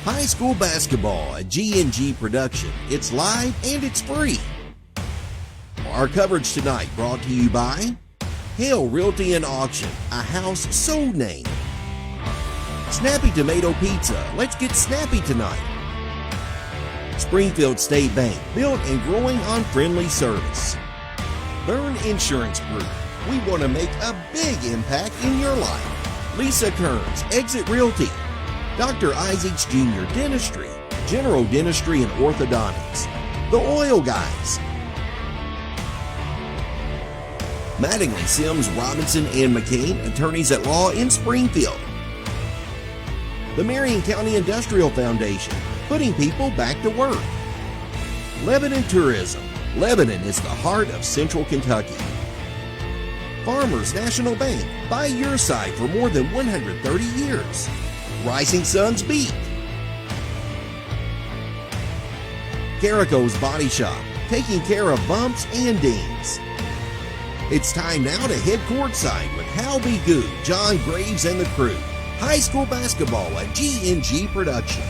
High school basketball, a G&G production. It's live and it's free. Our coverage tonight brought to you by Hale Realty and Auction, a house so named. Snappy Tomato Pizza, let's get snappy tonight. Springfield State Bank, built and growing on friendly service. Byrne Insurance Group, we want to make a big impact in your life. Lisa Kearns, Exit Realty. Dr. Isaacs Jr. Dentistry, General Dentistry and Orthodontics. The Oil Guys. Mattingly, Sims, Robinson, and McCain, attorneys at law in Springfield. The Marion County Industrial Foundation, putting people back to work. Lebanon Tourism. Lebanon is the heart of Central Kentucky. Farmers National Bank, by your side for more than 130 years. Rising Suns Beat. Carico's Body Shop, taking care of bumps and dings. It's time now to head courtside with Hal B. Good, John Graves, and the crew. High school basketball, a G&G production.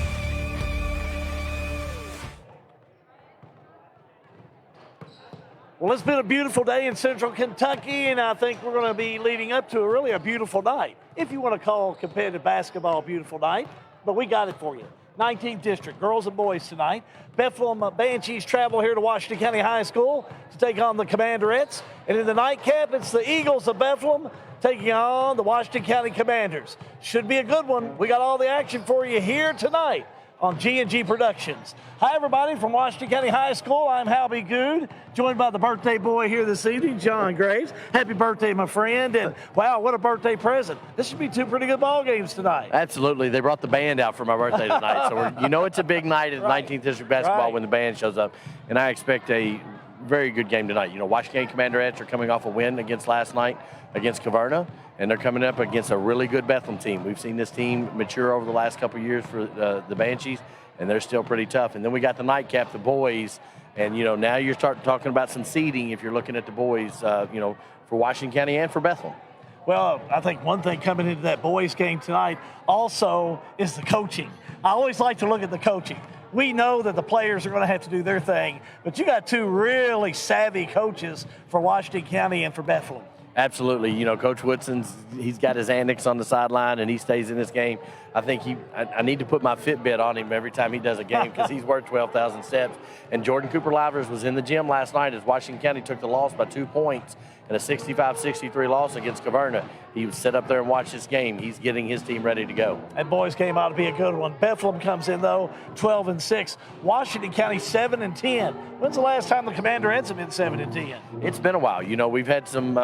Well, it's been a beautiful day in Central Kentucky, and I think we're going to be leading up to a beautiful night. If you want to call competitive basketball a beautiful night, but we got it for you. 19th District, girls and boys tonight. Bethlehem Banshees travel here to Washington County High School to take on the Commanderettes. And in the nightcap, it's the Eagles of Bethlehem taking on the Washington County Commanders. Should be a good one. We got all the action for you here tonight on G&G Productions. Hi, everybody, from Washington County High School. I'm Hal B. Good, joined by the birthday boy here this evening, John Graves. Happy birthday, my friend. And, wow, what a birthday present. This should be two pretty good ball games tonight. Absolutely. They brought the band out for my birthday tonight. So, it's a big night at 19th District basketball when the band shows up. And I expect a very good game tonight. Washington County Commanderettes are coming off a win against last night against Caverna, and they're coming up against a really good Bethlehem team. We've seen this team mature over the last couple of years for the Banshees, and they're still pretty tough. And then we got the nightcap, the boys, and, now you're starting talking about some seeding if you're looking at the boys, for Washington County and for Bethlehem. Well, I think one thing coming into that boys game tonight also is the coaching. I always like to look at the coaching. We know that the players are going to have to do their thing, but you got two really savvy coaches for Washington County and for Bethlehem. Absolutely. Coach Woodson's, he's got his annex on the sideline, and he stays in this game. I think I need to put my Fitbit on him every time he does a game because he's worth 12,000 steps. And Jordan Cooper-Livers was in the gym last night as Washington County took the loss by 2 points in a 65-63 loss against Caverna. He was set up there and watched this game. He's getting his team ready to go. That boys game ought to be a good one. Bethlehem comes in, though, 12-6. Washington County 7-10. When's the last time the Commanderettes have been 7-10? It's been a while. We've had some,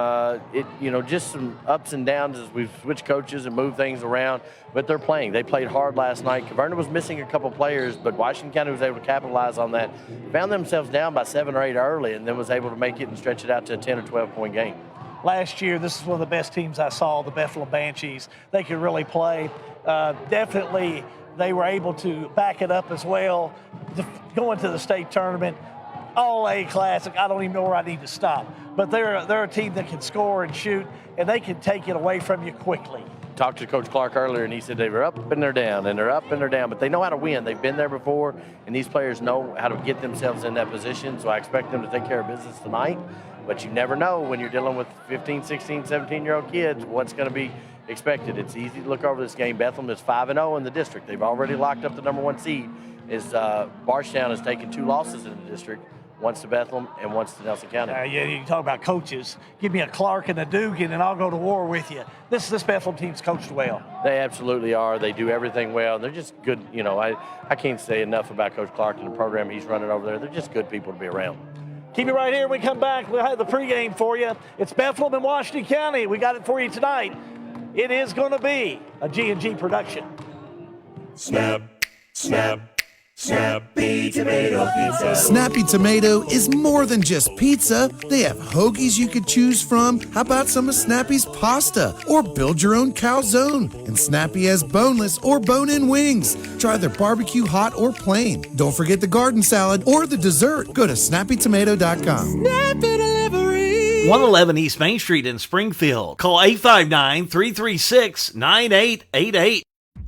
just some ups and downs as we've switched coaches and moved things around. But they're playing. They played hard last night. Caverna was missing a couple players, but Washington County was able to capitalize on that. Found themselves down by 7 or 8 early, and then was able to make it and stretch it out to a 10 or 12-point game. Last year, this is one of the best teams I saw, the Bethlehem Banshees. They could really play. Definitely, they were able to back it up as well. Going to the state tournament, all-A classic. I don't even know where I need to stop. But they're a team that can score and shoot, and they can take it away from you quickly. Talked to Coach Clark earlier, and he said they were up and they're down, and they're up and they're down. But they know how to win. They've been there before, and these players know how to get themselves in that position. So I expect them to take care of business tonight. But you never know when you're dealing with 15, 16, 17-year-old kids what's going to be expected. It's easy to look over this game. Bethlehem is 5-0 in the district. They've already locked up the number 1 seed. Barstown has taken 2 losses in the district, once to Bethlehem and once to Nelson County. Yeah, you can talk about coaches. Give me a Clark and a Dugan, and I'll go to war with you. This Bethlehem team's coached well. They absolutely are. They do everything well. They're just good. I can't say enough about Coach Clark and the program he's running over there. They're just good people to be around. Keep it right here. When we come back, we'll have the pregame for you. It's Bethlehem and Washington County. We got it for you tonight. It is going to be a G&G production. Snap, snap. Snappy Tomato Pizza. Snappy Tomato is more than just pizza. They have hoagies you could choose from. How about some of Snappy's pasta? Or build your own calzone. And Snappy has boneless or bone-in wings. Try their barbecue hot or plain. Don't forget the garden salad or the dessert. Go to snappytomato.com. Snappy Delivery. 111 East Main Street in Springfield. Call 859-336-9888.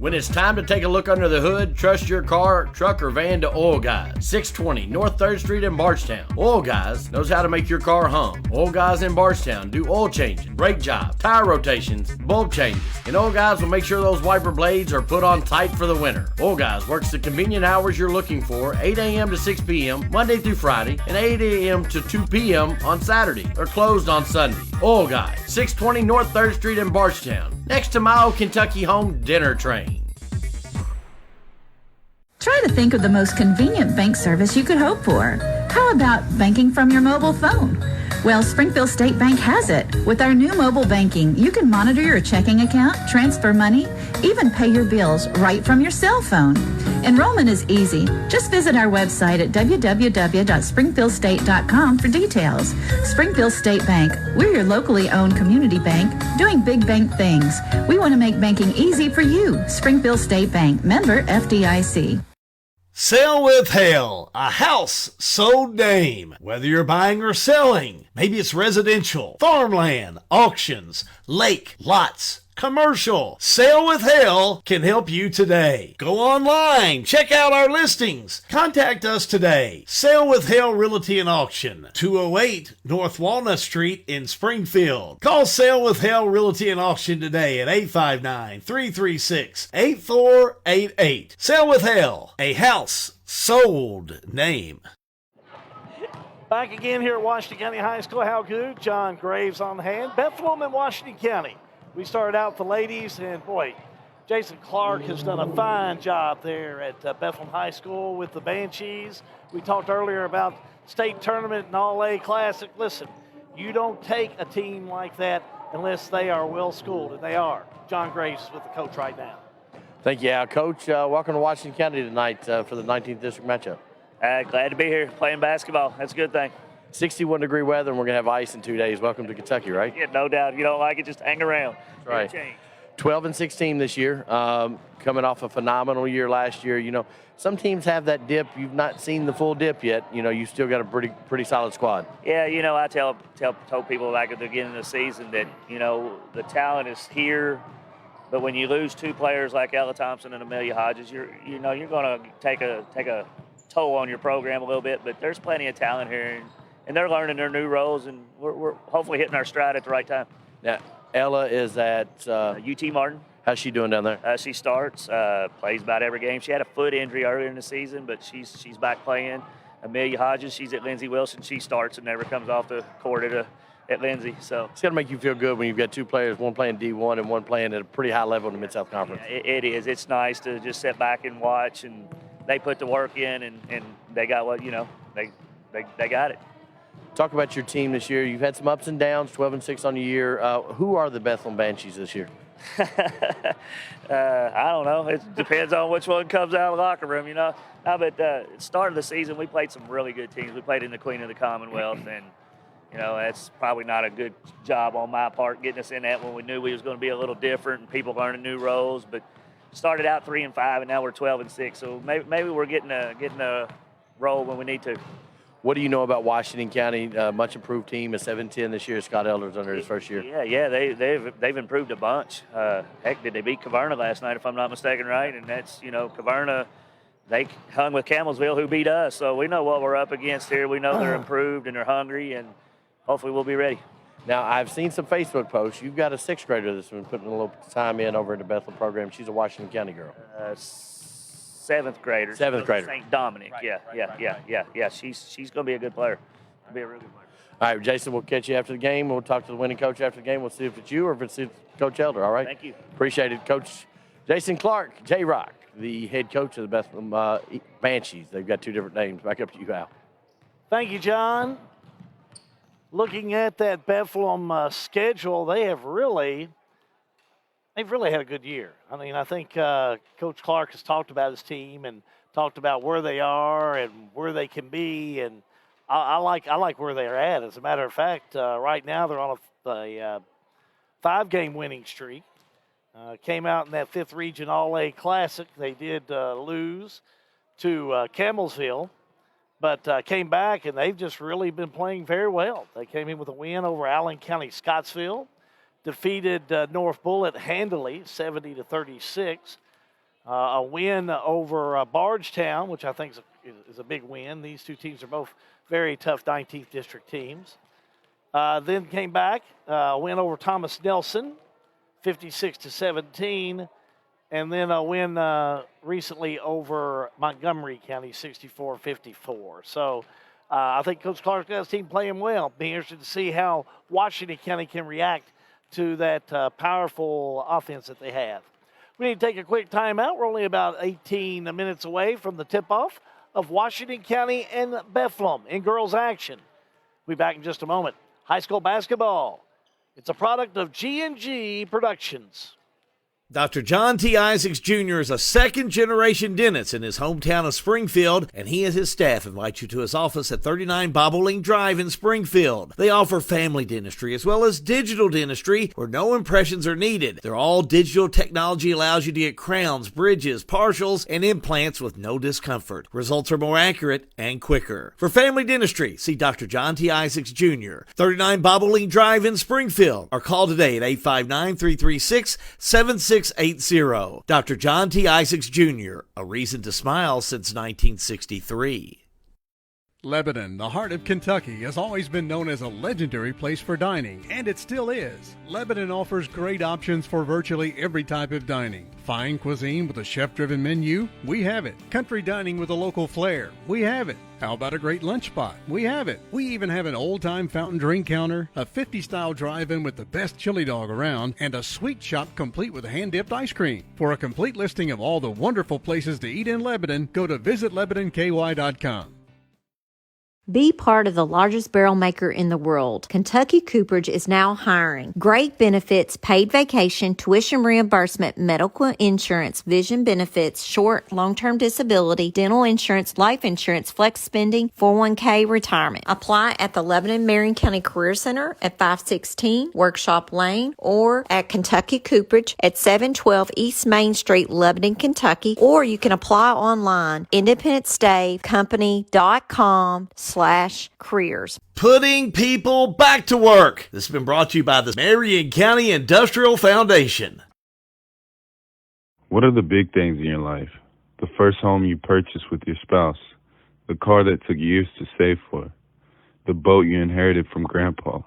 When it's time to take a look under the hood, trust your car, truck, or van to Oil Guys, 620 North 3rd Street in Bardstown. Oil Guys knows how to make your car hum. Oil Guys in Bardstown do oil changing, brake jobs, tire rotations, bulb changes, and Oil Guys will make sure those wiper blades are put on tight for the winter. Oil Guys works the convenient hours you're looking for, 8 a.m. to 6 p.m., Monday through Friday, and 8 a.m. to 2 p.m. on Saturday. They're closed on Sunday. Oil Guys, 620 North 3rd Street in Bardstown, next to my old Kentucky Home Dinner Train. Try to think of the most convenient bank service you could hope for. How about banking from your mobile phone? Well, Springfield State Bank has it. With our new mobile banking, you can monitor your checking account, transfer money, even pay your bills right from your cell phone. Enrollment is easy. Just visit our website at www.springfieldstate.com for details. Springfield State Bank, we're your locally owned community bank doing big bank things. We want to make banking easy for you. Springfield State Bank, member FDIC. Sale with Hale, a house sold name. Whether you're buying or selling, maybe it's residential, farmland, auctions, lake, lots, commercial. Sale with Hale can help you today. Go online, check out our listings. Contact us today. Sale with Hale Realty and Auction, 208 North Walnut Street in Springfield. Call Sale with Hale Realty and Auction today at 859-336-8488. Sale with Hale, a house sold name. Back again here at Washington County High School. How good? John Graves on hand. Bethlehem in Washington County. We started out with the ladies, and boy, Jason Clark has done a fine job there at Bethlehem High School with the Banshees. We talked earlier about state tournament and All-A Classic. Listen, you don't take a team like that unless they are well-schooled, and they are. John Graves is with the coach right now. Thank you, Al. Coach, welcome to Washington County tonight for the 19th District matchup. Glad to be here playing basketball. That's a good thing. 61-degree weather, and we're going to have ice in 2 days. Welcome to Kentucky, right? Yeah, no doubt. If you don't like it, just hang around. That's right. 12-16 this year, coming off a phenomenal year last year. You know, some teams have that dip. You've not seen the full dip yet. You know, you still got a pretty solid squad. Yeah, you know, I told people back at the beginning of the season that, you know, the talent is here, but when you lose two players like Ella Thompson and Amelia Hodges, you're going to take a toll on your program a little bit. But there's plenty of talent here. And they're learning their new roles, and we're hopefully hitting our stride at the right time. Now, Ella is at UT Martin. How's she doing down there? She starts, plays about every game. She had a foot injury earlier in the season, but she's back playing. Amelia Hodges, she's at Lindsey Wilson. She starts and never comes off the court at Lindsey. So it's got to make you feel good when you've got two players, one playing D1 and one playing at a pretty high level in the Mid-South Conference. Yeah, it is. It's nice to just sit back and watch, and they put the work in, and they got what, you know, they got it. Talk about your team this year. You've had some ups and downs, 12-6 on the year. Who are the Bethlehem Banshees this year? I don't know. It depends on which one comes out of the locker room, you know. No, but at the start of the season, we played some really good teams. We played in the Queen of the Commonwealth, and, you know, that's probably not a good job on my part getting us in that when we knew we was going to be a little different and people learning new roles. But started out 3-5, and now we're 12-6. So maybe we're getting a roll when we need to. What do you know about Washington County? Much improved team, a 7-10 this year. Scott Elder's under his first year. Yeah, they've improved a bunch. Heck, did they beat Caverna last night, if I'm not mistaken, right? And that's, you know, Caverna, they hung with Camelsville, who beat us. So we know what we're up against here. We know they're improved and they're hungry, and hopefully we'll be ready. Now, I've seen some Facebook posts. You've got a sixth grader that's been putting a little time in over in the Bethlehem program. She's a Washington County girl. Seventh grader. Seventh grader. St. Dominic. Yeah. She's going to be a good player. She'll be a really good player. All right, Jason, we'll catch you after the game. We'll talk to the winning coach after the game. We'll see if it's you or if it's Coach Elder, all right? Thank you. Appreciate it. Coach Jason Clark, J-Rock, the head coach of the Bethlehem Banshees. They've got two different names. Back up to you, Al. Thank you, John. Looking at that Bethlehem schedule, they've really had a good year. I mean, I think Coach Clark has talked about his team and talked about where they are and where they can be, and I like where they're at. As a matter of fact, right now they're on a 5-game winning streak. Came out in that 5th Region All-A Classic. They did lose to Camelsville, but came back, and they've just really been playing very well. They came in with a win over Allen County Scottsville. Defeated North Bullitt handily, 70-36. A win over Bardstown, which I think is a big win. These two teams are both very tough 19th District teams. Then came back, win over Thomas Nelson, 56-17. And then a win recently over Montgomery County, 64-54. So I think Coach Clark's got his team playing well. Be interested to see how Washington County can react to that powerful offense that they have. We need to take a quick timeout. We're only about 18 minutes away from the tip-off of Washington County and Bethlehem in girls action. We'll be back in just a moment. High school basketball. It's a product of G&G Productions. Dr. John T. Isaacs Jr. is a second-generation dentist in his hometown of Springfield, and he and his staff invite you to his office at 39 Bobolink Drive in Springfield. They offer family dentistry as well as digital dentistry where no impressions are needed. Their all-digital technology allows you to get crowns, bridges, partials, and implants with no discomfort. Results are more accurate and quicker. For family dentistry, see Dr. John T. Isaacs Jr., 39 Bobolink Drive in Springfield, or call today at 859-336-7680. Dr. John T. Isaacs Jr., a reason to smile since 1963. Lebanon, the heart of Kentucky, has always been known as a legendary place for dining, and it still is. Lebanon offers great options for virtually every type of dining. Fine cuisine with a chef-driven menu? We have it. Country dining with a local flair? We have it. How about a great lunch spot? We have it. We even have an old-time fountain drink counter, a 50-style drive-in with the best chili dog around, and a sweet shop complete with hand-dipped ice cream. For a complete listing of all the wonderful places to eat in Lebanon, go to visitlebanonky.com. Be part of the largest barrel maker in the world. Kentucky Cooperage is now hiring. Great benefits, paid vacation, tuition reimbursement, medical insurance, vision benefits, short, long-term disability, dental insurance, life insurance, flex spending, 401k, retirement. Apply at the Lebanon Marion County Career Center at 516 Workshop Lane or at Kentucky Cooperage at 712 East Main Street, Lebanon, Kentucky, or you can apply online, independenceDayCompany.com/careers. Putting people back to work. This has been brought to you by the Marion County Industrial Foundation. What are the big things in your life? The first home you purchased with your spouse, the car that took years to save for, the boat you inherited from Grandpa,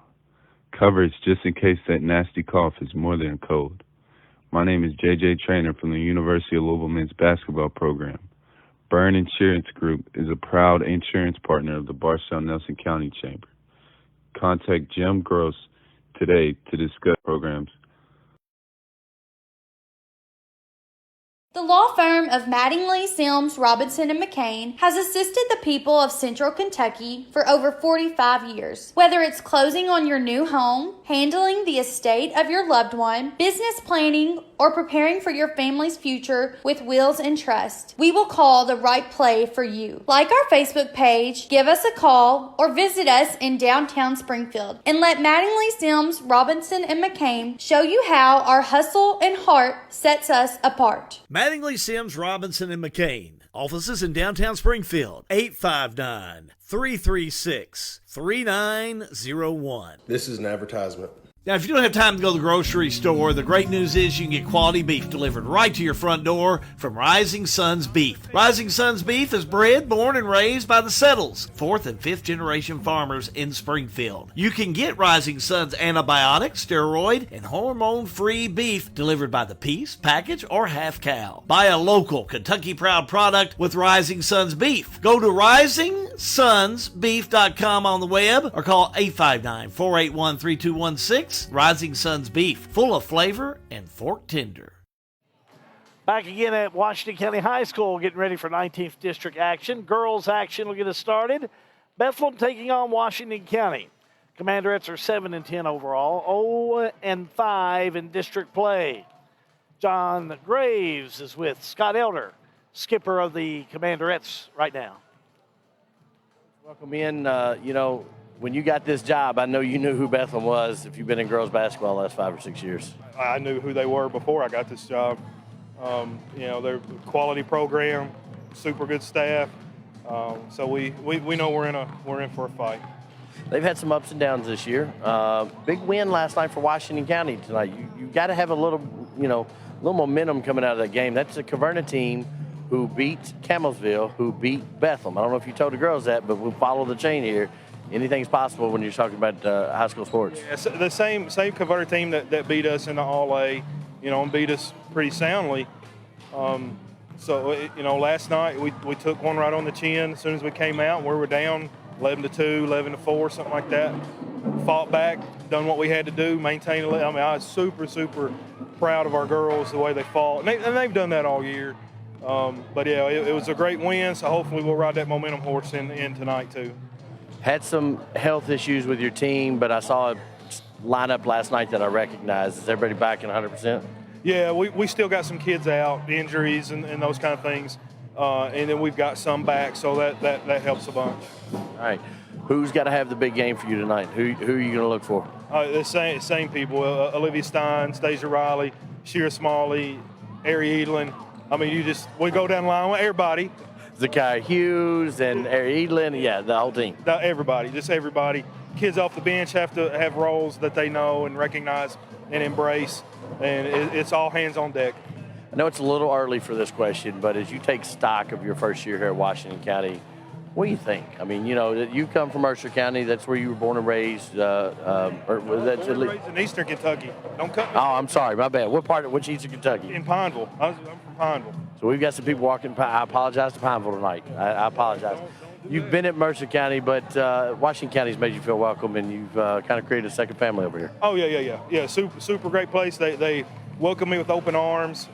coverage just in case that nasty cough is more than a cold. My name is JJ Trainer from the University of Louisville men's basketball program. Byrne Insurance Group is a proud insurance partner of the Bardstown-Nelson County Chamber. Contact Jim Gross today to discuss programs. The law firm of Mattingly, Sims, Robinson, and McCain has assisted the people of Central Kentucky for over 45 years. Whether it's closing on your new home, handling the estate of your loved one, business planning, or preparing for your family's future with wills and trust, we will call the right play for you. Like our Facebook page, give us a call, or visit us in downtown Springfield, and let Mattingly, Sims, Robinson, and McCain show you how our hustle and heart sets us apart. Mattingly, Sims, Robinson, and McCain. Offices in downtown Springfield. 859-336-3901. This is an advertisement. Now, if you don't have time to go to the grocery store, the great news is you can get quality beef delivered right to your front door from Rising Sons Beef. Rising Sons Beef is bred, born, and raised by the Settles, 4th and 5th generation farmers in Springfield. You can get Rising Sons antibiotic, steroid, and hormone-free beef delivered by the piece, package, or half cow. Buy a local Kentucky Proud product with Rising Sons Beef. Go to risingsonsbeef.com on the web or call 859-481-3216. Rising Sons Beef, full of flavor and fork tender. Back again at Washington County High School, getting ready for 19th District action. Girls action will get us started. Bethlehem taking on Washington County. Commanderettes are 7-10 overall, 0-5 in district play. John Graves is with Scott Elder, skipper of the Commanderettes right now. Welcome in. When you got this job, I know you knew who Bethlehem was if you've been in girls basketball the last 5 or 6 years. I knew who they were before I got this job. They're a quality program, super good staff. So we know we're in for a fight. They've had some ups and downs this year. Big win last night for Washington County tonight. You got to have a little little momentum coming out of that game. That's a Caverna team who beat Camelsville, who beat Bethlehem. I don't know if you told the girls that, but we'll follow the chain here. Anything's possible when you're talking about high school sports. Yeah, so the same Caverna team that beat us in the All-A, and beat us pretty soundly. Last night we took one right on the chin as soon as we came out. We were down 11-2, 11-4, something like that. Fought back, done what we had to do, maintained. I was super, super proud of our girls, the way they fought. And they've done that all year. It was a great win, so hopefully we'll ride that momentum horse in tonight too. Had some health issues with your team, but I saw a lineup last night that I recognized. Is everybody back in 100%? Yeah, we still got some kids out, injuries and those kind of things. And then we've got some back, so that helps a bunch. All right. Who's got to have the big game for you tonight? Who are you going to look for? The same people. Olivia Stein, Stasia Riley, Shira Smalley, Ari Edlin. I mean, we go down the line with everybody. Zakai Hughes and Ari Edlin, yeah, the whole team. Everybody, just everybody. Kids off the bench have to have roles that they know and recognize and embrace, and it's all hands on deck. I know it's a little early for this question, but as you take stock of your first year here at Washington County, what do you think? I mean, you come from Mercer County. That's where you were born and raised. Born and raised in Eastern Kentucky. Don't cut me. Oh, I'm sorry. My bad. Which Eastern Kentucky? In Pineville. I'm from Pineville. So we've got some people walking. I apologize to Pineville tonight. I apologize. You've been at Mercer County, but Washington County's made you feel welcome, and you've kind of created a second family over here. Oh, yeah. Super great place. They welcome me with open arms.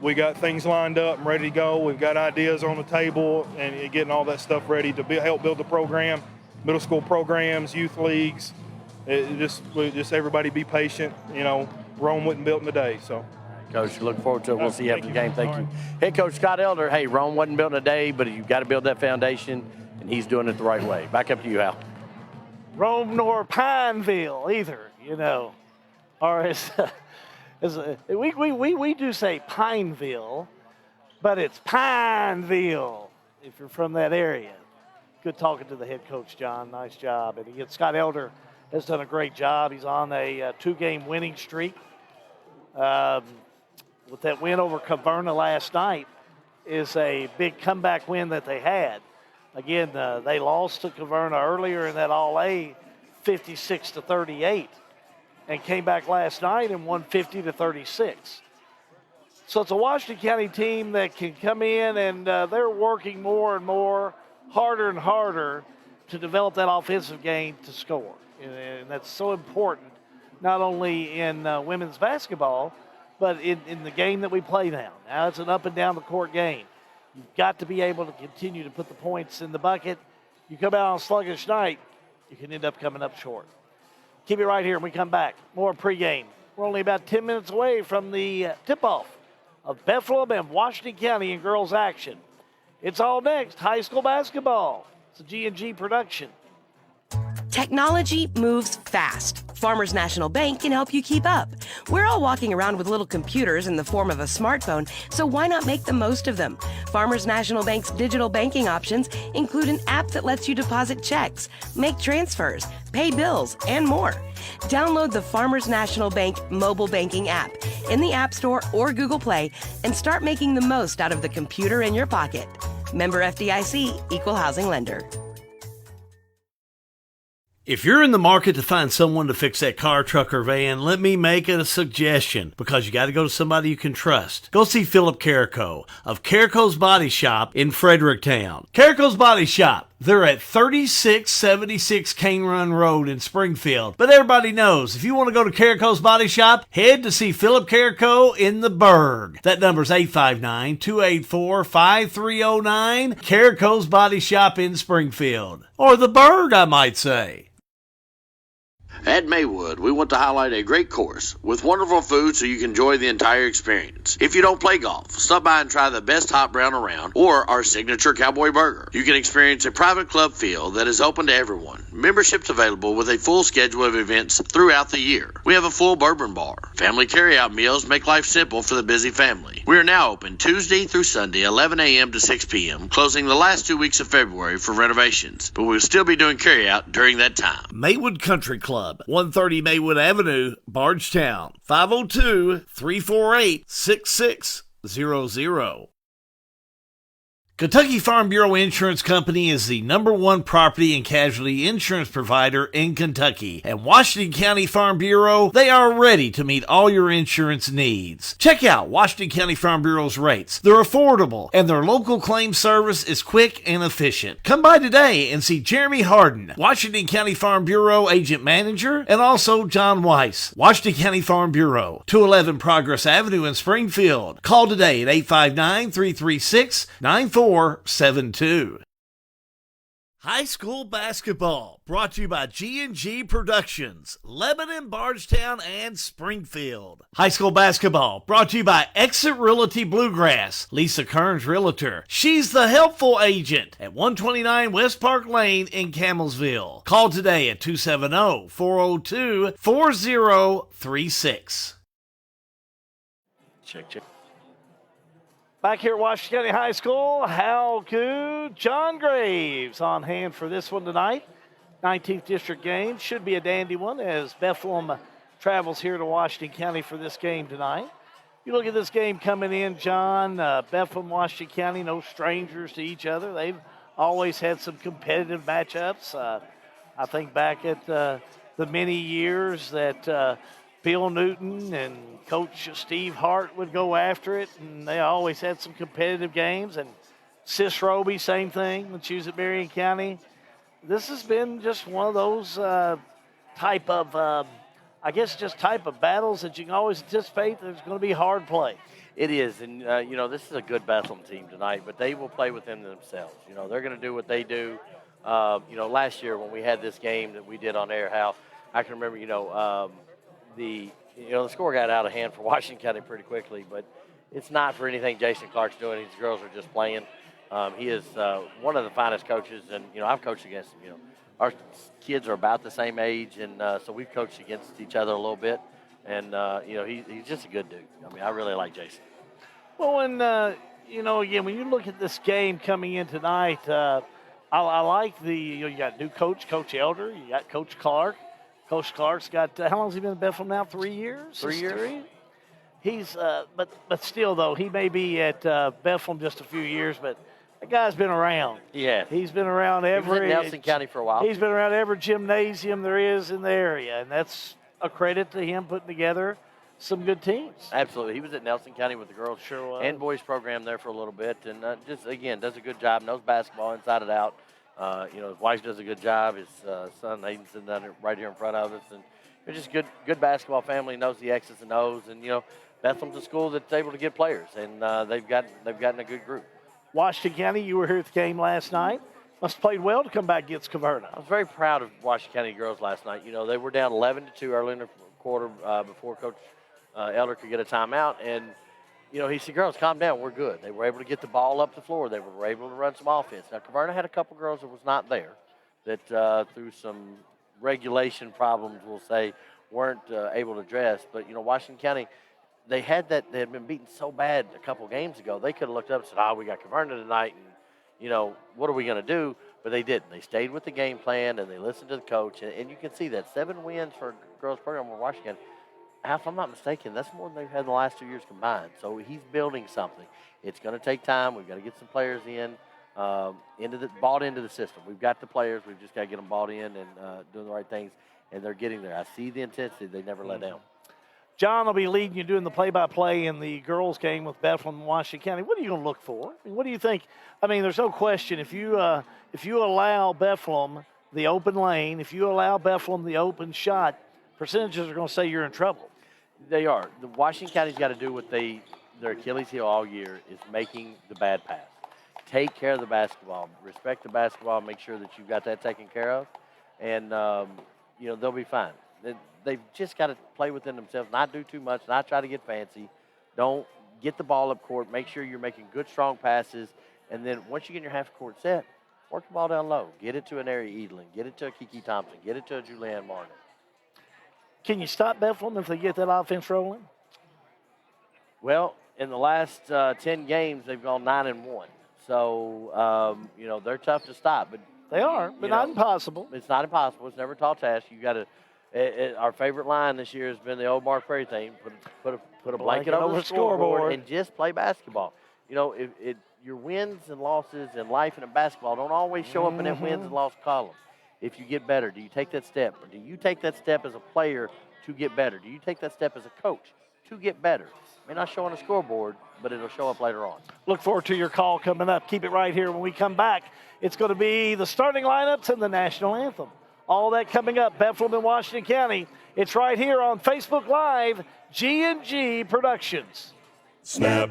We got things lined up and ready to go. We've got ideas on the table and getting all that stuff ready to help build the program, middle school programs, youth leagues. Just everybody be patient. Rome wasn't built in a day. So, Coach, look forward to it. We'll see you after the game. Thank you. Head Coach Scott Elder, hey, Rome wasn't built in a day, but you've got to build that foundation, and he's doing it the right way. Back up to you, Hal. Rome nor Pineville either, Or we do say Pineville, but it's Pineville if you're from that area. Good talking to the head coach, John. Nice job. And again, Scott Elder has done a great job. He's on a 2-game winning streak. With that win over Caverna last night is a big comeback win that they had. Again, they lost to Caverna earlier in that All-A 56-38. And came back last night and won 50-36. So it's a Washington County team that can come in and they're working more and more, harder and harder to develop that offensive game to score. And that's so important, not only in women's basketball, but in the game that we play now. Now it's an up and down the court game. You've got to be able to continue to put the points in the bucket. You come out on a sluggish night, you can end up coming up short. Keep it right here when we come back. More pregame. We're only about 10 minutes away from the tip-off of Bethlehem and Washington County in girls action. It's all next. High school basketball. It's a G&G production. Technology moves fast. Farmers National Bank can help you keep up. We're all walking around with little computers in the form of a smartphone, so why not make the most of them? Farmers National Bank's digital banking options include an app that lets you deposit checks, make transfers, pay bills, and more. Download the Farmers National Bank mobile banking app in the App Store or Google Play and start making the most out of the computer in your pocket. Member FDIC, Equal Housing Lender. If you're in the market to find someone to fix that car, truck, or van, let me make a suggestion, because you got to go to somebody you can trust. Go see Philip Carrico of Carrico's Body Shop in Fredericktown. Carrico's Body Shop. They're at 3676 Cane Run Road in Springfield. But everybody knows, if you want to go to Carrico's Body Shop, head to see Philip Carrico in the Burg. That number's 859-284-5309. Carrico's Body Shop in Springfield. Or the Burg, I might say. At Maywood, we want to highlight a great course with wonderful food so you can enjoy the entire experience. If you don't play golf, stop by and try the best hot brown around or our signature cowboy burger. You can experience a private club feel that is open to everyone. Memberships available with a full schedule of events throughout the year. We have a full bourbon bar. Family carryout meals make life simple for the busy family. We are now open Tuesday through Sunday, 11 a.m. to 6 p.m., closing the last 2 weeks of February for renovations, but we'll still be doing carryout during that time. Maywood Country Club, 130 Maywood Avenue, Bardstown, 502-348-6600. Kentucky Farm Bureau Insurance Company is the #1 property and casualty insurance provider in Kentucky. And Washington County Farm Bureau, they are ready to meet all your insurance needs. Check out Washington County Farm Bureau's rates. They're affordable, and their local claim service is quick and efficient. Come by today and see Jeremy Harden, Washington County Farm Bureau Agent Manager, and also John Weiss, Washington County Farm Bureau, 211 Progress Avenue in Springfield. Call today at 859-336-9472. High school basketball brought to you by G&G Productions, Lebanon, Bardstown, and Springfield. High school basketball brought to you by Exit Realty Bluegrass, Lisa Kearns Realtor. She's the helpful agent at 129 West Park Lane in Camelsville. Call today at 270-402-4036. Check. Back here at Washington County High School, how could John Graves on hand for this one tonight? 19th District game. Should be a dandy one as Bethlehem travels here to Washington County for this game tonight. You look at this game coming in, John, Bethlehem, Washington County, no strangers to each other. They've always had some competitive matchups. I think back at the many years that Bill Newton and Coach Steve Hart would go after it, and they always had some competitive games. And Sis Roby, same thing when she was at Marion County. This has been just one of those type of battles that you can always anticipate there's going to be hard play. It is, and this is a good Bethlehem team tonight, but they will play within themselves. They're going to do what they do. Last year when we had this game that we did on air, how I can remember, the score got out of hand for Washington County pretty quickly, but it's not for anything Jason Clark's doing. These girls are just playing. He is one of the finest coaches, and I've coached against him. Our kids are about the same age, and so we've coached against each other a little bit. And he's just a good dude. I really like Jason. Well, and again, when you look at this game coming in tonight, I like you got new coach, Coach Elder. You got Coach Clark. Coach Clark's got, how long has he been in Bethlehem now? 3 years? 3 years. He's, but still, though, he may be at Bethlehem just a few years, but that guy's been around. Yeah. He's been around every. He was in Nelson County for a while. He's been around every gymnasium there is in the area, and that's a credit to him putting together some good teams. Absolutely. He was at Nelson County with the girls and boys program there for a little bit, and just, again, does a good job, knows basketball inside and out. His wife does a good job. His son Hayden's sitting down right here in front of us, and they're just good basketball family. Knows the X's and O's, and Bethlehem's a school that's able to get players, and they've gotten a good group. Washington County, you were here at the game last night. Must have played well to come back against Caverna. I was very proud of Washington County girls last night. They were down 11-2 early in the quarter before Coach Elder could get a timeout, and he said, girls, calm down. We're good. They were able to get the ball up the floor. They were able to run some offense. Now, Caverna had a couple girls that was not there that through some regulation problems, we'll say, weren't able to dress. But, Washington County, they had been beaten so bad a couple games ago, they could have looked up and said, we got Caverna tonight, and, what are we going to do? But they didn't. They stayed with the game plan, and they listened to the coach. And you can see that 7 wins for a girls program with Washington. If I'm not mistaken, that's more than they've had in the last 2 years combined. So he's building something. It's going to take time. We've got to get some players bought into the system. We've got the players. We've just got to get them bought in and doing the right things, and they're getting there. I see the intensity. They never let down. John will be leading you doing the play-by-play in the girls' game with Bethlehem and Washington County. What are you going to look for? What do you think? There's no question. If you allow Bethlehem the open lane, if you allow Bethlehem the open shot, percentages are going to say you're in trouble. They are. The Washington County's got to do what their Achilles heel all year is making the bad pass. Take care of the basketball. Respect the basketball. Make sure that you've got that taken care of. And, they'll be fine. They've just got to play within themselves, not do too much, not try to get fancy. Don't get the ball up court. Make sure you're making good, strong passes. And then once you get your half-court set, Work the ball down low. Get it to an Ari Edlin. Get it to a Kiki Thompson. Get it to a Julianne Martin. Can you stop Bethlehem if they get that offense rolling? Well, in the last 10 games, they've gone 9-1. So, they're tough to stop. But they are, but not impossible. It's not impossible. It's never a tall task. You got to. Our favorite line this year has been the old Mark Perry thing: put a blanket over the scoreboard and just play basketball. Your wins and losses in life and in basketball don't always show up in that wins and loss column. If you get better, do you take that step? Or do you take that step as a player to get better? Do you take that step as a coach to get better? It may not show on a scoreboard, but it'll show up later on. Look forward to your call coming up. Keep it right here when we come back. It's going to be the starting lineups and the national anthem. All that coming up, Bethlehem and Washington County. It's right here on Facebook Live, G&G Productions. Snap,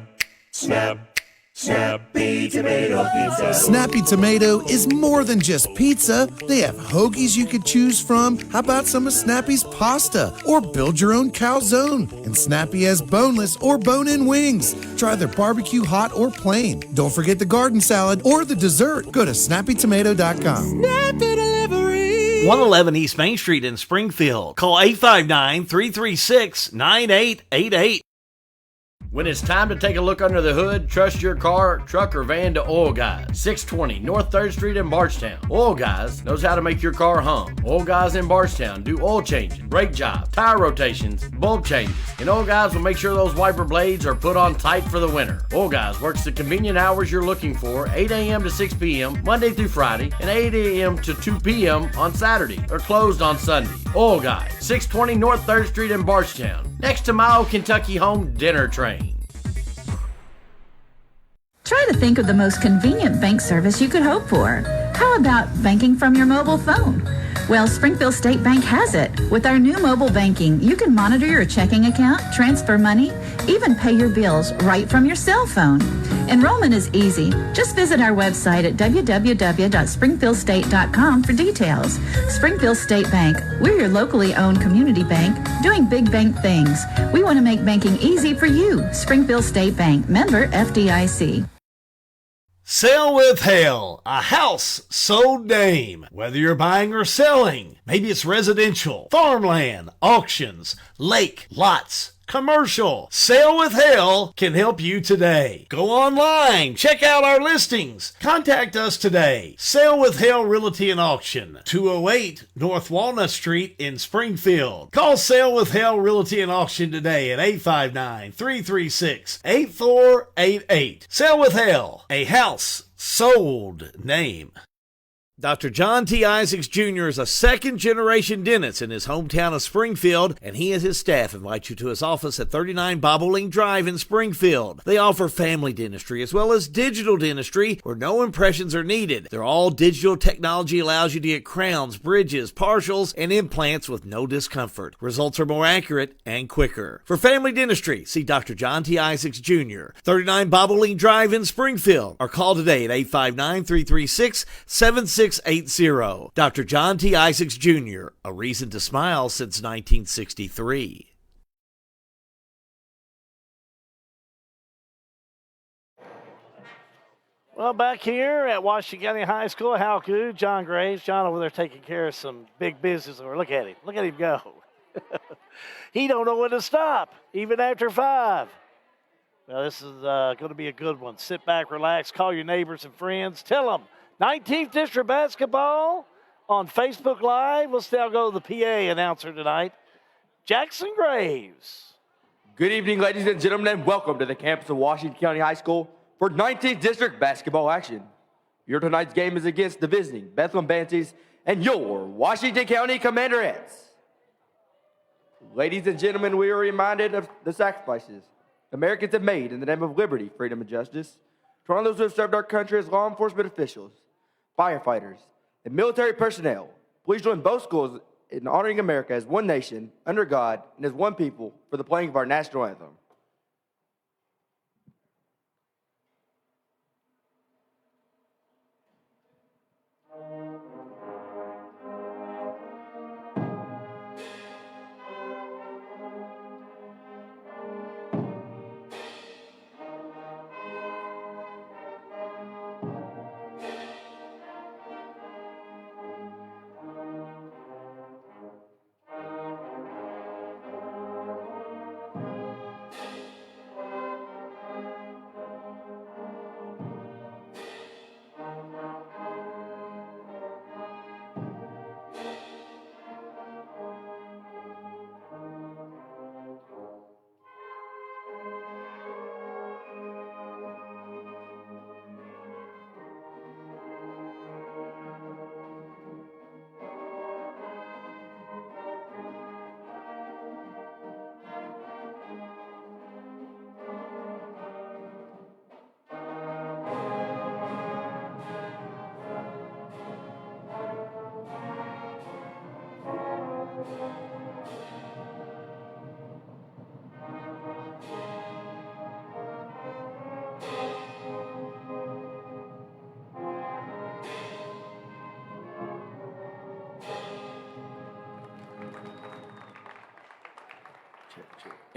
snap. Snappy Tomato Pizza. Snappy Tomato is more than just pizza. They have hoagies you could choose from. How about some of Snappy's pasta? Or build your own calzone. And Snappy has boneless or bone-in wings. Try their barbecue hot or plain. Don't forget the garden salad or the dessert. Go to snappytomato.com. Snappy Delivery. 111 East Main Street in Springfield. Call 859-336-9888. When it's time to take a look under the hood, trust your car, truck, or van to Oil Guys. 620 North 3rd Street in Bardstown. Oil Guys knows how to make your car hum. Oil Guys in Bardstown do oil changing, brake jobs, tire rotations, bulb changes. And Oil Guys will make sure those wiper blades are put on tight for the winter. Oil Guys works the convenient hours you're looking for, 8 a.m. to 6 p.m. Monday through Friday, and 8 a.m. to 2 p.m. on Saturday, or closed on Sunday. Oil Guys, 620 North 3rd Street in Bardstown, next to my old Kentucky Home Dinner Train. Try to think of the most convenient bank service you could hope for. How about banking from your mobile phone? Well, Springfield State Bank has it. With our new mobile banking, you can monitor your checking account, transfer money, even pay your bills right from your cell phone. Enrollment is easy. Just visit our website at www.springfieldstate.com for details. Springfield State Bank, we're your locally owned community bank doing big bank things. We want to make banking easy for you. Springfield State Bank, member FDIC. Sale with Hale, a house sold name. Whether you're buying or selling, maybe it's residential, farmland, auctions, lake, lots, commercial. Sale with Hale can help you today. Go online, check out our listings. Contact us today. Sale with Hale Realty and Auction, 208 North Walnut Street in Springfield. Call Sale with Hale Realty and Auction today at 859-336-8488. Sale with Hale, a house sold name. Dr. John T. Isaacs Jr. is a second-generation dentist in his hometown of Springfield, and he and his staff invite you to his office at 39 Bobolink Drive in Springfield. They offer family dentistry as well as digital dentistry where no impressions are needed. Their all-digital technology allows you to get crowns, bridges, partials, and implants with no discomfort. Results are more accurate and quicker. For family dentistry, see Dr. John T. Isaacs Jr., 39 Bobolink Drive in Springfield, or call today at 859-336-7680. Dr. John T. Isaacs Jr., a reason to smile since 1963. Well, back here at Washington County High School, Halku, John Graves. John over there taking care of some big business. Look at him. Look at him go. He don't know when to stop, even after 5. Well, this is going to be a good one. Sit back, relax, call your neighbors and friends. Tell them 19th District Basketball on Facebook Live. We'll still go to the PA announcer tonight, Jackson Graves. Good evening, ladies and gentlemen, and welcome to the campus of Washington County High School for 19th District Basketball action. Your tonight's game is against the visiting Bethlehem Banties and your Washington County Commanderettes. Ladies and gentlemen, we are reminded of the sacrifices Americans have made in the name of liberty, freedom, and justice. To honor those who have served our country as law enforcement officials, firefighters, and military personnel, please join both schools in honoring America as one nation, under God, and as one people for the playing of our national anthem.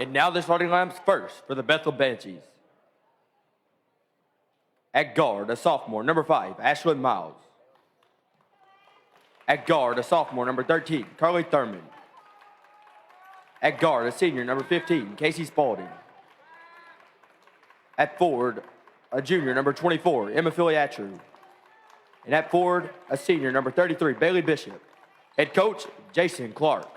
And now the starting lineups first for the Bethel Banshees. At guard, a sophomore, number 5, Ashlyn Miles. At guard, a sophomore, number 13, Carly Thurman. At guard, a senior, number 15, Casey Spalding. At forward, a junior, number 24, Emma Filiatru. And at forward, a senior, number 33, Bailey Bishop. Head coach, Jason Clark.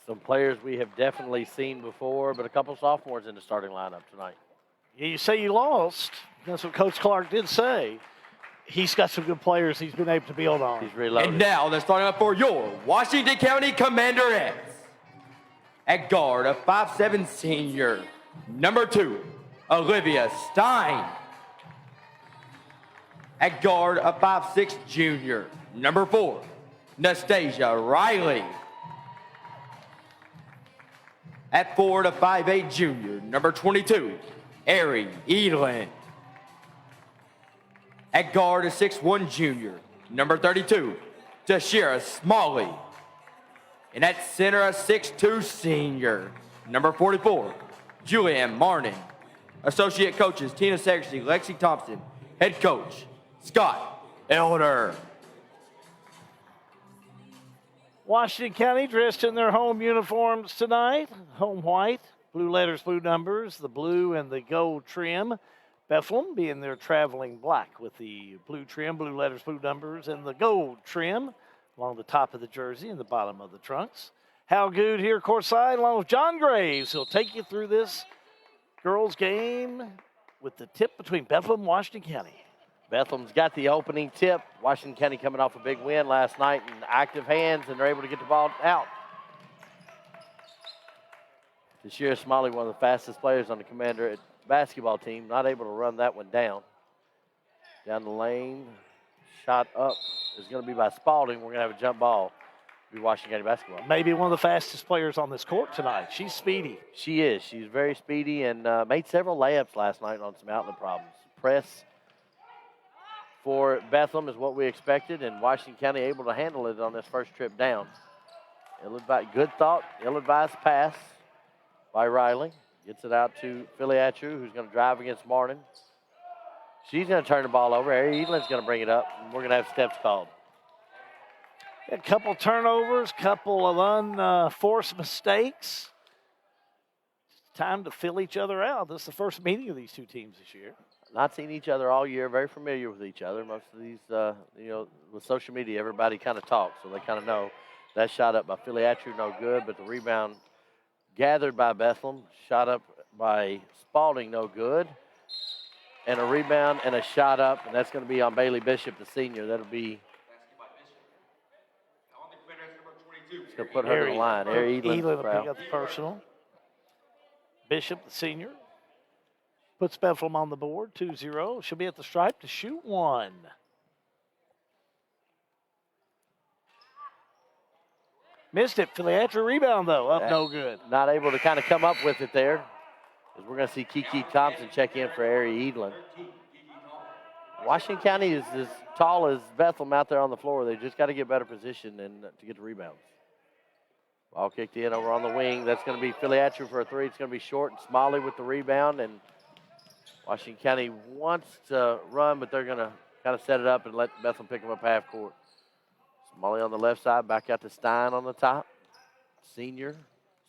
Some players we have definitely seen before, but a couple sophomores in the starting lineup tonight. Yeah, you say you lost. That's what Coach Clark did say. He's got some good players he's been able to build on. He's reloaded. And now they're starting up for your Washington County Commanderettes. At guard, a 5'7" senior, number 2, Olivia Stein. At guard, a 5'6" junior, number 4, Nastasia Riley. At forward, a 5'8" junior, number 22, Ari Edlin. At guard, a 6'1" junior, number 32, Tashira Smalley. And at center, a 6'2" senior, number 44, Julianne Marnin. Associate coaches, Tina Segerson, Lexi Thompson. Head coach, Scott Elder. Washington County dressed in their home uniforms tonight. Home white, blue letters, blue numbers, the blue and the gold trim. Bethlehem being their traveling black with the blue trim, blue letters, blue numbers, and the gold trim along the top of the jersey and the bottom of the trunks. Hal Good here courtside along with John Graves. He'll take you through this girls game with the tip between Bethlehem and Washington County. Bethlehem's got the opening tip. Washington County coming off a big win last night and active hands, and they're able to get the ball out. Tashira Smalley, one of the fastest players on the Commander basketball team, not able to run that one down. Down the lane, shot up is going to be by Spalding. We're going to have a jump ball. Be Washington County basketball. Maybe one of the fastest players on this court tonight. She's speedy. She is. She's very speedy and made several layups last night on some outlet problems. Press for Bethlehem is what we expected, and Washington County able to handle it on this first trip down. Good thought, ill-advised pass by Riley. Gets it out to Filiatru, who's going to drive against Martin. She's going to turn the ball over. Ari Edlin's going to bring it up, and we're going to have steps called. A couple turnovers, couple of unforced mistakes. Time to fill each other out. This is the first meeting of these two teams this year. Not seen each other all year, very familiar with each other. Most of these, with social media, everybody kind of talks, so they kind of know. That shot up by Filiatru, no good, but the rebound gathered by Bethlehem, shot up by Spalding, no good. And a rebound and a shot up, and that's going to be on Bailey Bishop, the senior. That'll be it's going to put her to the line. Ari Edlin will pick up the personal. Bishop, the senior, puts Bethlehem on the board, 2-0. She'll be at the stripe to shoot one. Missed it. Filiatru rebound, though. Up, no good. Not able to kind of come up with it there. As we're going to see Kiki Thompson check in for Ari Edlin. Washington County is as tall as Bethlehem out there on the floor. They just got to get better position and to get the rebounds. Ball kicked in over on the wing. That's going to be Filiatru for a three. It's going to be short, and Smalley with the rebound. And Washington County wants to run, but they're going to kind of set it up and let Bethlehem pick them up half court. Smalley on the left side, back out to Stein on the top. Senior.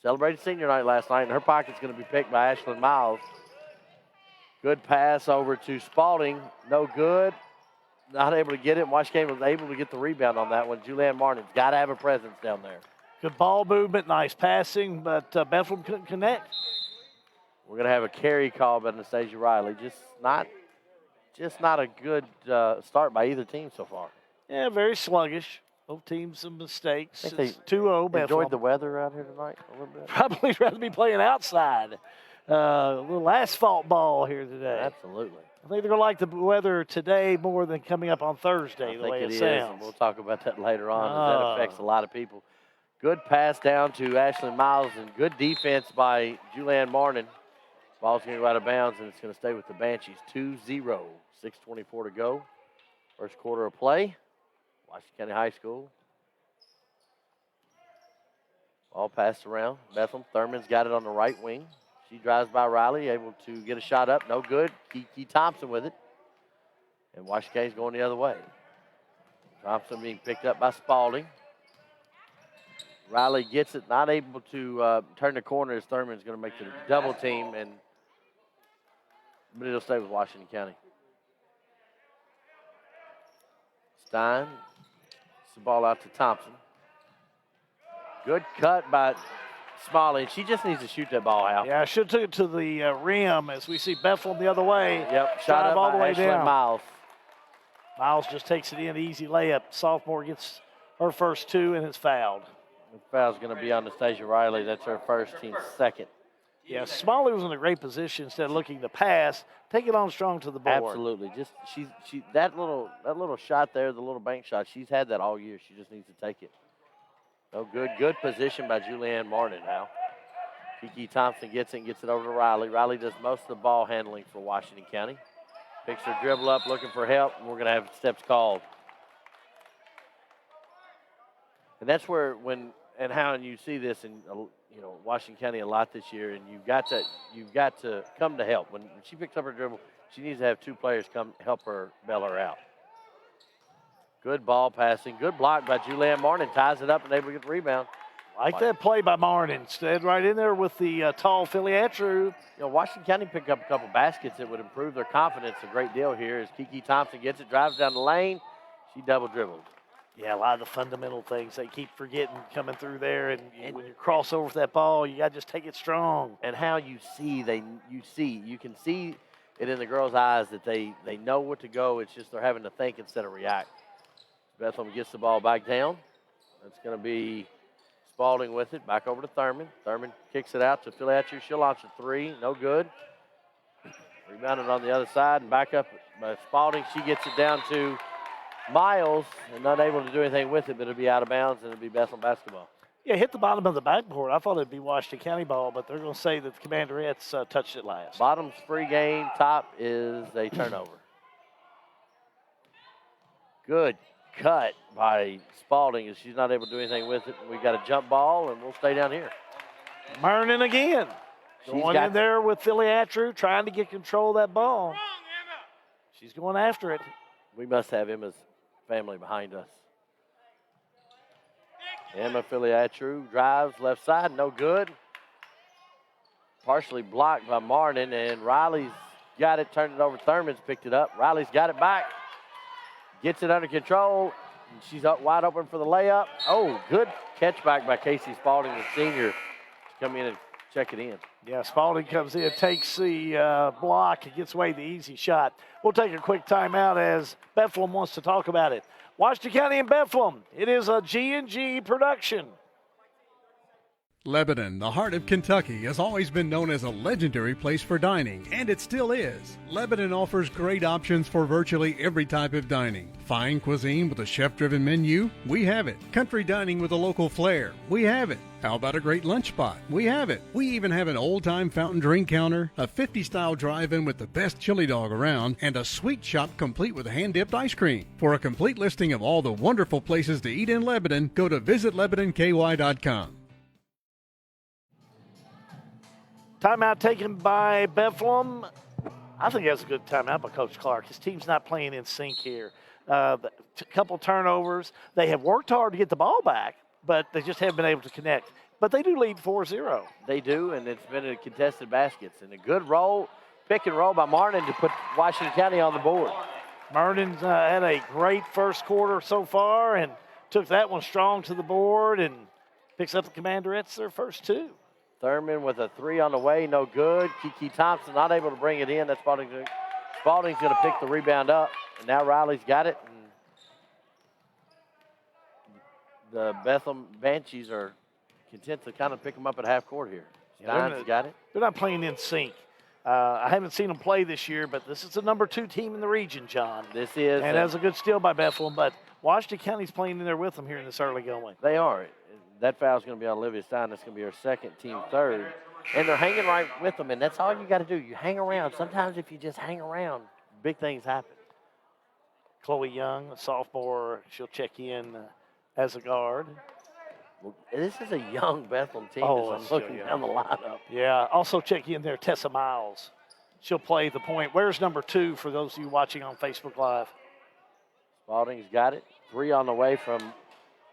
Celebrated senior night last night, and her pocket's going to be picked by Ashlyn Miles. Good pass over to Spalding. No good. Not able to get it. Washington was able to get the rebound on that one. Julianne Martin's got to have a presence down there. Good ball movement, nice passing, but Bethlehem couldn't connect. We're going to have a carry call by Anastasia Riley. Just not a good start by either team so far. Yeah, very sluggish. Both teams some mistakes. It's 2-0 Bethlehem. Enjoyed the weather out here tonight a little bit. Probably rather be playing outside. A little asphalt ball here today. Absolutely. I think they're going to like the weather today more than coming up on Thursday, the way it sounds. And we'll talk about that later on, as that affects a lot of people. Good pass down to Ashlyn Miles, and good defense by Julianne Martin. Ball's going to go out of bounds, and it's going to stay with the Banshees. 2-0, 6:24 to go. First quarter of play. Washington County High School. Ball passed around. Bethlehem. Thurman's got it on the right wing. She drives by Riley, able to get a shot up. No good. Kiki Thompson with it. And Washington County's going the other way. Thompson being picked up by Spalding. Riley gets it, not able to turn the corner as Thurman's going to make the double team, but it'll stay with Washington County. Stein, the ball out to Thompson. Good cut by Smalley. She just needs to shoot that ball out. Yeah, I should have took it to the rim as we see Bethlehem the other way. Yep, shot up all the way Ashlyn down. Miles. Miles just takes it in, easy layup. Sophomore gets her first 2 and it's fouled. The foul's going to be on Nastasia Riley. That's her first, team's second. Yeah, Smalley was in a great position instead of looking to pass. Take it on strong to the board. Absolutely. Just that little shot there, the little bank shot, she's had that all year. She just needs to take it. No good. Good position by Julianne Martin now. Kiki Thompson gets it over to Riley. Riley does most of the ball handling for Washington County. Picks her dribble up, looking for help, and we're going to have steps called. And that's where and you see this in Washington County a lot this year, and you've got to come to help. When she picks up her dribble, she needs to have 2 players come help her bail her out. Good ball passing, good block by Julianne Martin, ties it up and able to get the rebound. Like that play by Martin. Instead, right in there with the tall Philly Atru. Washington County picked up a couple baskets that would improve their confidence a great deal here as Kiki Thompson gets it, drives down the lane. She double dribbled. Yeah, a lot of the fundamental things they keep forgetting coming through there. And when you cross over for that ball, you got to just take it strong. And how you can see it in the girls' eyes that they know what to go. It's just they're having to think instead of react. Bethlehem gets the ball back down. That's going to be Spalding with it. Back over to Thurman. Thurman kicks it out to Philiatru. She'll launch a 3. No good. Rebounded on the other side and back up by Spalding. She gets it down to Miles and not able to do anything with it, but it'll be out of bounds and it'll be Bethlehem basketball. Yeah, hit the bottom of the backboard. I thought it'd be Washington County ball, but they're going to say that the Commanderettes touched it last. Bottom's free game. Top is a turnover. Good cut by Spalding as she's not able to do anything with it. We got a jump ball, and we'll stay down here. Martin again. Going in there with Philly Atru, trying to get control of that ball. She's going after it. We must have Emma's family behind us. Emma Philiatru drives left side, no good. Partially blocked by Martin, and Riley's got it, turned it over. Thurman's picked it up. Riley's got it back. Gets it under control. And she's up wide open for the layup. Oh, good catch back by Casey Spalding, the senior, to come in and check it in. Yeah, Spalding comes in, takes the block, and gets away the easy shot. We'll take a quick timeout as Bethlehem wants to talk about it. Washington County and Bethlehem, it is a G&G production. Lebanon, the heart of Kentucky, has always been known as a legendary place for dining, and it still is. Lebanon offers great options for virtually every type of dining. Fine cuisine with a chef-driven menu? We have it. Country dining with a local flair? We have it. How about a great lunch spot? We have it. We even have an old-time fountain drink counter, a 50-style drive-in with the best chili dog around, and a sweet shop complete with hand-dipped ice cream. For a complete listing of all the wonderful places to eat in Lebanon, go to visitlebanonky.com. Timeout taken by Bethlehem. I think that's a good timeout by Coach Clark. His team's not playing in sync here. A couple turnovers. They have worked hard to get the ball back, but they just haven't been able to connect. But they do lead 4-0. They do, and it's been a contested baskets. And a good roll, pick and roll by Martin to put Washington County on the board. Martin's had a great first quarter so far and took that one strong to the board and picks up the Commanderettes their first 2. Thurman with a 3 on the way, no good. Kiki Thompson not able to bring it in. That's Spalding's going to pick the rebound up. And now Riley's got it. And the Bethlehem Banshees are content to kind of pick them up at half court here. Stein's got it. They're not playing in sync. I haven't seen them play this year, but this is the number 2 team in the region, John. This is. And that was a good steal by Bethlehem, but Washington County's playing in there with them here in this early going. They are. That foul's going to be on Olivia Stein. That's going to be her second, team third. And they're hanging right with them, and that's all you got to do. You hang around. Sometimes if you just hang around, big things happen. Chloe Young, a sophomore, she'll check in as a guard. Well, this is a young Bethlehem team as it's I'm looking still down the lineup. Yeah, also check in there, Tessa Miles. She'll play the point. Where's number 2 for those of you watching on Facebook Live? Spalding's got it. 3 on the way from,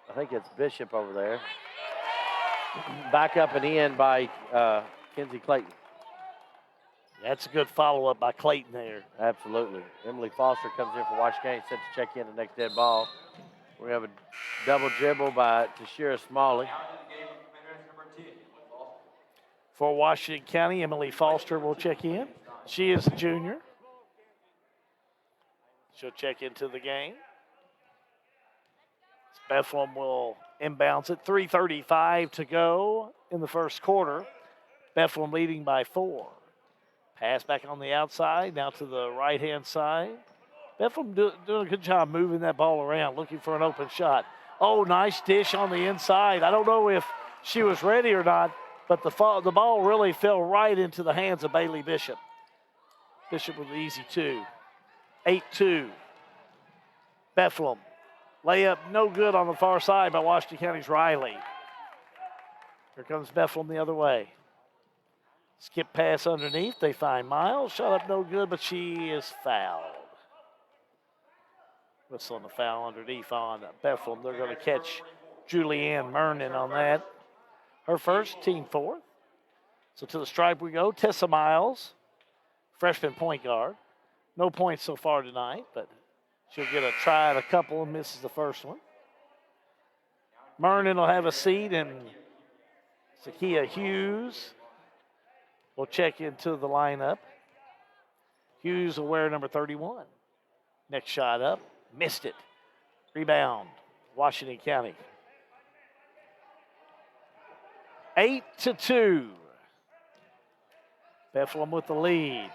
I think it's Bishop over there. Back up and in by Kenzie Clayton. That's a good follow-up by Clayton there. Absolutely. Emily Foster comes in for Washington, set to check in the next dead ball. We have a double dribble by Tashira Smalley. For Washington County, Emily Foster will check in. She is a junior. She'll check into the game. Bethlehem will inbounds it. 3:35 to go in the first quarter. Bethlehem leading by 4. Pass back on the outside, now to the right-hand side. Bethlehem doing a good job moving that ball around, looking for an open shot. Oh, nice dish on the inside. I don't know if she was ready or not, but the ball really fell right into the hands of Bailey Bishop. Bishop with an easy 2. 8-2. Bethlehem. Layup no good on the far side by Washington County's Riley. Here comes Bethlehem the other way. Skip pass underneath. They find Miles. Shot up no good, but she is fouled. Whistle on the foul underneath on Bethlehem. They're going to catch Julianne Mernon on that. Her first, team 4th. So to the stripe we go. Tessa Miles, freshman point guard. No points so far tonight, but she'll get a try at a couple and misses the first one. Mernon will have a seat, and Zakia Hughes will check into the lineup. Hughes will wear number 31. Next shot up, missed it. Rebound, Washington County. 8-2. Bethlehem with the lead.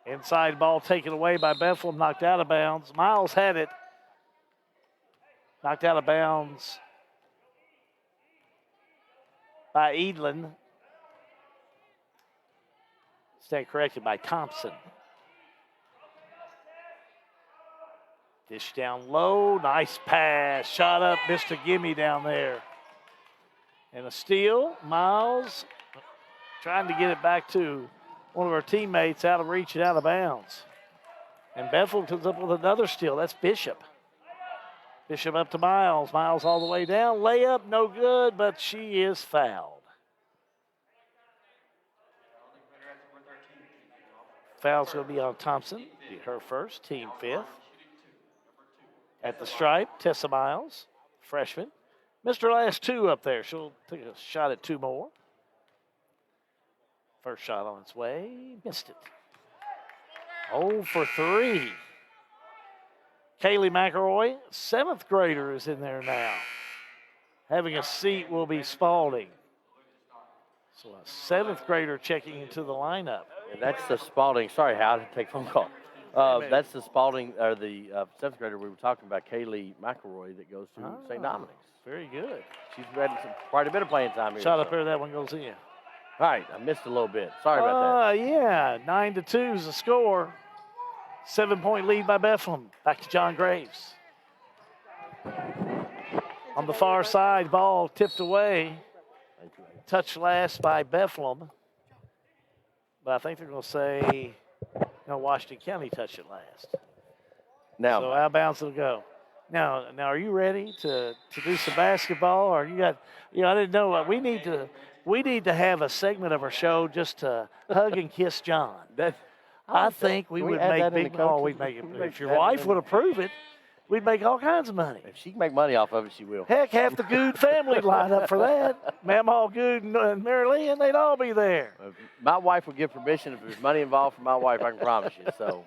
Inside ball taken away by Bethlehem, knocked out of bounds. Miles had it. Knocked out of bounds by Edlin. Stand corrected by Thompson. Dish down low, nice pass. Shot up, missed a gimme down there. And a steal. Miles trying to get it back to one of our teammates out of reach and out of bounds. And Bethlehem comes up with another steal. That's Bishop. Bishop up to Miles. Miles all the way down. Layup, no good, but she is fouled. Foul's going to be on Thompson. Be her first, team 5th. At the stripe, Tessa Miles, freshman. Missed her last 2 up there. She'll take a shot at 2 more. First shot on its way, missed it. 0 for 3. Kaylee McElroy, 7th grader, is in there now. Having a seat will be Spalding. So a 7th grader checking into the lineup. And that's the Spalding. Sorry, Hal, I didn't take a phone call. That's the Spalding, or the 7th grader we were talking about, Kaylee McElroy, that goes to St. Dominic's. Very good. She's had quite a bit of playing time here. Shot up there, that one goes in. All right, I missed a little bit. Sorry about that. Yeah, 9-2 is the score. 7-point lead by Bethlehem. Back to John Graves. On the far side, ball tipped away. Touched last by Bethlehem. But I think they're going to say, Washington County touched it last. Now, so out of bounds it'll go. Now, are you ready to do some basketball? Or you got, I didn't know. We need to have a segment of our show just to hug and kiss John. I think we would make big money. We'd make it. If your wife would approve it, we'd make all kinds of money. If she can make money off of it, she will. Heck, half the Good family line up for that. Mamaw Good and Mary Lee, and they'd all be there. My wife would give permission if there's money involved for my wife. I can promise you. So.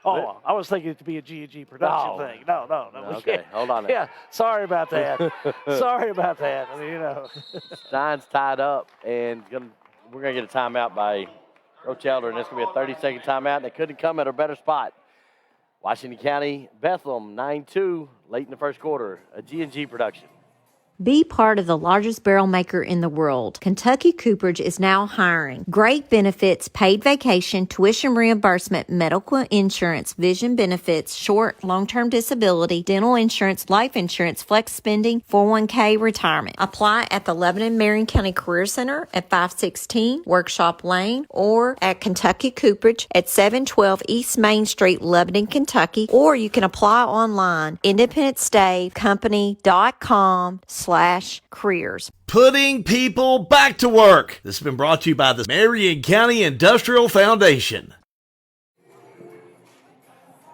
Oh, I was thinking it to be a G&G production thing. No. Okay, hold on. Yeah, sorry about that. Sorry about that. Stein's tied up, and we're going to get a timeout by Coach Elder, and it's going to be a 30-second timeout, and they couldn't come at a better spot. Washington County, Bethlehem, 9-2, late in the first quarter, a G&G production. Be part of the largest barrel maker in the world. Kentucky Cooperage is now hiring. Great benefits, paid vacation, tuition reimbursement, medical insurance, vision benefits, short, long-term disability, dental insurance, life insurance, flex spending, 401k, retirement. Apply at the Lebanon Marion County Career Center at 516 Workshop Lane or at Kentucky Cooperage at 712 East Main Street, Lebanon, Kentucky, or you can apply online, independenceday.com/careers. Putting people back to work. This has been brought to you by the Marion County Industrial Foundation.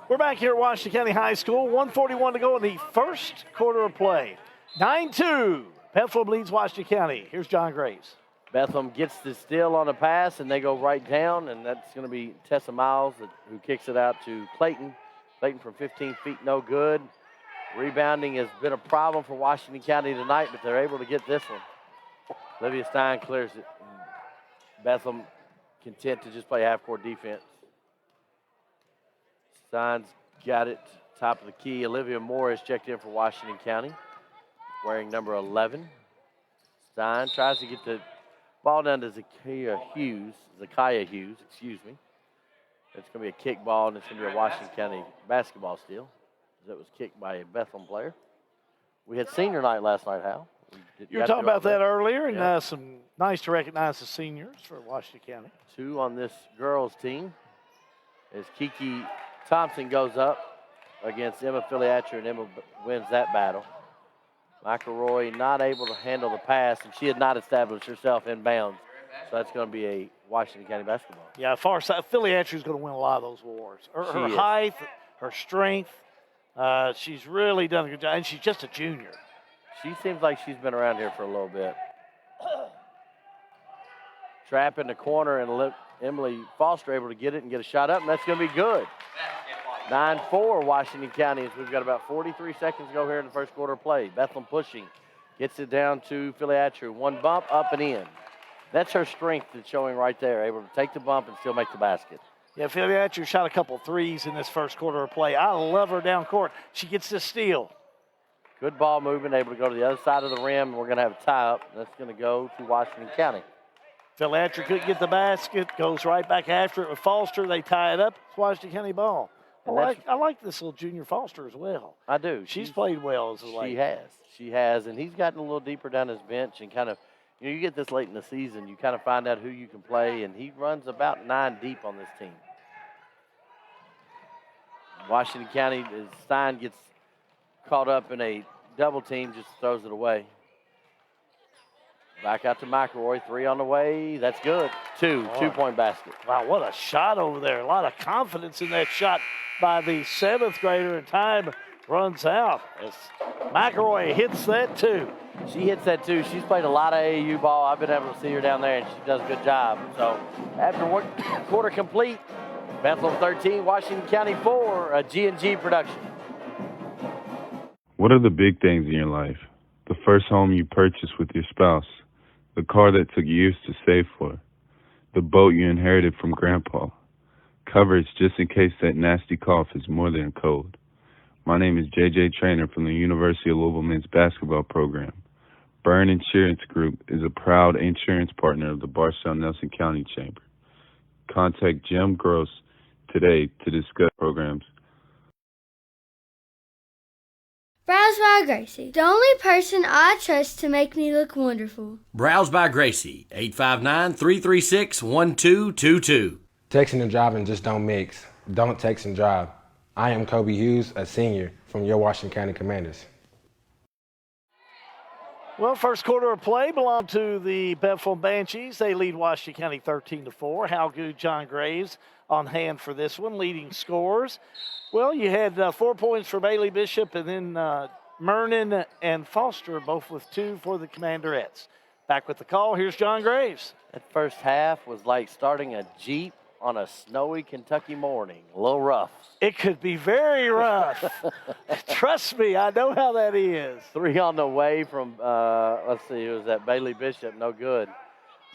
We're back here at Washington County High School. 1:41 to go in the first quarter of play. 9-2. Bethlehem leads Washington County. Here's John Graves. Bethlehem gets the steal on a pass, and they go right down, and that's going to be Tessa Miles who kicks it out to Clayton. Clayton from 15 feet, no good. Rebounding has been a problem for Washington County tonight, but they're able to get this one. Olivia Stein clears it. Bethlehem content to just play half-court defense. Stein's got it, top of the key. Olivia Moore has checked in for Washington County, wearing number 11. Stein tries to get the ball down to Zakiya Hughes. Excuse me. It's going to be a kick ball, and it's going to be a Washington County basketball steal. That was kicked by a Bethlehem player. We had senior night last night, Hal. You were talking about that earlier, and yeah. some nice to recognize the seniors for Washington County. 2 on this girls' team as Kiki Thompson goes up against Emma Filiatcher, and Emma wins that battle. McElroy not able to handle the pass, and she had not established herself in bounds. So that's going to be a Washington County basketball. Yeah, far side. Filiatcher is going to win a lot of those wars. Her height, her strength, she's really done a good job, and she's just a junior. She seems like she's been around here for a little bit. Trap in the corner, and Emily Foster able to get it and get a shot up, and that's going to be good. 9-4 Washington County as we've got about 43 seconds to go here in the first quarter of play. Bethlehem pushing, gets it down to Filiatcher. One bump, up and in. That's her strength that's showing right there, able to take the bump and still make the basket. Yeah, Filiatcher shot a couple threes in this first quarter of play. I love her down court. She gets this steal. Good ball movement, able to go to the other side of the rim, and we're going to have a tie-up. That's going to go to Washington County. Filiatcher couldn't get the basket, goes right back after it with Foster. They tie it up. It's Washington County ball. I like this little junior Foster as well. I do. She's played well as of late. She has, and he's gotten a little deeper down his bench and kind of, you get this late in the season, you kind of find out who you can play, and he runs about 9 deep on this team. Washington County, Stein gets caught up in a double team, just throws it away. Back out to McElroy, 3 on the way. That's good. 2-point basket. Wow, what a shot over there. A lot of confidence in that shot by the 7th grader, and time runs out as McElroy hits that too. She hits that too. She's played a lot of AAU ball. I've been able to see her down there, and she does a good job. So after one quarter complete, Bethlehem 13, Washington County 4, a G&G production. What are the big things in your life? The first home you purchased with your spouse, the car that took years to save for, the boat you inherited from Grandpa, coverage just in case that nasty cough is more than a cold. My name is JJ Trainer from the University of Louisville men's basketball program. Byrne Insurance Group is a proud insurance partner of the Barstow-Nelson County Chamber. Contact Jim Gross today to discuss programs. Browse by Gracie, the only person I trust to make me look wonderful. Browse by Gracie, 859-336-1222. Texting and driving just don't mix. Don't text and drive. I am Kobe Hughes, a senior from your Washington County Commanders. Well, first quarter of play belonged to the Bethlehem Banshees. They lead Washington County 13-4. Hal Good, John Graves on hand for this one, leading scores. Well, you had 4 points for Bailey Bishop, and then Mernon and Foster both with 2 for the Commanderettes. Back with the call, here's John Graves. That first half was like starting a Jeep on a snowy Kentucky morning. A little rough. It could be very rough. Trust me, I know how that is. 3 on the way from, let's see, it was that Bailey Bishop, no good.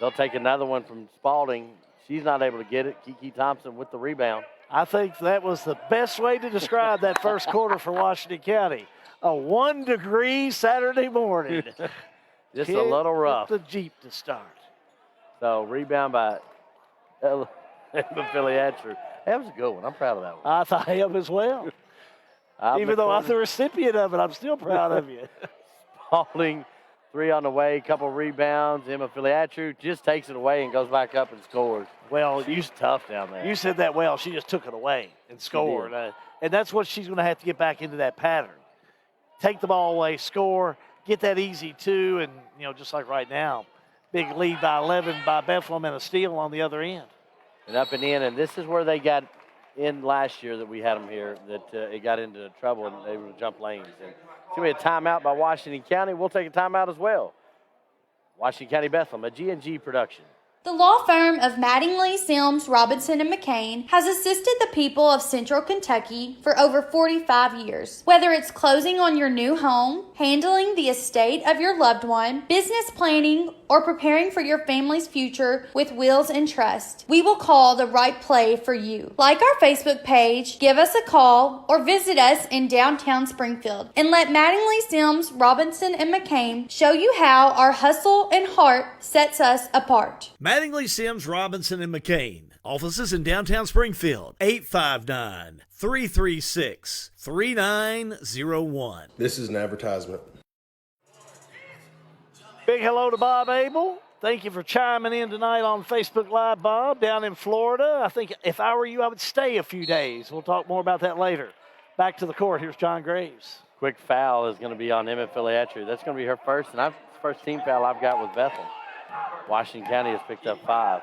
They'll take another one from Spalding. She's not able to get it. Kiki Thompson with the rebound. I think that was the best way to describe that first quarter for Washington County. A 1 degree Saturday morning. Just a little rough. The Jeep to start. So rebound by Emma Filiatru. That was a good one. I'm proud of that one. I thought him as well. Even though I'm the recipient of it, I'm still proud of you. Spalding, 3 on the way, a couple rebounds. Emma Filiatru just takes it away and goes back up and scores. Well, she's tough down there. You said that well. She just took it away and scored. And that's what she's going to have to get back into that pattern. Take the ball away, score, get that easy 2, and, just like right now, big lead by 11 by Bethlehem and a steal on the other end. And up and in, and this is where they got in last year that we had them here, that it got into trouble and they would jump lanes. And it's going to be a timeout by Washington County. We'll take a timeout as well. Washington County Bethlehem, a G&G production. The law firm of Mattingly, Sims, Robinson, and McCain has assisted the people of Central Kentucky for over 45 years. Whether it's closing on your new home, handling the estate of your loved one, business planning, or preparing for your family's future with wills and trust, we will call the right play for you. Like our Facebook page, give us a call, or visit us in downtown Springfield, and let Mattingly, Sims, Robinson, and McCain show you how our hustle and heart sets us apart. Mattingly, Sims, Robinson, and McCain. Offices in downtown Springfield. 859-336-3901. This is an advertisement. Big hello to Bob Abel. Thank you for chiming in tonight on Facebook Live, Bob, down in Florida. I think if I were you, I would stay a few days. We'll talk more about that later. Back to the court. Here's John Graves. Quick foul is going to be on Emma Filiatru. That's going to be her first, and first team foul I've got with Bethel. Washington County has picked up 5.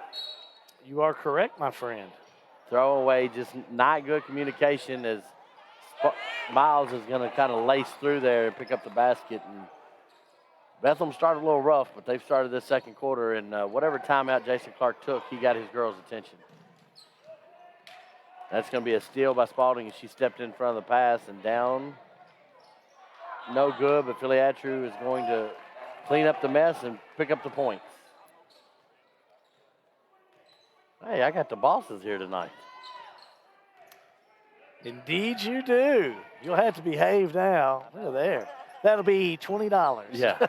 You are correct, my friend. Throwaway, just not good communication as Miles is going to kind of lace through there and pick up the basket. And Bethlehem started a little rough, but they've started this second quarter, and whatever timeout Jason Clark took, he got his girls' attention. That's going to be a steal by Spalding, and she stepped in front of the pass and down. No good, but Filiatru is going to clean up the mess and pick up the points. Hey, I got the bosses here tonight. Indeed you do. You'll have to behave now. Look at there. That'll be $20. Yeah.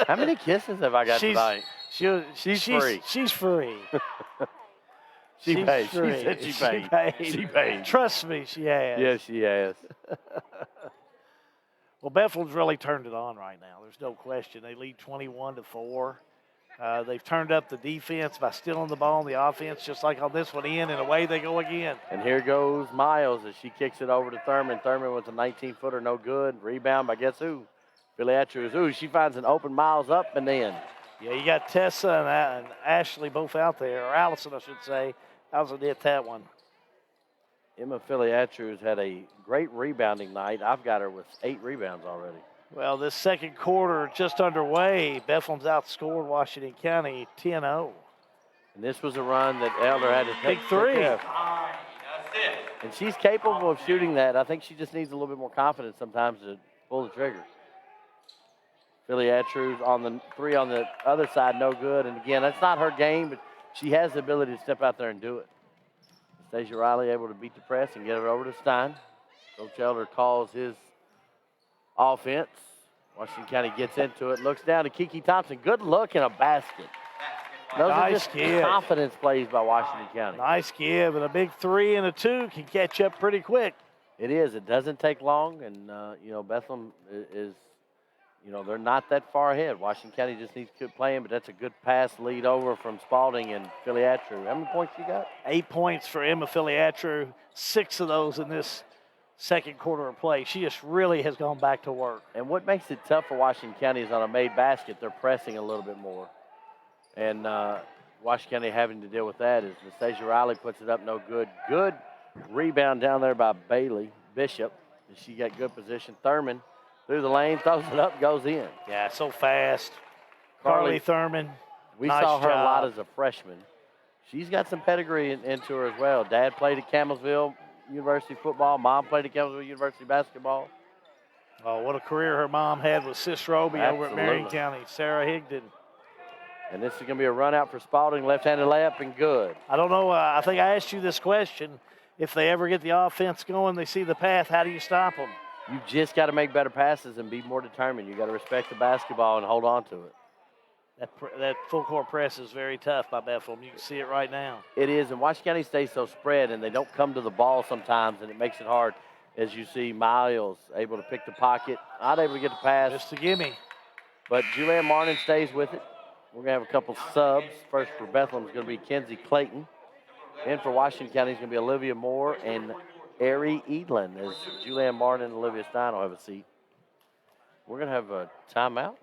How many kisses have I got tonight? She's free. She's free. She paid. Free. She said she paid. She paid. Trust me, she has. Yes, she has. Well, Bethel's really turned it on right now. There's no question. They lead 21-4. They've turned up the defense by stealing the ball on the offense, just like on this one in, and away they go again. And here goes Miles as she kicks it over to Thurman. Thurman with a 19-footer, no good. Rebound by guess who? Filiatru. She finds an open Miles up and in. Yeah, you got Tessa and Ashley both out there, or Allison, I should say. Allison hit that one. Emma Filiatru has had a great rebounding night. I've got her with 8 rebounds already. Well, this second quarter just underway. Bethlehem's outscored Washington County 10-0. And this was a run that Elder had to Big 3. And she's capable of shooting that. I think she just needs a little bit more confidence sometimes to pull the trigger. Filiatru's on the 3 on the other side, no good. And again, that's not her game, but she has the ability to step out there and do it. Stacia Riley able to beat the press and get it over to Stein. Coach Elder calls his offense. Washington County gets into it, looks down to Kiki Thompson. Good look in a basket. Those are just confidence plays by Washington County. Nice give, and a big 3 and a 2 can catch up pretty quick. It is. It doesn't take long, and, Bethlehem is, they're not that far ahead. Washington County just needs to keep playing, but that's a good pass lead over from Spalding and Filiatru. How many points you got? 8 points for Emma Filiatru, 6 of those in this second quarter of play. She just really has gone back to work. And what makes it tough for Washington County is on a made basket, they're pressing a little bit more. And Washington County having to deal with that is Nastasia Riley puts it up, no good. Good rebound down there by Bailey Bishop. And she got good position. Thurman through the lane, throws it up, goes in. Yeah, so fast. Carly Thurman. We nice saw her job. a lot as a freshman. She's got some pedigree into her as well. Dad played at Campbellsville University football. Mom played at Campbellsville University basketball. Oh, what a career her mom had with Sis Roby over at Marion County. Sarah Higdon. And this is going to be a run out for Spalding. Left-handed layup and good. I don't know. I think I asked you this question. If they ever get the offense going, they see the path, how do you stop them? You just got to make better passes and be more determined. You got to respect the basketball and hold on to it. That full court press is very tough by Bethlehem. You can see it right now. It is, and Washington County stays so spread, and they don't come to the ball sometimes, and it makes it hard. As you see, Miles able to pick the pocket, not able to get the pass. Just a gimme. But Julianne Martin stays with it. We're going to have a couple subs. First for Bethlehem is going to be Kenzie Clayton. And for Washington County is going to be Olivia Moore and Ari Edlin, as Julianne Martin and Olivia Stein will have a seat. We're going to have a timeout.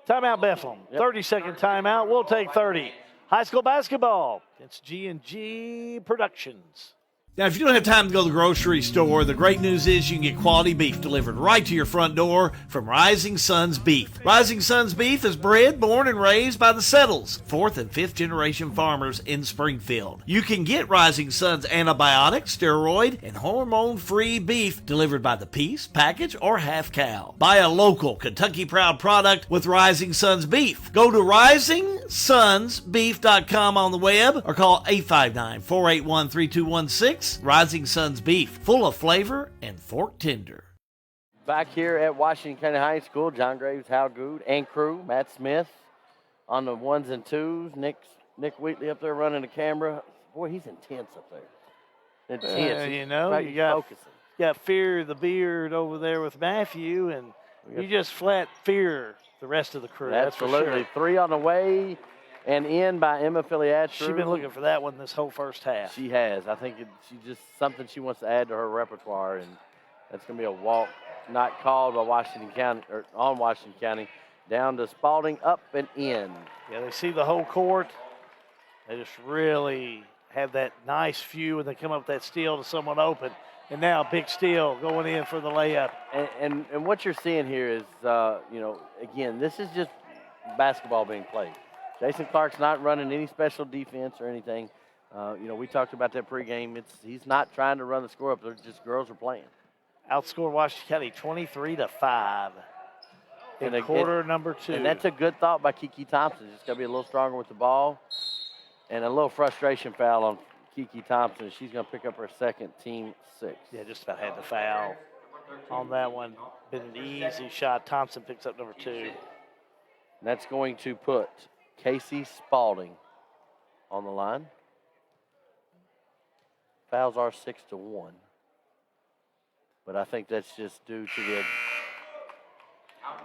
Timeout, Bethlehem. Yep. 30-second timeout. We'll take 30. High school basketball. It's G&G Productions. Now, if you don't have time to go to the grocery store, the great news is you can get quality beef delivered right to your front door from Rising Sons Beef. Rising Sons Beef is bred, born, and raised by the Settles, 4th and 5th generation farmers in Springfield. You can get Rising Sons antibiotic, steroid, and hormone-free beef delivered by the piece, package, or half cow. Buy a local Kentucky-proud product with Rising Sons Beef. Go to risingsonsbeef.com on the web or call 859-481-3216. Rising Sons Beef, full of flavor and fork tender. Back here at Washington County High School, John Graves, Hal Good, and crew, Matt Smith on the ones and twos. Nick Wheatley up there running the camera. Boy, he's intense up there. Intense. You know, you got Fear the Beard over there with Matthew, and you just flat fear the rest of the crew. Absolutely. That's for sure. 3 on the way. And in by Emma Filiatru. She's been looking for that one this whole first half. She has. I think she just something she wants to add to her repertoire, and that's going to be a walk not called by Washington County or on Washington County, down to Spalding, up and in. Yeah, they see the whole court. They just really have that nice view when they come up with that steal to someone open, and now a big steal going in for the layup. And what you're seeing here is, again, this is just basketball being played. Jason Clark's not running any special defense or anything. We talked about that pregame. He's not trying to run the score up. They're just girls are playing. Outscored Washington County 23-5 in quarter number 2. And that's a good thought by Kiki Thompson. Just got to be a little stronger with the ball. And a little frustration foul on Kiki Thompson. She's going to pick up her second, team 6. Yeah, just about had the foul on that one. Been an easy shot. Thompson picks up number 2. And that's going to put Casey Spalding on the line. Fouls are 6-1. But I think that's just due to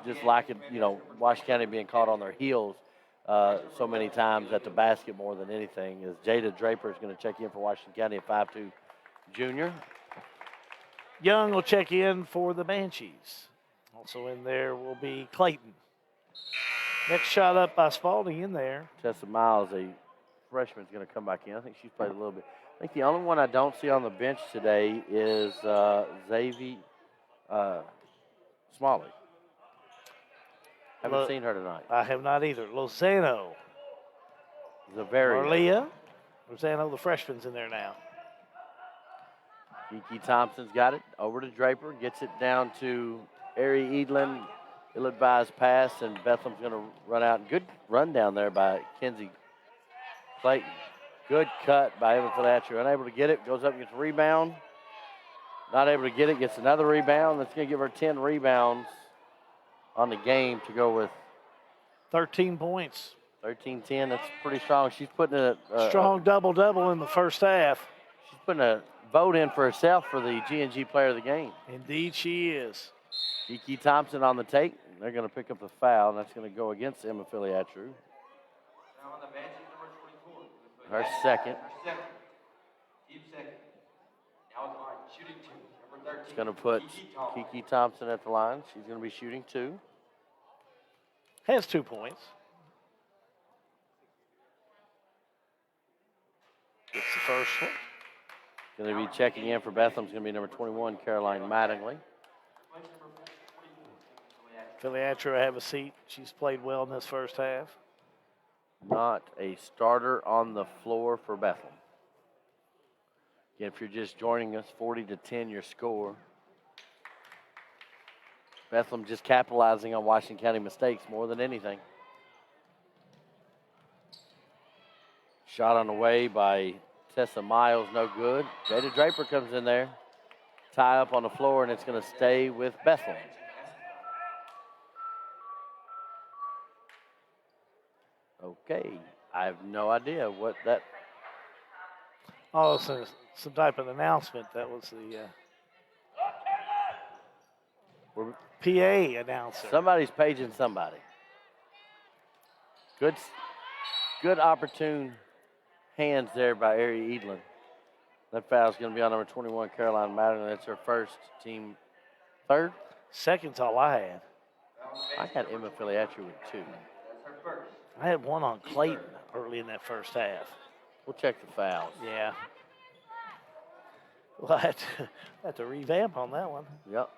just lack of, Washington County being caught on their heels so many times at the basket more than anything. As Jada Draper is going to check in for Washington County at 5'2" junior. Young will check in for the Banshees. Also in there will be Clayton. Next shot up by Spalding in there. Tessa Miles, a freshman, is going to come back in. I think she's played a little bit. I think the only one I don't see on the bench today is Xavier Smalley. Haven't seen her tonight. I have not either. Lozano. Zavaria. Lozano, the freshman's in there now. Kiki Thompson's got it. Over to Draper. Gets it down to Ari Edlin. Ill-advised pass, and Bethlehem's going to run out. Good run down there by Kenzie Clayton. Good cut by Evan Filiatru. Unable to get it. Goes up and gets a rebound. Not able to get it. Gets another rebound. That's going to give her 10 rebounds on the game to go with 13 points. 13-10. That's pretty strong. She's putting a strong double-double in the first half. She's putting a vote in for herself for the G&G player of the game. Indeed she is. Kiki Thompson on the take. They're going to pick up the foul, and that's going to go against Emma Filiatru. Her second. It's going to put Kiki Thompson at the line. She's going to be shooting 2. Has 2 points. Gets the first one. Going to be checking in for Bethlehem's going to be number 21, Caroline Mattingly. Filiatru have a seat. She's played well in this first half. Not a starter on the floor for Bethlehem. Again, if you're just joining us, 40-10 your score. Bethlehem just capitalizing on Washington County mistakes more than anything. Shot on the way by Tessa Miles, no good. Jada Draper comes in there. tie up on the floor, and it's going to stay with Bethlehem. Okay, I have no idea what that. Oh, some type of announcement. That was the PA announcer. Somebody's paging somebody. Good opportune hands there by Ari Edlin. That foul's going to be on number 21, Caroline Madden. That's her first, team third. Second's all I had. I had Emma Filiatri with 2. I had one on Clayton early in that first half. We'll check the fouls. Yeah. Well, I had to revamp on that one. Yep.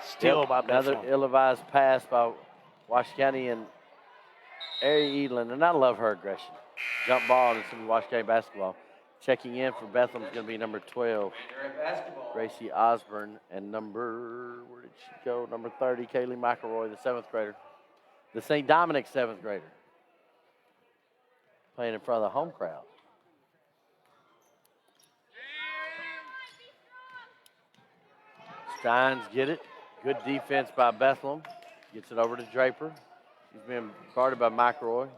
Still by another Bethlehem. ill-advised pass by Washington County and Ari Edlin, and I love her aggression. Jump ball, and it's going to be Washington County basketball. Checking in for Bethlehem is going to be number 12, Gracie Osborne, and where did she go? Number 30, Kaylee McElroy, the 7th grader. The St. Dominic 7th grader. Playing in front of the home crowd. Steins get it. Good defense by Bethlehem. Gets it over to Draper. She's being guarded by McElroy.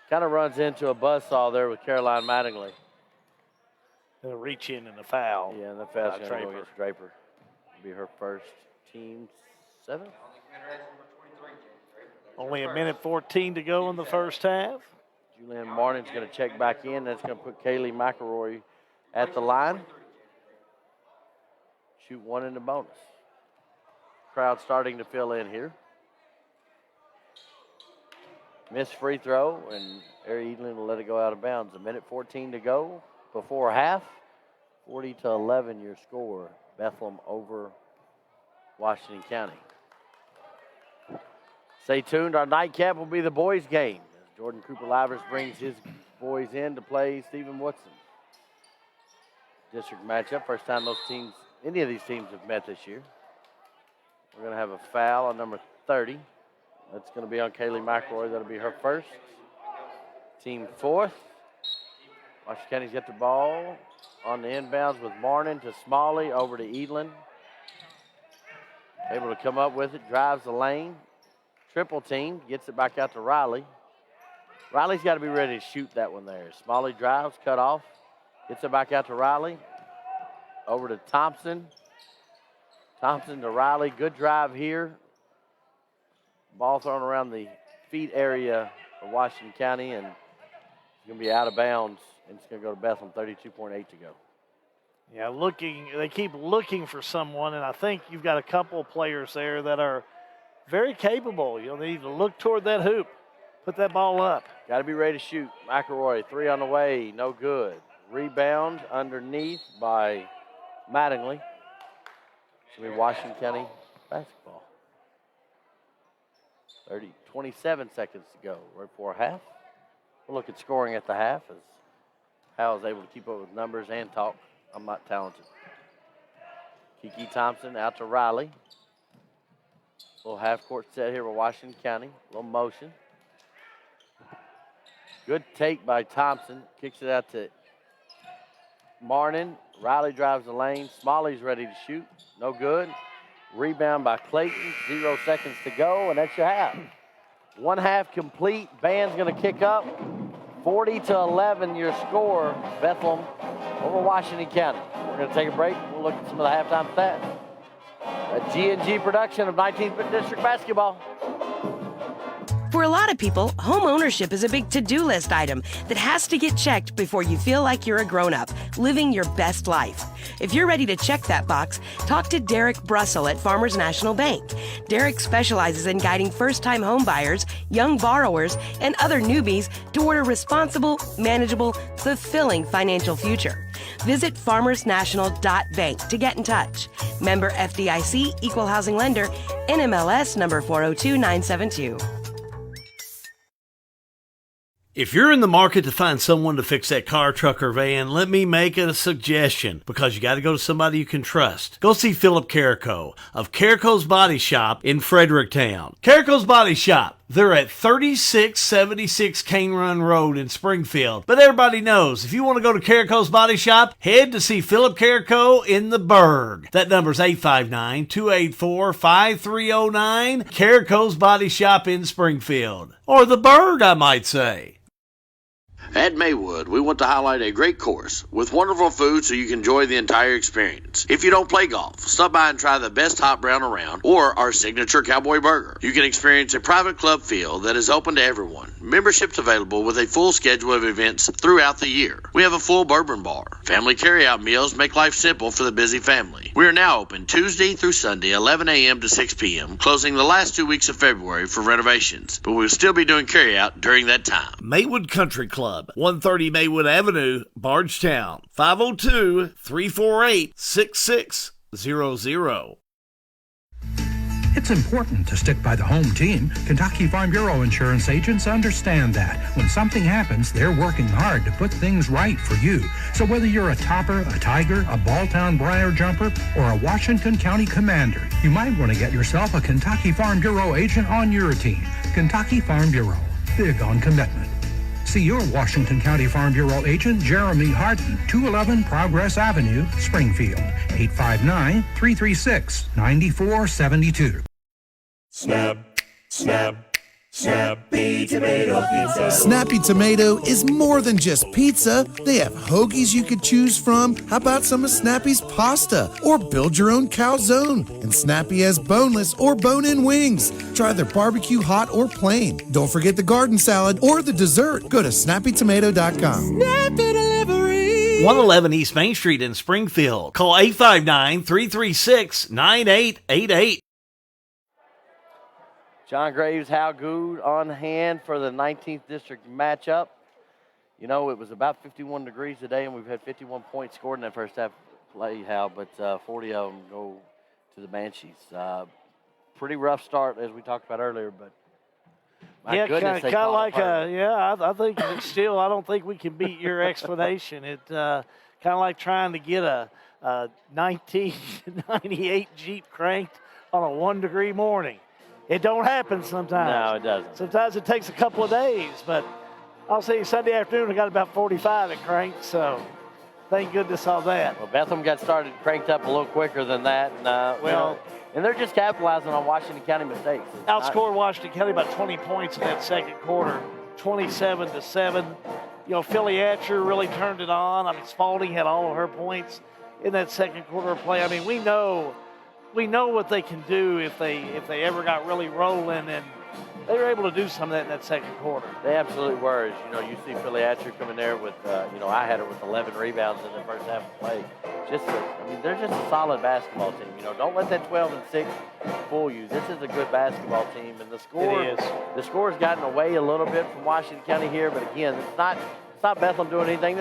Kind of runs into a buzzsaw there with Caroline Mattingly. They'll reach in and a foul. Yeah, and the foul's going to go against Draper. It'll be her first, team 7th. Only a minute 14 to go in the first half. Julianne Martin's going to check back in. That's going to put Kaylee McElroy at the line. Shoot one in the bonus. Crowd starting to fill in here. Missed free throw, and Ari Edlin will let it go out of bounds. A minute 14 to go before half. 40-11 your score. Bethlehem over Washington County. Stay tuned. Our nightcap will be the boys' game as Jordan Cooper-Livers brings his boys in to play Stephen Woodson. District matchup. First time any of these teams have met this year. We're going to have a foul on number 30. That's going to be on Kaylee McElroy. That'll be her first. Team 4th. Washington County's got the ball on the inbounds with Marnin to Smalley over to Edlin. Able to come up with it, drives the lane. Triple team, gets it back out to Riley. Riley's got to be ready to shoot that one there. Smalley drives, cut off. Gets it back out to Riley. Over to Thompson. Thompson to Riley. Good drive here. Ball thrown around the feet area of Washington County, and it's going to be out of bounds, and it's going to go to Bethlehem, 32.8 to go. Yeah, they keep looking for someone, and I think you've got a couple of players there that are very capable. They need to look toward that hoop, put that ball up. Got to be ready to shoot. McElroy, 3 on the way, no good. Rebound underneath by Mattingly. It's going to be Washington County basketball. 27 seconds to go, right before half. We'll look at scoring at the half as Hal is able to keep up with numbers and talk. I'm not talented. Kiki Thompson out to Riley. Little half-court set here with Washington County. Little motion. Good take by Thompson. Kicks it out to Marnin. Riley drives the lane. Smalley's ready to shoot. No good. Rebound by Clayton. 0 seconds to go, and that's your half. 1 half complete. Band's going to kick up. 40-11 your score. Bethlehem over Washington County. We're going to take a break. We'll look at some of the halftime stats. A G&G production of 19th District Basketball. For a lot of people, home ownership is a big to-do list item that has to get checked before you feel like you're a grown-up, living your best life. If you're ready to check that box, talk to Derek Brussel at Farmers National Bank. Derek specializes in guiding first-time home buyers, young borrowers, and other newbies toward a responsible, manageable, fulfilling financial future. Visit farmersnational.bank to get in touch. Member FDIC, Equal Housing Lender, NMLS number 402972. If you're in the market to find someone to fix that car, truck, or van, let me make a suggestion, because you got to go to somebody you can trust. Go see Philip Carrico of Carrico's Body Shop in Fredericktown. Carrico's Body Shop. They're at 3676 Cane Run Road in Springfield. But everybody knows, if you want to go to Carrico's Body Shop, head to see Philip Carrico in the Berg. That number's 859-284-5309. Carrico's Body Shop in Springfield. Or the Berg, I might say. At Maywood, we want to highlight a great course with wonderful food so you can enjoy the entire experience. If you don't play golf, stop by and try the best hot brown around or our signature cowboy burger. You can experience a private club feel that is open to everyone. Memberships available with a full schedule of events throughout the year. We have a full bourbon bar. Family carryout meals make life simple for the busy family. We are now open Tuesday through Sunday, 11 a.m. to 6 p.m., closing the last 2 weeks of February for renovations, but we'll still be doing carryout during that time. Maywood Country Club, 130 Maywood Avenue, Bardstown, 502-348-6600. It's important to stick by the home team. Kentucky Farm Bureau insurance agents understand that. When something happens, they're working hard to put things right for you. So whether you're a topper, a tiger, a Balltown Briar jumper, or a Washington County commander, you might want to get yourself a Kentucky Farm Bureau agent on your team. Kentucky Farm Bureau, big on commitment. See your Washington County Farm Bureau agent, Jeremy Harden, 211 Progress Avenue, Springfield, 859-336-9472. Snap, snap, Snappy Tomato Pizza. Snappy Tomato is more than just pizza. They have hoagies you could choose from. How about some of Snappy's pasta? Or build your own calzone. And Snappy has boneless or bone-in wings. Try their barbecue hot or plain. Don't forget the garden salad or the dessert. Go to snappytomato.com. Snappy Delivery. 111 East Main Street in Springfield. Call 859-336-9888. John Graves, Hal Good on hand for the 19th District matchup. You know, it was about 51 degrees today, and we've had 51 points scored in that first half play, Hal, but 40 of them go to the Banshees. Pretty rough start, as we talked about earlier, but my goodness, kind of like I think it's still, I don't think we can beat your explanation. It kind of like trying to get a 1998 Jeep cranked on a 1-degree morning. It don't happen sometimes. No, it doesn't. Sometimes it takes a couple of days, but I'll say Sunday afternoon I got about 45 at cranked, so thank goodness all that. Well, Bethlehem got started cranked up a little quicker than that, and and they're just capitalizing on Washington County mistakes. Outscored Washington County by 20 points in that second quarter, 27-7. You know, Philly Atcher really turned it on. I mean, Spalding had all of her points in that second quarter of play. I mean, we know what they can do if they ever got really rolling, and they were able to do some of that in that second quarter. They absolutely were. As you know, you see Philly Atcher come in there with, I had her with 11 rebounds in the first half of play. They're just a solid basketball team. You know, don't let that 12-6 fool you. This is a good basketball team, and the score's gotten away a little bit from Washington County here, but again, it's not Bethlehem doing anything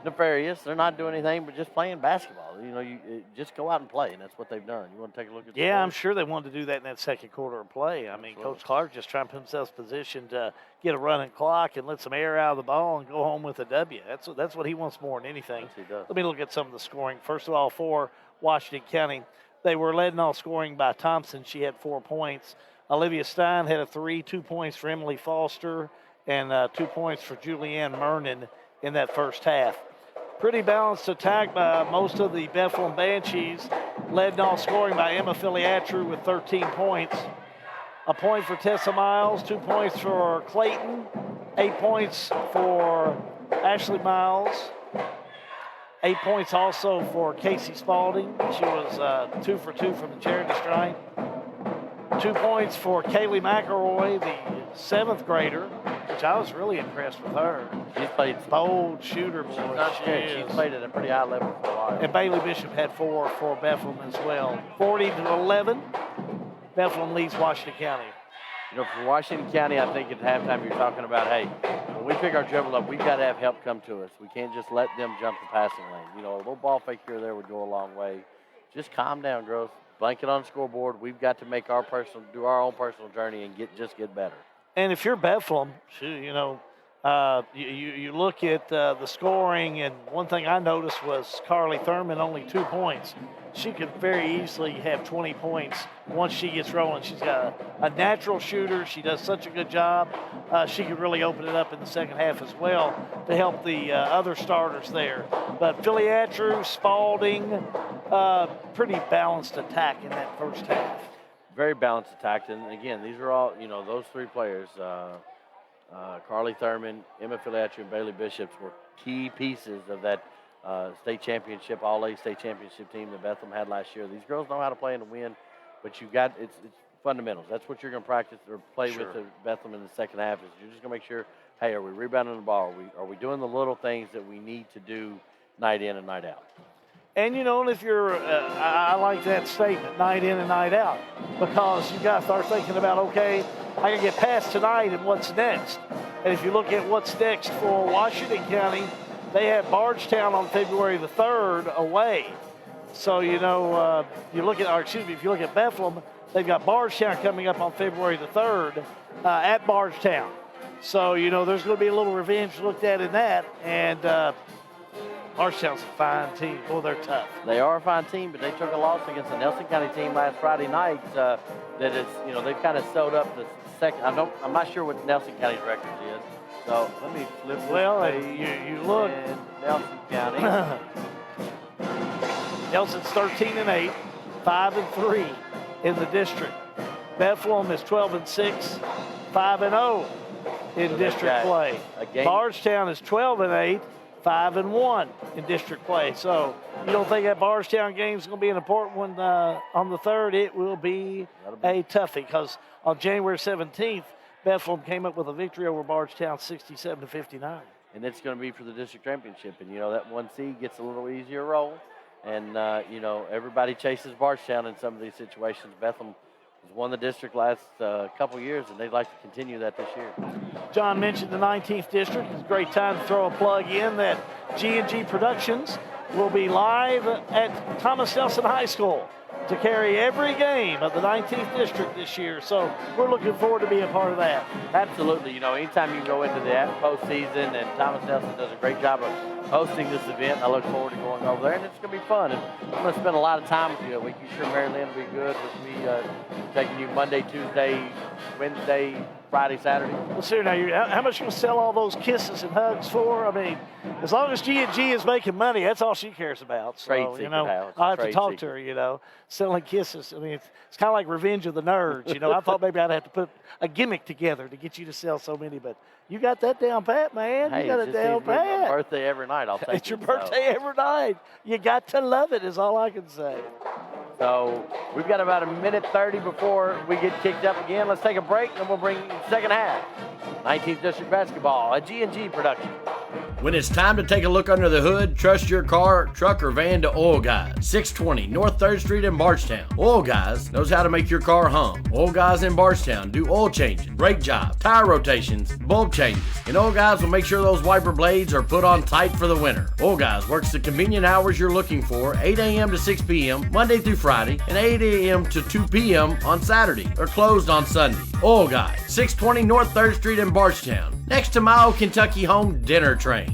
nefarious. They're not doing anything but just playing basketball. You know, you just go out and play, and that's what they've done. You want to take a look at the Yeah, score? I'm sure they wanted to do that in that second quarter of play. I mean, Coach Clark just trying to put himself in position to get a running clock and let some air out of the ball and go home with a W. That's what he wants more than anything. Yes, he does. Let me look at some of the scoring. First of all, for Washington County, they were led in all scoring by Thompson. She had 4 points. Olivia Stein had a 3, 2 points for Emily Foster, and 2 points for Julianne Mernon in that first half. Pretty balanced attack by most of the Bethlehem Banshees, led in all scoring by Emma Filiatru with 13 points. A point for Tessa Miles, 2 points for Clayton, 8 points for Ashley Miles, 8 points also for Casey Spalding. She was 2 for 2 from the charity stripe. 2 points for Kaylee McElroy, the 7th grader, which I was really impressed with her. She's played bold shooter, boy. She's played at a pretty high level for a while. And Bailey Bishop had 4 for Bethlehem as well. 40-11, Bethlehem leads Washington County. You know, for Washington County, I think at halftime you're talking about, hey, when we pick our dribble up, we've got to have help come to us. We can't just let them jump the passing lane. You know, a little ball fake here or there would go a long way. Just calm down, girls. Blanket on the scoreboard. We've got to make do our own personal journey and get better. And if you're Bethlehem, you know, You look at the scoring, and one thing I noticed was Carly Thurman only 2 points. She could very easily have 20 points once she gets rolling. She's got a natural shooter. She does such a good job. She could really open it up in the second half as well to help the other starters there. But Filiatru, Spalding, pretty balanced attack in that first half. Very balanced attack. And, again, these are all, those three players, Carly Thurman, Emma Filiatru, and Bailey Bishops were key pieces of that state championship, all-A state championship team that Bethlehem had last year. These girls know how to play and to win, but it's fundamentals. That's what you're going to practice or play with at Bethlehem in the second half. Is you're just going to make sure, hey, are we rebounding the ball? Are we doing the little things that we need to do night in and night out? And, and if you're, I like that statement, night in and night out, because you got to start thinking about, okay, I can get past tonight and what's next. And if you look at what's next for Washington County, they have Bardstown on February the 3rd away. So, if you look at Bethlehem, they've got Bardstown coming up on February the 3rd at Bardstown. So, there's going to be a little revenge looked at in that. And Bardstown's a fine team. Boy, they're tough. They are a fine team, but they took a loss against the Nelson County team last Friday night. They've kind of sewed up the second. I'm not sure what Nelson County's record is. So let me flip this page. You look. Nelson County. Nelson's 13-8, 5-3 in the district. Bethlehem is 12-6, 5-0 in district play. Bardstown is 12-8, 5-1 in district play. So you don't think that Bardstown game is going to be an important one on the 3rd? It will be a toughie, because on January 17th, Bethlehem came up with a victory over Bardstown 67-59. And it's going to be for the district championship. And, that 1 seed gets a little easier roll. And, everybody chases Bardstown in some of these situations. Bethlehem has won the district last couple years, and they'd like to continue that this year. John mentioned the 19th district. It's a great time to throw a plug in that G&G Productions will be live at Thomas Nelson High School to carry every game of the 19th district this year. So we're looking forward to being a part of that. Absolutely. Anytime you go into the postseason, and Thomas Nelson does a great job of hosting this event, I look forward to going over there, and it's going to be fun. And I'm going to spend a lot of time with you. We sure Mary Lynn will be good with me taking you Monday, Tuesday, Wednesday, Friday, Saturday. Well, see now, how much you going to sell all those kisses and hugs for? I mean, as long as G&G is making money, that's all she cares about. So, I'll have to talk to her, selling kisses. I mean, it's kind of like Revenge of the Nerds. I thought maybe I'd have to put a gimmick together to get you to sell so many, but you got that down pat, man. Hey, you got it down pat. It's my birthday every night. I'll take it. It's your birthday every night. You got to love it is all I can say. So we've got about 1:30 before we get kicked up again. Let's take a break, and we'll bring the second half. 19th District Basketball, a G&G production. When it's time to take a look under the hood, trust your car, truck, or van to Oil Guys. 620 North 3rd Street in Bardstown. Oil Guys knows how to make your car hum. Oil Guys in Bardstown do oil changing, brake jobs, tire rotations, bulb changes. And Oil Guys will make sure those wiper blades are put on tight for the winter. Oil Guys works the convenient hours you're looking for, 8 a.m. to 6 p.m., Monday through Friday, and 8 a.m. to 2 p.m. on Saturday. They're closed on Sunday. Oil Guys, 620 North 3rd Street in Bardstown, next to my old Kentucky home dinner train.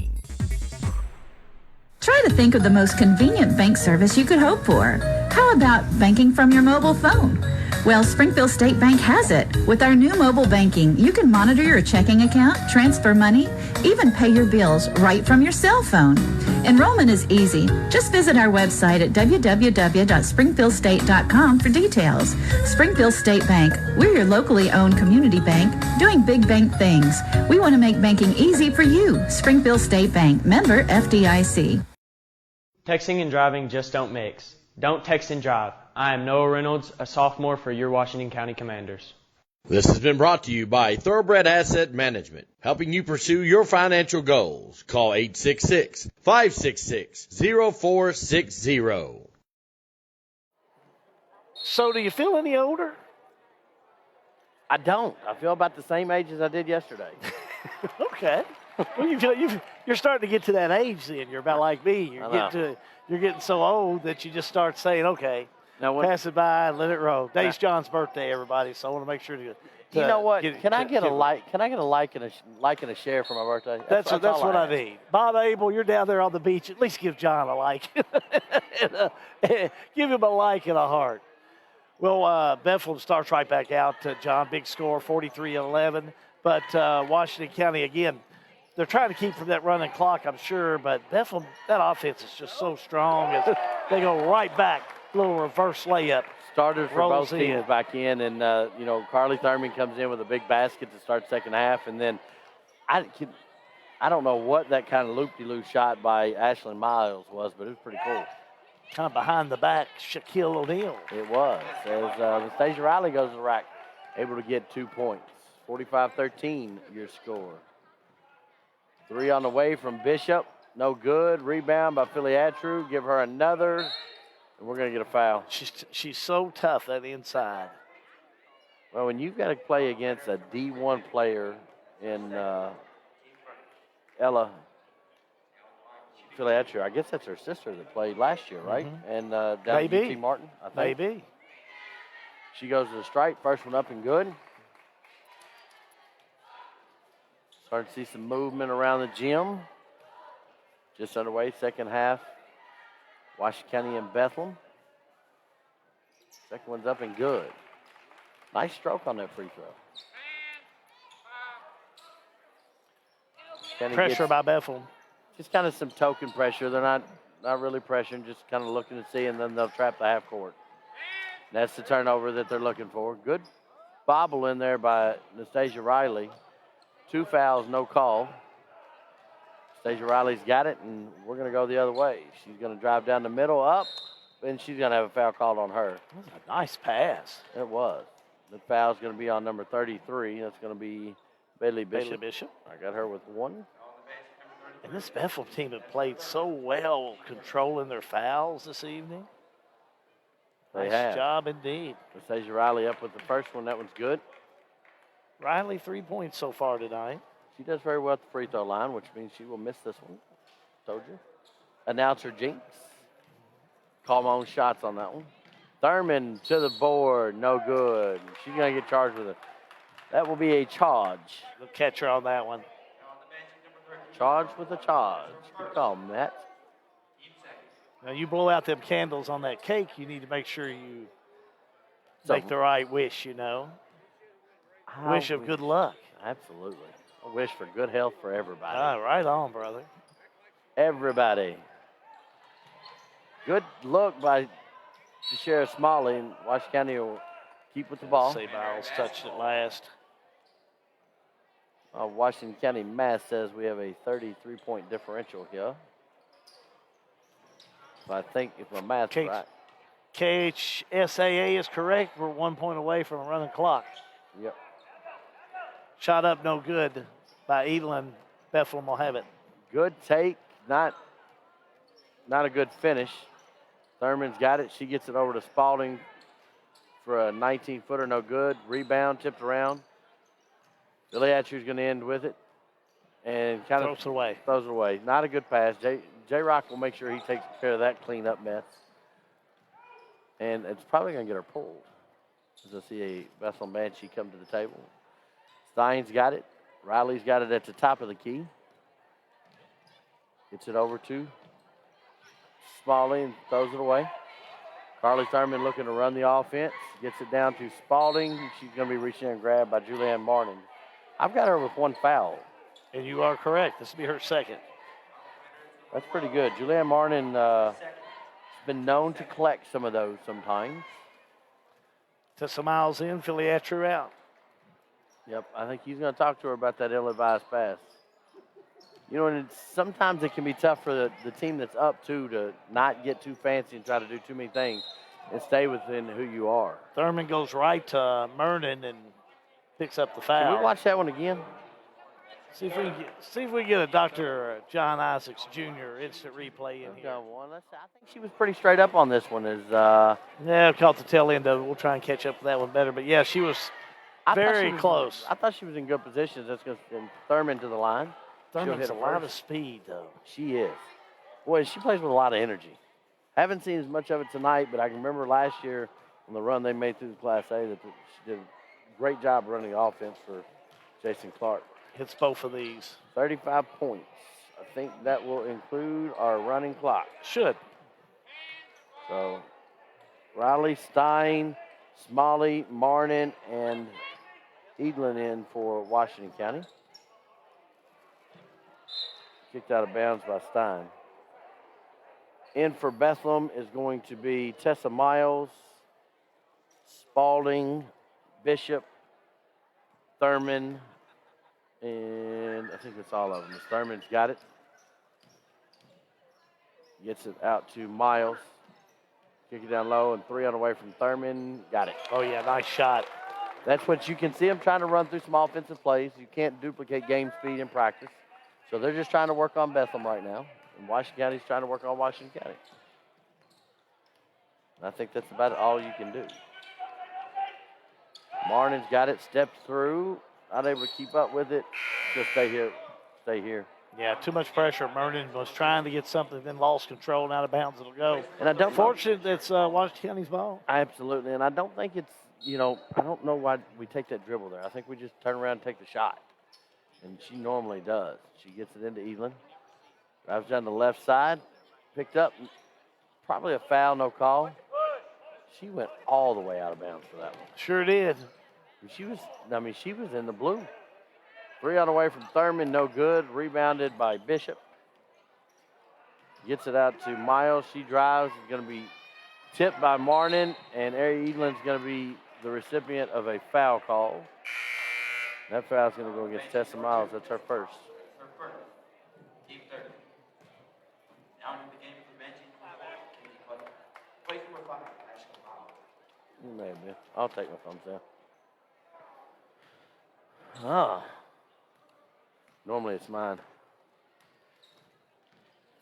Try to think of the most convenient bank service you could hope for. How about banking from your mobile phone? Well, Springfield State Bank has it. With our new mobile banking, you can monitor your checking account, transfer money, even pay your bills right from your cell phone. Enrollment is easy. Just visit our website at www.springfieldstate.com for details. Springfield State Bank, we're your locally owned community bank doing big bank things. We want to make banking easy for you. Springfield State Bank, member FDIC. Texting and driving just don't mix. Don't text and drive. I am Noah Reynolds, a sophomore for your Washington County Commanders. This has been brought to you by Thoroughbred Asset Management, helping you pursue your financial goals. Call 866-566-0460. So do you feel any older? I don't. I feel about the same age as I did yesterday. Okay. Well, you're starting to get to that age then. You're about like me. You're getting so old that you just start saying, okay, Now, pass it by, let it roll. Today's John's birthday, everybody, so I want to make sure to you know what? Can I get a like and a share for my birthday? That's what I need. Bob Abel, you're down there on the beach. At least give John a like. Give him a like and a heart. Well, Bethlehem starts right back out. John, big score, 43-11. But Washington County, again, they're trying to keep from that running clock, I'm sure. But Bethlehem, that offense is just so strong. As they go right back, little reverse layup. Starters for both teams back in, and Carly Thurman comes in with a big basket to start second half, and then I don't know what that kind of loop-de-loop shot by Ashlyn Miles was, but it was pretty cool. Kind of behind the back, Shaquille O'Neal. It was. As Anastasia Riley goes to the rack, able to get 2 points. 45-13, your score. 3 on the way from Bishop, no good. Rebound by Philly Atru, give her another. And we're going to get a foul. She's so tough at the inside. Well, when you've got to play against a D1 player in Ella Filiatru, I guess that's her sister that played last year, right? Mm-hmm. And down at UT Martin, I think. Maybe. She goes to the stripe. First one up and good. Starting to see some movement around the gym. Just underway, second half. Washington County and Bethlehem. Second one's up and good. Nice stroke on that free throw. Pressure by Bethlehem. Just kind of some token pressure. They're not really pressuring, just kind of looking to see, and then they'll trap the half court. That's the turnover that they're looking for. Good bobble in there by Anastasia Riley. 2 fouls, no call. Anastasia Riley's got it, and we're going to go the other way. She's going to drive down the middle, up, and she's going to have a foul called on her. That was a nice pass. It was. The foul's going to be on number 33. That's going to be Bailey Bishop. I got her with 1. And this Bethlehem team have played so well controlling their fouls this evening. Nice job indeed. Anastasia Riley up with the first one. That one's good. Riley 3 points so far tonight. She does very well at the free throw line, which means she will miss this one. Told you. Announcer Jinx. Call my own shots on that one. Thurman to the board. No good. She's going to get charged with it. That will be a charge. They'll catch her on that one. Charge with a charge. Good call, Matt. Now, you blow out them candles on that cake, you need to make sure you make the right wish, Wish of good luck. Absolutely. A wish for good health for everybody. Right on, brother. Everybody. Good look by Sheriff Smalley, and Washington County will keep with the ball. Say Miles touched it last. Washington County math says we have a 33-point differential here. So I think if my math's right. KHSAA is correct. We're 1 point away from a running clock. Yep. Shot up, no good by Edelin. Bethlehem will have it. Good take, not a good finish. Thurman's got it. She gets it over to Spalding for a 19-footer, no good. Rebound, tipped around. Billy Atcher's going to end with it and kind of throws it away. Not a good pass. J-Rock will make sure he takes care of that cleanup mess. And it's probably going to get her pulled. As I see a Bethlehem Banshee come to the table. Stein's got it. Riley's got it at the top of the key. Gets it over to Smalley and throws it away. Carly Thurman looking to run the offense. Gets it down to Spalding. She's going to be reaching and grabbed by Julianne Martin. I've got her with 1 foul. And you are correct. This will be her second. That's pretty good. Julianne Martin has been known to collect some of those sometimes. Tessa Miles in, Philly Atru out. Yep, I think he's going to talk to her about that ill-advised pass. And sometimes it can be tough for the team that's up, too, to not get too fancy and try to do too many things and stay within who you are. Thurman goes right to Mernon and picks up the foul. Can we watch that one again? See if we can get a Dr. John Isaacs Jr. instant replay in here. I think she was pretty straight up on this one. Yeah, caught the tail end of it. We'll try and catch up with that one better. But, yeah, she was very close. I thought she was in good positions. That's going to send Thurman to the line. Thurman's a lot of speed, though. She is. Boy, she plays with a lot of energy. Haven't seen as much of it tonight, but I can remember last year on the run they made through the Class A that she did a great job running the offense for Jason Clark. Hits both of these. 35 points. I think that will include our running clock. Should. So Riley, Stein, Smalley, Marnin, and Edlin in for Washington County. Kicked out of bounds by Stein. In for Bethlehem is going to be Tessa Miles, Spalding, Bishop, Thurman, and I think that's all of them. Thurman's got it. Gets it out to Miles. Kick it down low, and 3 on the way from Thurman. Got it. Oh, yeah, nice shot. That's what you can see them trying to run through some offensive plays. You can't duplicate game speed in practice. So they're just trying to work on Bethlehem right now. And Washington County's trying to work on Washington County. And I think that's about all you can do. Marnin's got it, stepped through, not able to keep up with it. Just stay here. Stay here. Yeah, too much pressure. Mernon was trying to get something, then lost control, and out of bounds it'll go. And I don't. Fortunate that's Washington County's ball. Absolutely, and I don't think it's, I don't know why we take that dribble there. I think we just turn around and take the shot, and she normally does. She gets it into Edlin, drives down the left side, picked up, probably a foul, no call. She went all the way out of bounds for that one. Sure did. She was in the blue. 3 on the way from Thurman, no good. Rebounded by Bishop. Gets it out to Miles. She drives. Is going to be tipped by Marnin, and Ari Edlin's going to be the recipient of a foul call. That foul's going to go against Tessa Miles. That's her first. Team 30. Now into the game for benching. Place number 5, Ashley Powell. Maybe. I'll take my thumbs down. Ah. Normally it's mine.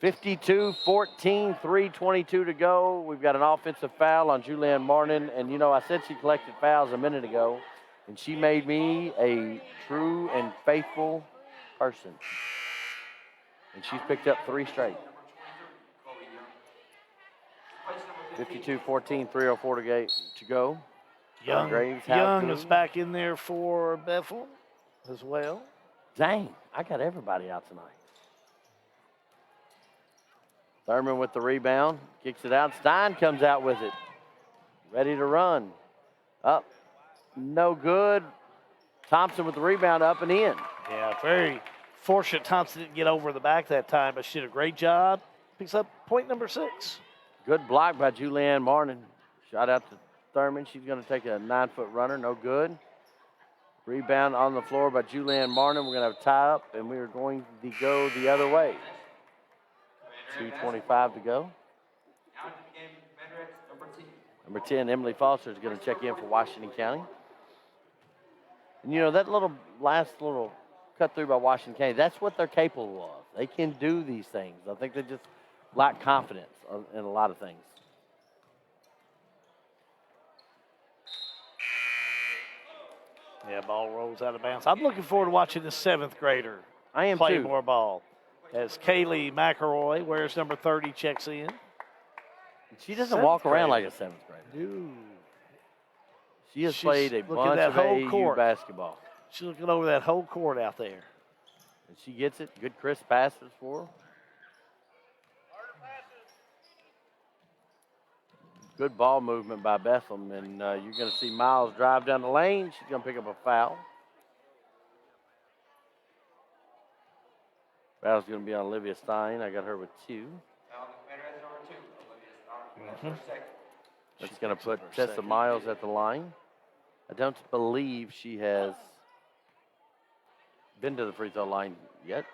52-14, 3:22 to go. We've got an offensive foul on Julianne Marnin. And, I said she collected fouls a minute ago, and she made me a true and faithful person. And she's picked up 3 straight. 52-14, 3:04 to go. Young is back in there for Bethlehem as well. Dang, I got everybody out tonight. Thurman with the rebound, kicks it out. Stein comes out with it. Ready to run. Up, no good. Thompson with the rebound, up and in. Yeah, very fortunate Thompson didn't get over the back that time, but she did a great job. Picks up point number 6. Good block by Julianne Marnin. Shot out to Thurman. She's going to take a 9-foot runner, no good. Rebound on the floor by Julianne Marnin. We're going to have a tie-up, and we are going to go the other way. 2:25 to go. Now into the game, Confederates, number 10. Number 10, Emily Foster, is going to check in for Washington County. And, that last little cut through by Washington County, that's what they're capable of. They can do these things. I think they just lack confidence in a lot of things. Yeah, ball rolls out of bounds. I'm looking forward to watching this 7th grader play too. more ball. As Kaylee McElroy, wears number 30, checks in. She doesn't walk around like a 7th grader. No. She has played a bunch of AAU basketball. She's looking over that whole court out there. And she gets it. Good crisp passes for her. Good ball movement by Bethlehem, and you're going to see Miles drive down the lane. She's going to pick up a foul. Foul's going to be on Olivia Stein. I got her with 2. That's going to put Tessa Miles at the line. I don't believe she has been to the free throw line yet.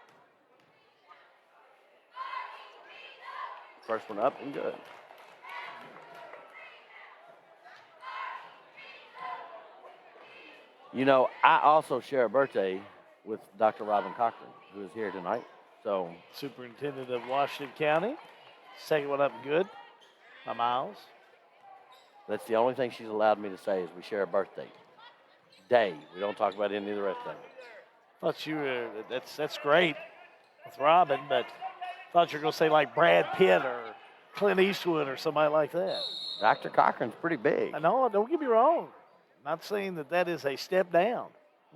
First one up and good. I also share a birthday with Dr. Robin Cochran, who is here tonight. So, Superintendent of Washington County. Second one up and good by Miles. That's the only thing she's allowed me to say is we share a birthday day. We don't talk about any of the rest of it. Thought you were, that's great with Robin, but thought you were going to say like Brad Pitt or Clint Eastwood or somebody like that. Dr. Cochran's pretty big. I know, don't get me wrong. Not saying that is a step down.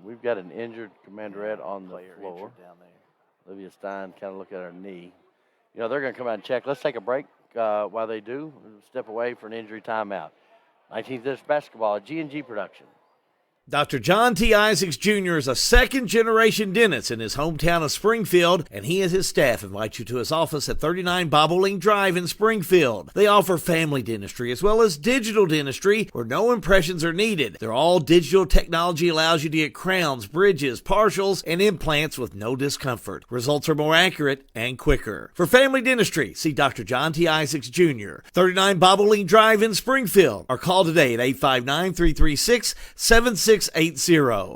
We've got an injured Commanderette on the floor. Down there. Olivia Stein kind of look at her knee. You know, they're going to come out and check. Let's take a break while they do. We'll step away for an injury timeout. 19th District Basketball, a G&G production. Dr. John T. Isaacs Jr. is a second-generation dentist in his hometown of Springfield, and he and his staff invite you to his office at 39 Bobolink Drive in Springfield. They offer family dentistry as well as digital dentistry where no impressions are needed. Their all-digital technology allows you to get crowns, bridges, partials, and implants with no discomfort. Results are more accurate and quicker. For family dentistry, see Dr. John T. Isaacs Jr., 39 Bobolink Drive in Springfield, or call today at 859-336-7680.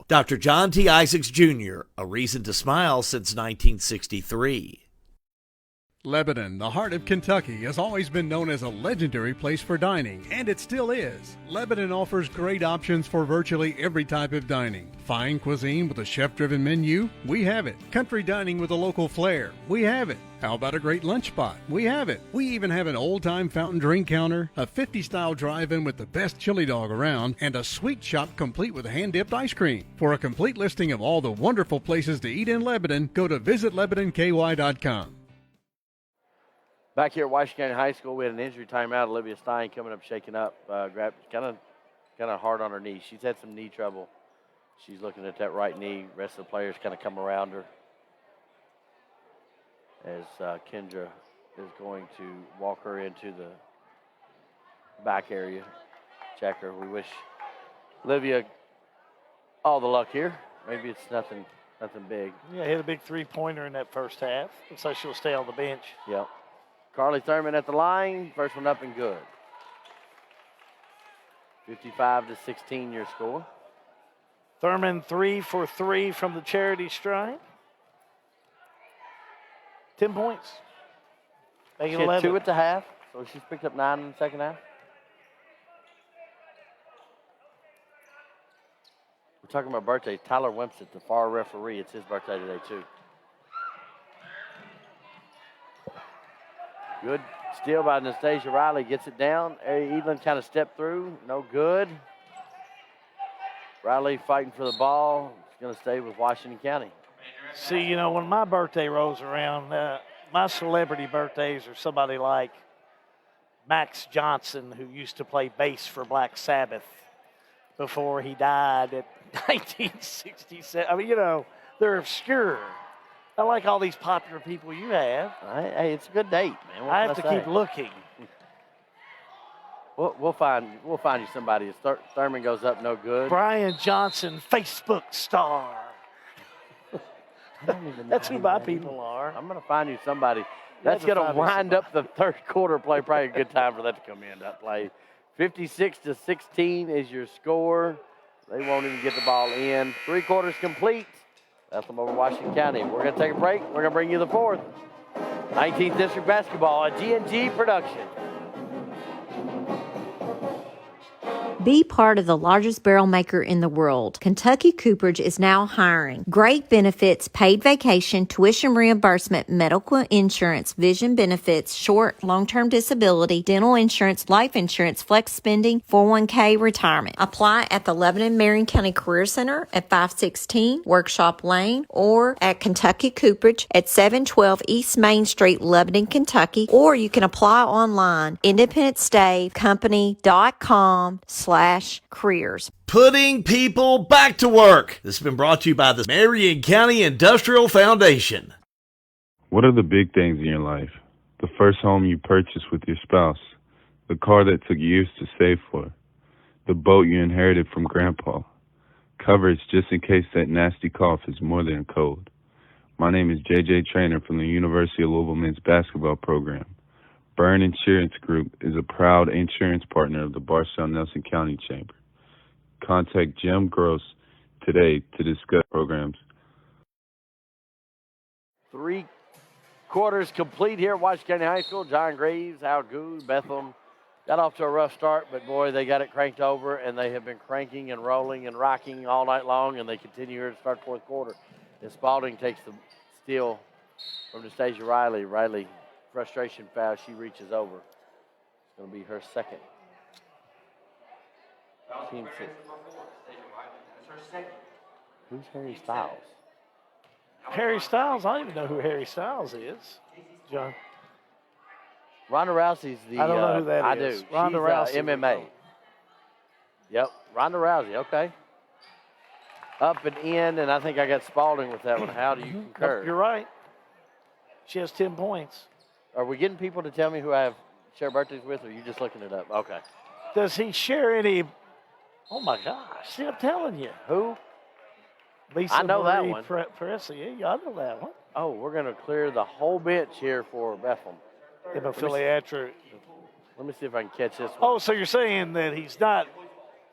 Dr. John T. Isaacs Jr., a reason to smile since 1963. Lebanon, the heart of Kentucky, has always been known as a legendary place for dining, and it still is. Lebanon offers great options for virtually every type of dining. Fine cuisine with a chef-driven menu? We have it. Country dining with a local flair? We have it. How about a great lunch spot? We have it. We even have an old-time fountain drink counter, a 50-style drive-in with the best chili dog around, and a sweet shop complete with hand-dipped ice cream. For a complete listing of all the wonderful places to eat in Lebanon, go to visitlebanonky.com. Back here at Washington County High School, we had an injury timeout. Olivia Stein coming up, shaking up, grabbed kind of hard on her knee. She's had some knee trouble. She's looking at that right knee. Rest of the players kind of come around her as Kendra is going to walk her into the back area, check her. We wish Olivia all the luck here. Maybe it's nothing big. Yeah, hit a big three-pointer in that first half. Looks like she'll stay on the bench. Yep. Carly Thurman at the line. First one up and good. 55-16 your score. Thurman 3 for 3 from the charity stripe. 10 points. She had 2 at the half, so she's picked up 9 in the second half. We're talking about birthdays. Tyler Wempsett, the far referee. It's his birthday today, too. Good steal by Anastasia Riley. Gets it down. Evelyn kind of stepped through. No good. Riley fighting for the ball. It's going to stay with Washington County. See, you know, when my birthday rolls around, my celebrity birthdays are somebody like Max Johnson, who used to play bass for Black Sabbath before he died at 1967. I mean, you know, they're obscure. I like all these popular people you have. Hey, it's a good date, man. I have to keep looking. We'll find you somebody. Thurman goes up, no good. Brian Johnson, Facebook star. That's who my people are. I'm going to find you somebody. That's going to wind up the third quarter play. Probably a good time for that to come in, that play. 56-16 is your score. They won't even get the ball in. 3 quarters complete. Bethlehem over Washington County. We're going to take a break. We're going to bring you the fourth. 19th District Basketball, a G&G production. Be part of the largest barrel maker in the world. Kentucky Cooperage is now hiring. Great benefits, paid vacation, tuition reimbursement, medical insurance, vision benefits, short, long-term disability, dental insurance, life insurance, flex spending, 401k, retirement. Apply at the Lebanon Marion County Career Center at 516 Workshop Lane or at Kentucky Cooperage at 712 East Main Street, Lebanon, Kentucky, or you can apply online, independenceday.com/careers. Putting people back to work. This has been brought to you by the Marion County Industrial Foundation. What are the big things in your life? The first home you purchased with your spouse, the car that took years to save for, the boat you inherited from Grandpa, coverage just in case that nasty cough is more than a cold. My name is JJ Trainer from the University of Louisville men's basketball program. Byrne Insurance Group is a proud insurance partner of the Barstow-Nelson County Chamber. Contact Jim Gross today to discuss programs. 3 quarters complete here at Washington County High School. John Graves, Al Good, Bethlehem got off to a rough start, but boy, they got it cranked over, and they have been cranking and rolling and rocking all night long, and they continue here to start fourth quarter. As Spalding takes the steal from Anastasia Riley. Riley frustration foul, she reaches over. It's going to be her second. Team six. Who's Harry Styles? Harry Styles? I don't even know who Harry Styles is, John. Ronda Rousey's the. I don't know who that I is. do. Ronda She's, Rousey. MMA. Yep, Ronda Rousey. Okay. Up and in, and I think I got Spalding with that one. How do you concur? Nope, you're right. She has 10 points. Are we getting people to tell me who I have share birthdays with, or are you just looking it up? Okay. Does he share any? Oh my gosh! See, I'm telling you. Who? Lisa I know that Marie one. Presley. Yeah, I know that one. Oh, we're going to clear the whole bench here for Bethlehem. Philiatra. Let me see if I can catch this one. Oh, so you're saying that he's not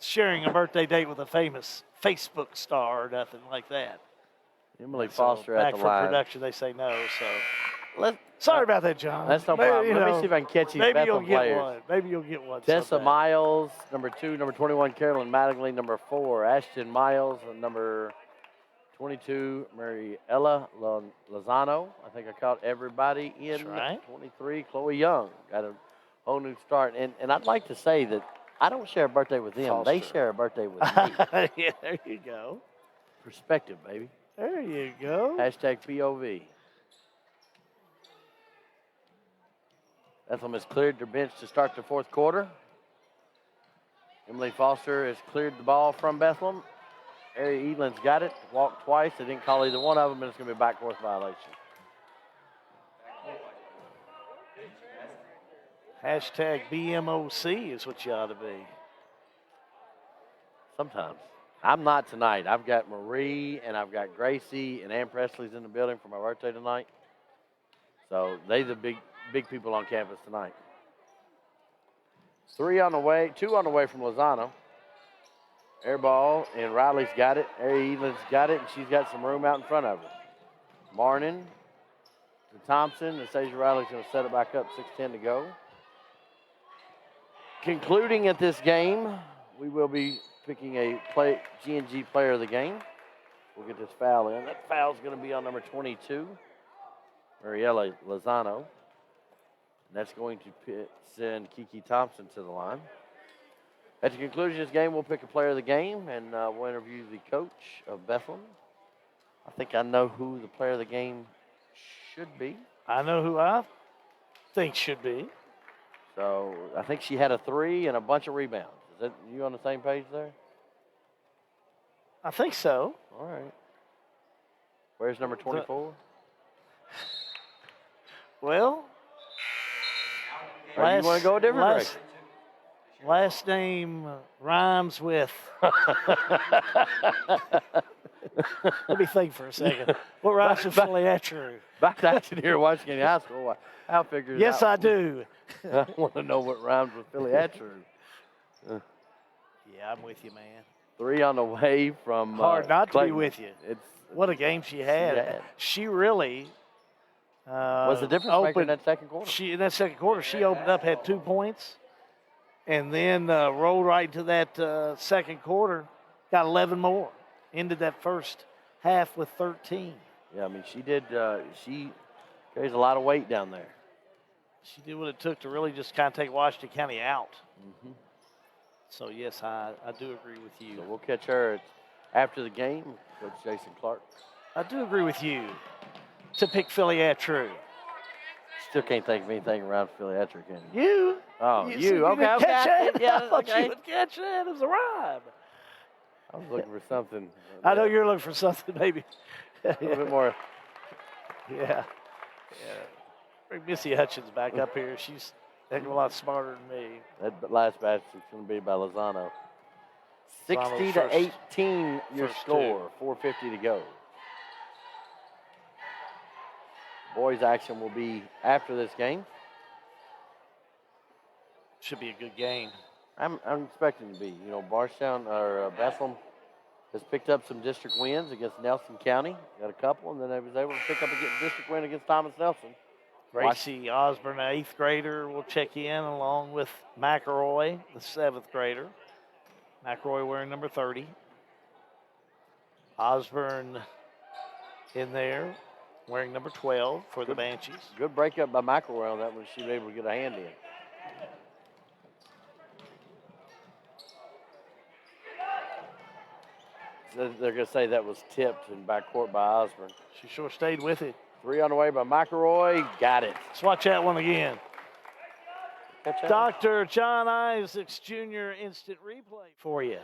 sharing a birthday date with a famous Facebook star or nothing like that? Emily Foster at back the from line. production, they say no. So sorry about that, John. That's no problem. Let me see if I can catch these maybe you'll Bethlehem get players. one. Maybe you'll get one. Tessa someday. Miles, number 2. Number 21, Carolyn Mattingly. Number 4, Ashton Miles. And number 22, Mariella Lozano. I think I caught everybody in. That's right. 23, Chloe Young. Got a whole new start. And I'd like to say that I don't share a birthday with them. Foster. They share a birthday with me. Yeah, there you go. Perspective, baby. There you go. Hashtag POV. Bethlehem has cleared their bench to start the fourth quarter. Emily Foster has cleared the ball from Bethlehem. Ari Edlin's got it. Walked twice. They didn't call either one of them, and it's going to be a backcourt violation. Hashtag BMOC is what you ought to be. Sometimes. I'm not tonight. I've got Marie, and I've got Gracie, and Ann Presley's in the building for my birthday tonight. So they the big people on campus tonight. 2 on the way from Lozano. Air ball, and Riley's got it. Ari Edlin's got it, and she's got some room out in front of her. Marnin to Thompson, and Stasia Riley's going to set it back up, 6:10 to go. Concluding at this game, we will be picking a G&G player of the game. We'll get this foul in. That foul's going to be on number 22, Mariella Lozano. And that's going to send Kiki Thompson to the line. At the conclusion of this game, we'll pick a player of the game, and we'll interview the coach of Bethlehem. I think I know who the player of the game should be. I know who I think should be. So I think she had a 3 and a bunch of rebounds. Is that you on the same page there? I think so. All right. Where's number 24? Well, or you want to go a different direction? Last name rhymes with. Let me think for a second. What rhymes with Philiatra? Back to action here at Washington High School. I'll figure it out. Yes, I do. I want to know what rhymes with Philiatra. Yeah, I'm with you, man. 3 on the way from Hard not Clayton. to be with you. It's what a game she had. She really was the difference maker in that second quarter. In that second quarter, she opened up, had 2 points, and then rolled right into that second quarter, got 11 more. Ended that first half with 13. Yeah, I mean, she did. She carries a lot of weight down there. She did what it took to really just kind of take Washington County out. Mm-hmm. So, yes, I do agree with you. So we'll catch her after the game, Coach Jason Clark. I do agree with you to pick Philiatra. Still can't think of anything around Philiatra, can you? You. Oh, you. you. Okay, Catch that? Yeah, I thought okay. you would catch that as a rhyme. I was looking for something. I know you're looking for something, maybe. A little bit more. Yeah. Bring Missy Hutchins back up here. She's a heck of a lot smarter than me. That last batch is going to be by Lozano. 60 to first, 18 your score. 4:50 to go. Boys action will be after this game. Should be a good game. I'm expecting to be. You know, Bardstown or Bethlehem has picked up some district wins against Nelson County. Got a couple, and then they was able to pick up a district win against Thomas Nelson. Gracie Osborne, an 8th grader, will check in along with McElroy, the 7th grader. McElroy wearing number 30. Osborne in there wearing number 12 for the Banshees. Good breakup by McElroy on that one. She was able to get a hand in. So they're going to say that was tipped in backcourt by Osborne. She sure stayed with it. 3 on the way by McElroy. Got it. Let's watch that one again. Dr. John Isaacs Jr. instant replay for you.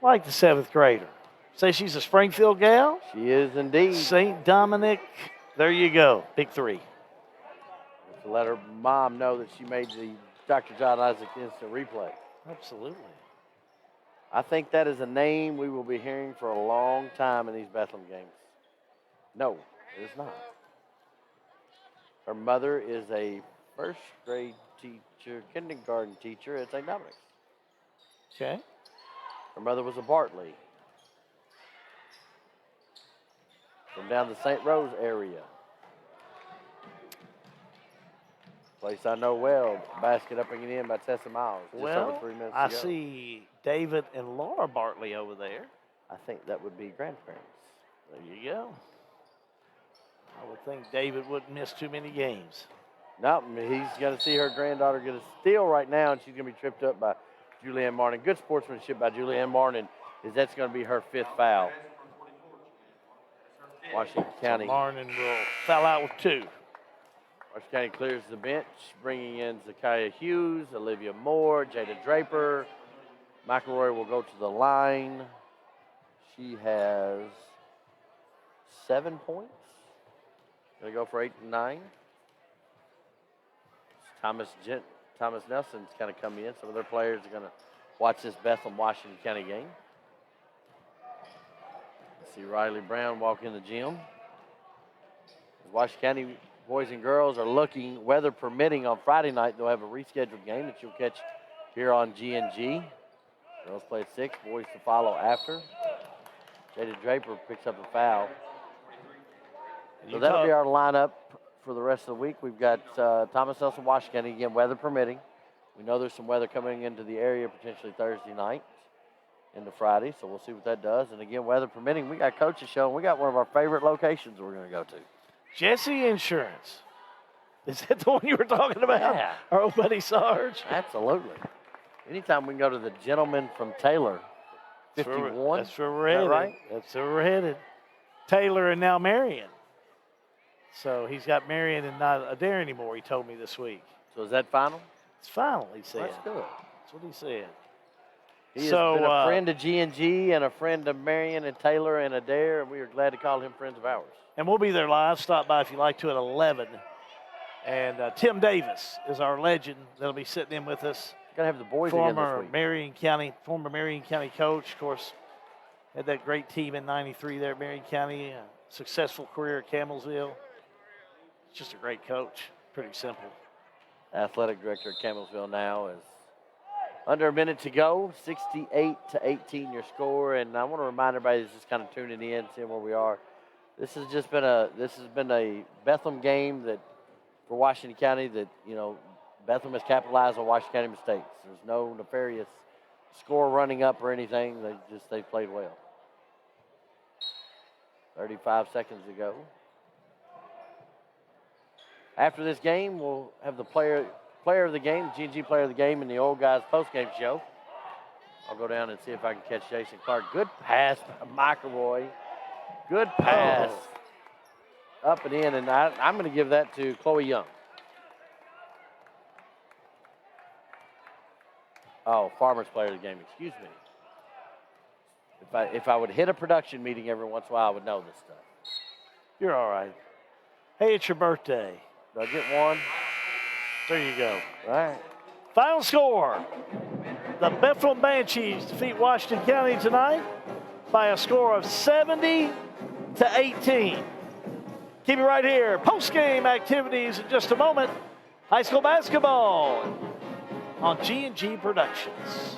Like the 7th grader. Say she's a Springfield gal? She is indeed. St. Dominic. There you go. Big 3. To let her mom know that she made the Dr. John Isaac instant replay. Absolutely. I think that is a name we will be hearing for a long time in these Bethlehem games. No, it is not. Her mother is a first grade teacher, kindergarten teacher at St. Dominic's. Okay. Her mother was a Bartley from down the St. Rose area. Place I know well. Basket up and in by Tessa Miles. Just over 3 minutes I to go. see David and Laura Bartley over there. I think that would be grandparents. There you go. I would think David wouldn't miss too many games. No, he's going to see her granddaughter get a steal right now, and she's going to be tripped up by Julianne Martin. Good sportsmanship by Julianne Martin, is that's going to be her 5th foul. Washington County. So Martin will foul out with 2. Washington County clears the bench, bringing in Zakiah Hughes, Olivia Moore, Jada Draper. McElroy will go to the line. She has 7 points. Going to go for 8 and 9. Thomas Nelson's kind of come in. Some of their players are going to watch this Bethlehem Washington County game. See Riley Brown walk in the gym. Washington County boys and girls are looking, weather permitting, on Friday night. They'll have a rescheduled game that you'll catch here on GNG. Girls play at 6, boys to follow after. Jada Draper picks up a foul. So that'll be our lineup for the rest of the week. We've got Thomas Nelson, Washington County, again, weather permitting. We know there's some weather coming into the area potentially Thursday night into Friday, so we'll see what that does. And again, weather permitting, we got coaches showing. We got one of our favorite locations we're going to go to. Jesse Insurance. Is that the one you were talking about? Yeah. Our old buddy Sarge? Absolutely. Anytime we can go to the gentleman from Taylor, 51. That's where we're headed. Right? That's where we're headed. Taylor and now Marion. So he's got Marion and not Adair anymore, he told me this week. So is that final? It's final, he said. That's good. That's what he said. He has been a friend of G&G and a friend of Marion and Taylor and Adair, and we are glad to call him friends of ours. And we'll be there live. Stop by if you like to at 11. And Tim Davis is our legend that'll be sitting in with us. Got to have the boys again this week. Former Marion County coach, of course, had that great team in '93 there at Marion County. Successful career at Campbellsville. Just a great coach. Pretty simple. Athletic director at Campbellsville now is under a minute to go. 68-18 your score. And I want to remind everybody that's just kind of tuning in, seeing where we are. This has been a Bethlehem game that for Washington County that, you know, Bethlehem has capitalized on Washington County mistakes. There's no nefarious score running up or anything. They've played well. 35 seconds to go. After this game, we'll have the player of the game, G&G player of the game, in the Old Guys post-game show. I'll go down and see if I can catch Jason Clark. Good pass by McElroy. Good pass. Up and in, and I'm going to give that to Chloe Young. Oh, Farmer's player of the game, excuse me. If I would hit a production meeting every once in a while, I would know this stuff. You're all right. Hey, it's your birthday. Do I get one? There you go. All right. Final score. The Bethlehem Banshees defeat Washington County tonight by a score of 70-18. Keep it right here. Post-game activities in just a moment. High school basketball on G&G Productions.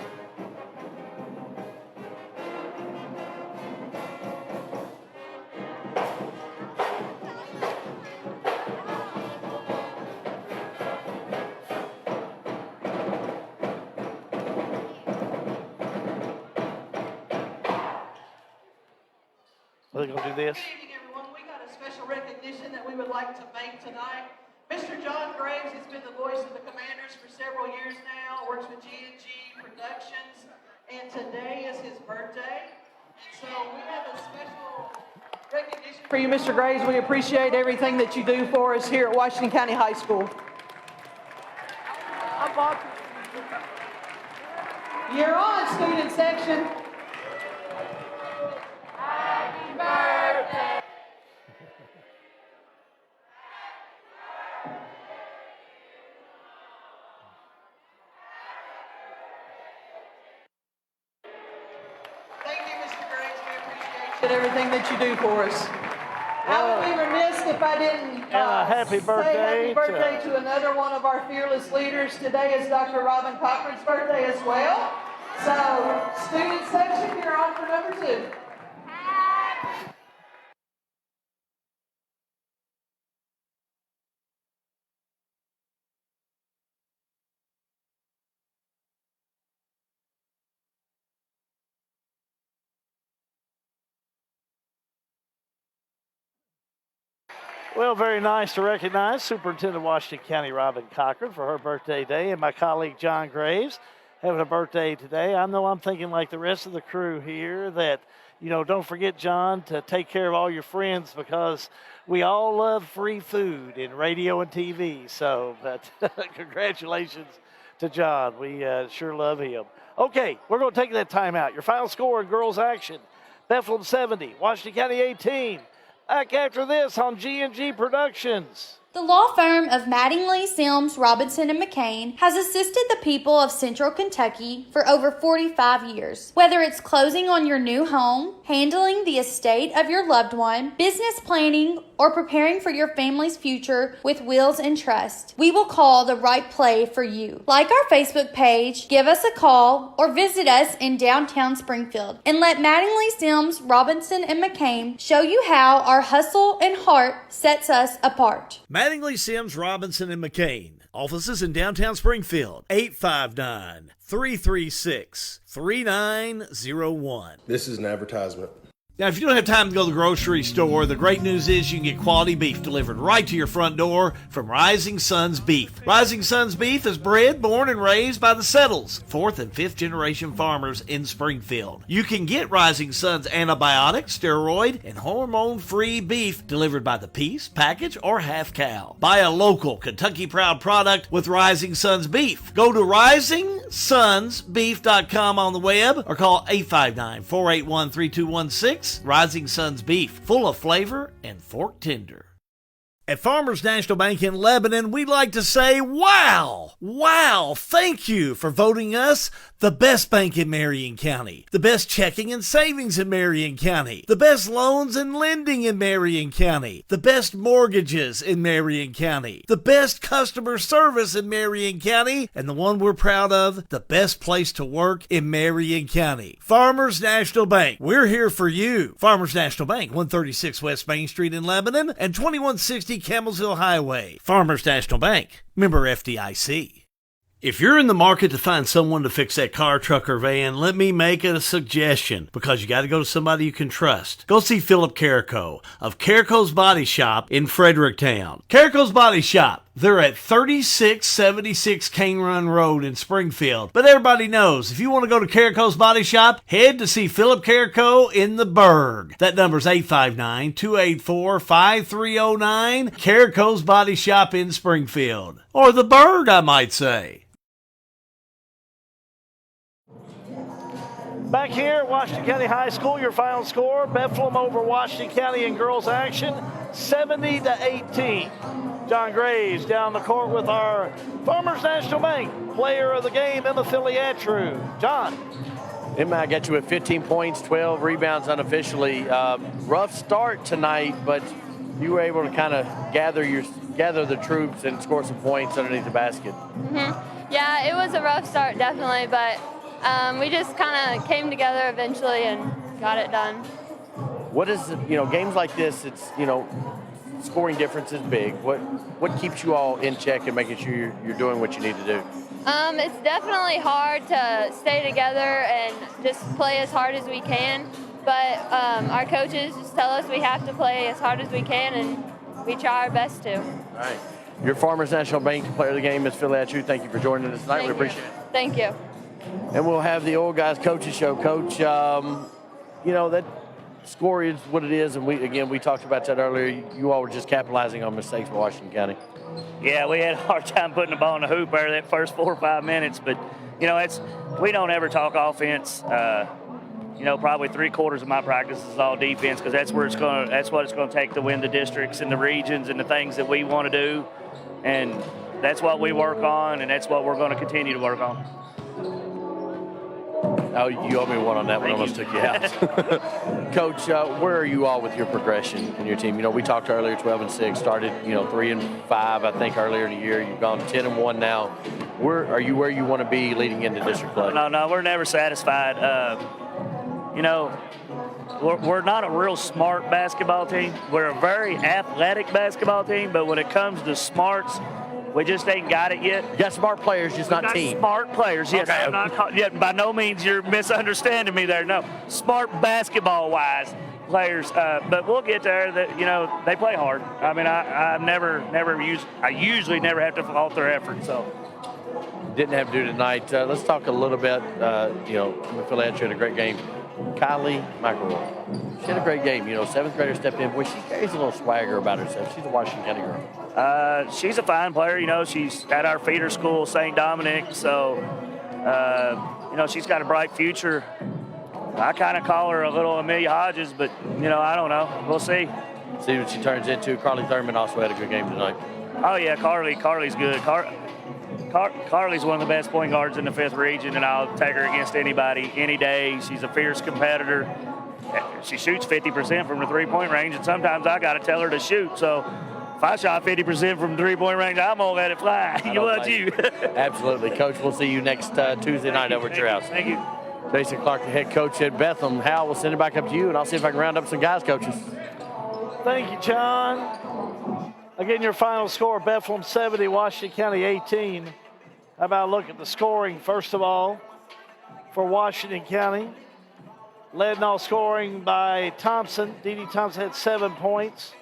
Are they going to do this? Good evening, everyone. We got a special recognition that we would like to make tonight. Mr. John Graves has been the voice of the Commanders for several years now, works with G&G Productions, and today is his birthday. And so we have a special recognition for you, Mr. Graves. We appreciate everything that you do for us here at Washington County High School. You're on, student section. Happy birthday. Thank you, Mr. Graves. We appreciate everything that you do for us. I would be remiss if I didn't happy birthday say happy birthday to another one of our fearless leaders. Today is Dr. Robin Cochran's birthday as well. So, student section, you're on for number 2. Well, very nice to recognize Superintendent Washington County Robin Cochran for her birthday day, and my colleague John Graves having a birthday today. I know I'm thinking like the rest of the crew here that, don't forget, John, to take care of all your friends because we all love free food in radio and TV. So, but congratulations to John. We sure love him. Okay, we're going to take that timeout. Your final score in girls action, Bethlehem 70, Washington County 18. Back after this on G&G Productions. The law firm of Mattingly, Sims, Robinson, and McCain has assisted the people of Central Kentucky for over 45 years. Whether it's closing on your new home, handling the estate of your loved one, business planning, or preparing for your family's future with wills and trust, we will call the right play for you. Like our Facebook page, give us a call, or visit us in downtown Springfield, and let Mattingly, Sims, Robinson, and McCain show you how our hustle and heart sets us apart. Mattingly, Sims, Robinson, and McCain. Offices in downtown Springfield. 859-336-3901. This is an advertisement. Now, if you don't have time to go to the grocery store, the great news is you can get quality beef delivered right to your front door from Rising Sons Beef. Rising Sons Beef is bred, born, and raised by the Settles, 4th and 5th generation farmers in Springfield. You can get Rising Sons antibiotic, steroid, and hormone-free beef delivered by the piece, package, or half cow. Buy a local Kentucky Proud product with Rising Sons Beef. Go to risingsonsbeef.com on the web or call 859-481-3216. Rising Sons Beef, full of flavor and fork tender. At Farmers National Bank in Lebanon, we'd like to say, wow! Wow! Thank you for voting us the best bank in Marion County, the best checking and savings in Marion County, the best loans and lending in Marion County, the best mortgages in Marion County, the best customer service in Marion County, and the one we're proud of, the best place to work in Marion County. Farmers National Bank, we're here for you. Farmers National Bank, 136 West Main Street in Lebanon and 2160 Campbellsville Highway. Farmers National Bank, member FDIC. If you're in the market to find someone to fix that car, truck, or van, let me make a suggestion, because you got to go to somebody you can trust. Go see Philip Carrico of Carrico's Body Shop in Fredericktown. Carrico's Body Shop, they're at 3676 Cane Run Road in Springfield. But everybody knows, if you want to go to Carrico's Body Shop, head to see Philip Carrico in the Burg. That number's 859-284-5309. Carrico's Body Shop in Springfield. Or the Burg, I might say. Back here at Washington County High School, your final score, Bethlehem over Washington County in girls action, 70-18. John Graves down the court with our Farmers National Bank player of the game, Emma Filiatru. John. Emma, I got you with 15 points, 12 rebounds unofficially. Rough start tonight, but you were able to kind of gather the troops and score some points underneath the basket. Mm-hmm. Yeah, it was a rough start, definitely, but we just kind of came together eventually and got it done. What is, games like this, it's, scoring difference is big. What keeps you all in check and making sure you're doing what you need to do? It's definitely hard to stay together and just play as hard as we can. but our coaches just tell us we have to play as hard as we can, and we try our best to. All right. Your Farmers National Bank player of the game, Ms. Philly Atchue. Thank you for joining us tonight. We appreciate it. Thank you. And we'll have the Old Guys Coaches Show. Coach, that score is what it is, and we talked about that earlier. You all were just capitalizing on mistakes by Washington County. Yeah, we had a hard time putting the ball in the hoop there that first 4 or 5 minutes, but we don't ever talk offense. Probably 3/4 of my practice is all defense, because that's what it's going to take to win the districts and the regions and the things that we want to do, and that's what we work on, and that's what we're going to continue to work on. Oh, you owe me one on that one. Almost took you out. Coach, where are you all with your progression in your team? We talked earlier, 12-6, started, 3-5, I think, earlier in the year. You've gone 10-1 now. Where you want to be leading into district play? No, we're never satisfied. We're not a real smart basketball team. We're a very athletic basketball team, but when it comes to smarts, we just ain't got it yet. You got smart players, just not team. Smart players, yes. Okay. I'm not, by no means you're misunderstanding me there. No, smart basketball-wise players, but we'll get there. That they play hard. I mean, I usually never have to fault their effort. So didn't have to do tonight. Let's talk a little bit. Philly Atchue had a great game. Kylie McElroy. She had a great game. 7th grader stepped in. Boy, she carries a little swagger about herself. She's a Washington County girl. She's a fine player. She's at our feeder school, St. Dominic. So, she's got a bright future. I kind of call her a little Amelia Hodges, but, I don't know. We'll see. See what she turns into. Carly Thurman also had a good game tonight. Oh, yeah, Carly's good. Carly's one of the best point guards in the 5th region, and I'll take her against anybody, any day. She's a fierce competitor. She shoots 50% from the three-point range, and sometimes I got to tell her to shoot. So if I shot 50% from the three-point range, I'm going to let it fly. What about you? Absolutely. Coach, we'll see you next Tuesday night over at your house. Thank you. Jason Clark, the head coach at Bethlehem. Hal, we'll send it back up to you, and I'll see if I can round up some guys coaches. Thank you, John. Again, your final score, Bethlehem 70, Washington County 18. How about a look at the scoring, first of all, for Washington County. Led in all scoring by Thompson. Dee Thompson had 7 points.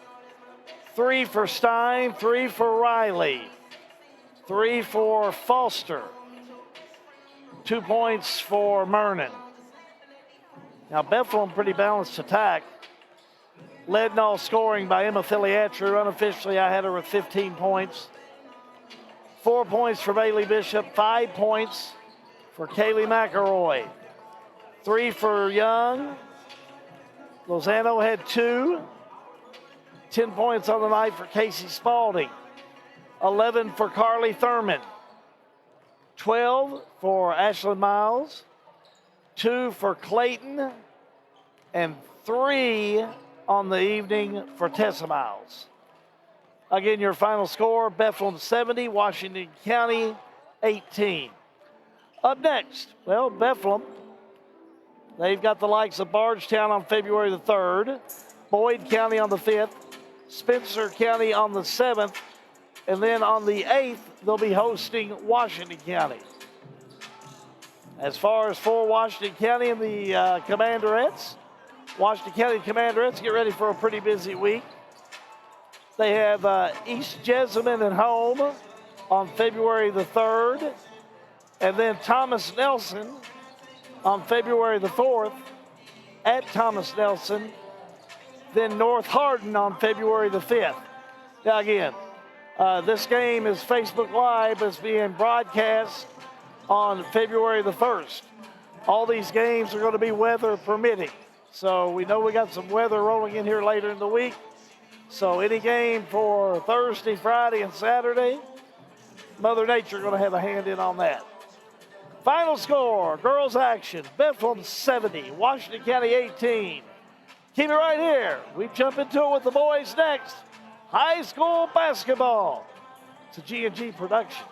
3 for Stein, 3 for Riley, 3 for Foster, 2 points for Mernon. Now, Bethlehem, pretty balanced attack. Led in all scoring by Emma Philly Atchue. Unofficially, I had her with 15 points. 4 points for Bailey Bishop, 5 points for Kaylee McElroy, 3 for Young. Lozano had 2. 10 points on the night for Casey Spalding. 11 for Carly Thurman. 12 for Ashlyn Miles. 2 for Clayton. And 3 on the evening for Tessa Miles. Again, your final score, Bethlehem 70, Washington County 18. Up next, Bethlehem. They've got the likes of Bardstown on February the 3rd, Boyd County on the 5th, Spencer County on the 7th, and then on the 8th, they'll be hosting Washington County. As far as for Washington County and the Commanderettes, Washington County Commanderettes get ready for a pretty busy week. They have East Jessamine at home on February the 3rd, and then Thomas Nelson on February the 4th at Thomas Nelson, then North Hardin on February the 5th. Now again, this game is Facebook Live. It's being broadcast on February the 1st. All these games are going to be weather permitting. So we know we got some weather rolling in here later in the week. So any game for Thursday, Friday, and Saturday, Mother Nature going to have a hand in on that. Final score, girls action, Bethlehem 70, Washington County 18. Keep it right here. We jump into it with the boys next. High school basketball. It's a G&G production.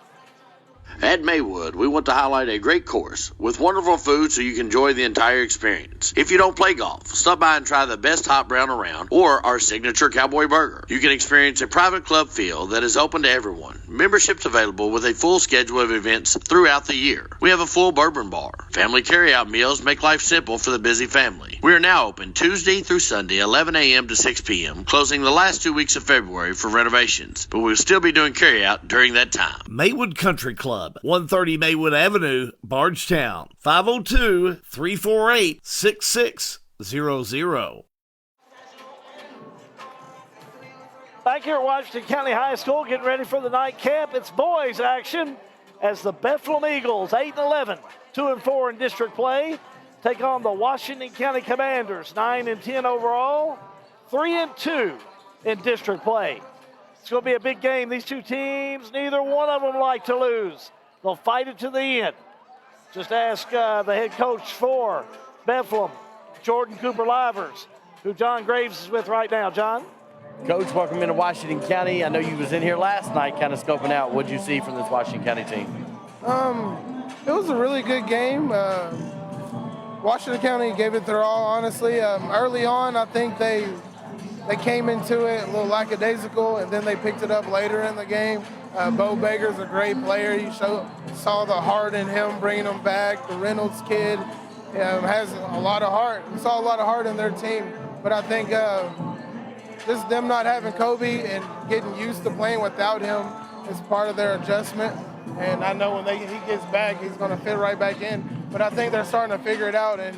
At Maywood, we want to highlight a great course with wonderful food so you can enjoy the entire experience. If you don't play golf, stop by and try the best hot brown around or our signature cowboy burger. You can experience a private club feel that is open to everyone. Memberships available with a full schedule of events throughout the year. We have a full bourbon bar. Family carryout meals make life simple for the busy family. We are now open Tuesday through Sunday, 11 a.m. to 6 p.m., closing the last 2 weeks of February for renovations, but we'll still be doing carryout during that time. Maywood Country Club, 130 Maywood Avenue, Bardstown, 502-348-6600. Back here at Washington County High School, getting ready for the nightcap. It's boys action as the Bethlehem Eagles, 8-11, 2-4 in district play, take on the Washington County Commanders, 9-10 overall, 3-2 in district play. It's going to be a big game. These two teams, neither one of them like to lose. They'll fight it to the end. Just ask the head coach for Bethlehem, Jordan Cooper-Livers, who John Graves is with right now. John? Coach, welcome into Washington County. I know you was in here last night kind of scoping out. What did you see from this Washington County team? It was a really good game. Washington County gave it their all, honestly. Early on, I think they came into it a little lackadaisical, and then they picked it up later in the game. Bo Baker's a great player. You saw the heart in him, bringing him back. The Reynolds kid has a lot of heart. We saw a lot of heart in their team. But I think just them not having Kobe and getting used to playing without him is part of their adjustment. And I know when he gets back, he's going to fit right back in. But I think they're starting to figure it out. And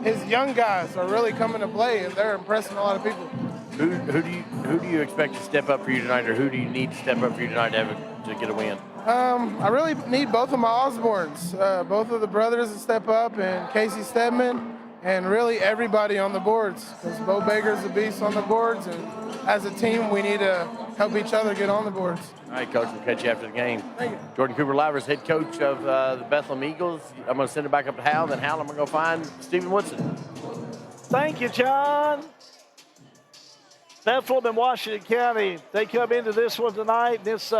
his young guys are really coming to play, and they're impressing a lot of people. Who do you expect to step up for you tonight, or who do you need to step up for you tonight to get a win? I really need both of my Osbornes, both of the brothers to step up, and Casey Stedman, and really everybody on the boards, because Bo Baker's a beast on the boards, and as a team, we need to help each other get on the boards. All right, Coach, we'll catch you after the game. Thank you. Jordan Cooper-Livers, head coach of the Bethlehem Eagles. I'm going to send it back up to Hal, then Hal, I'm going to go find Stephen Woodson. Thank you, John. Bethlehem and Washington County, they come into this one tonight. It's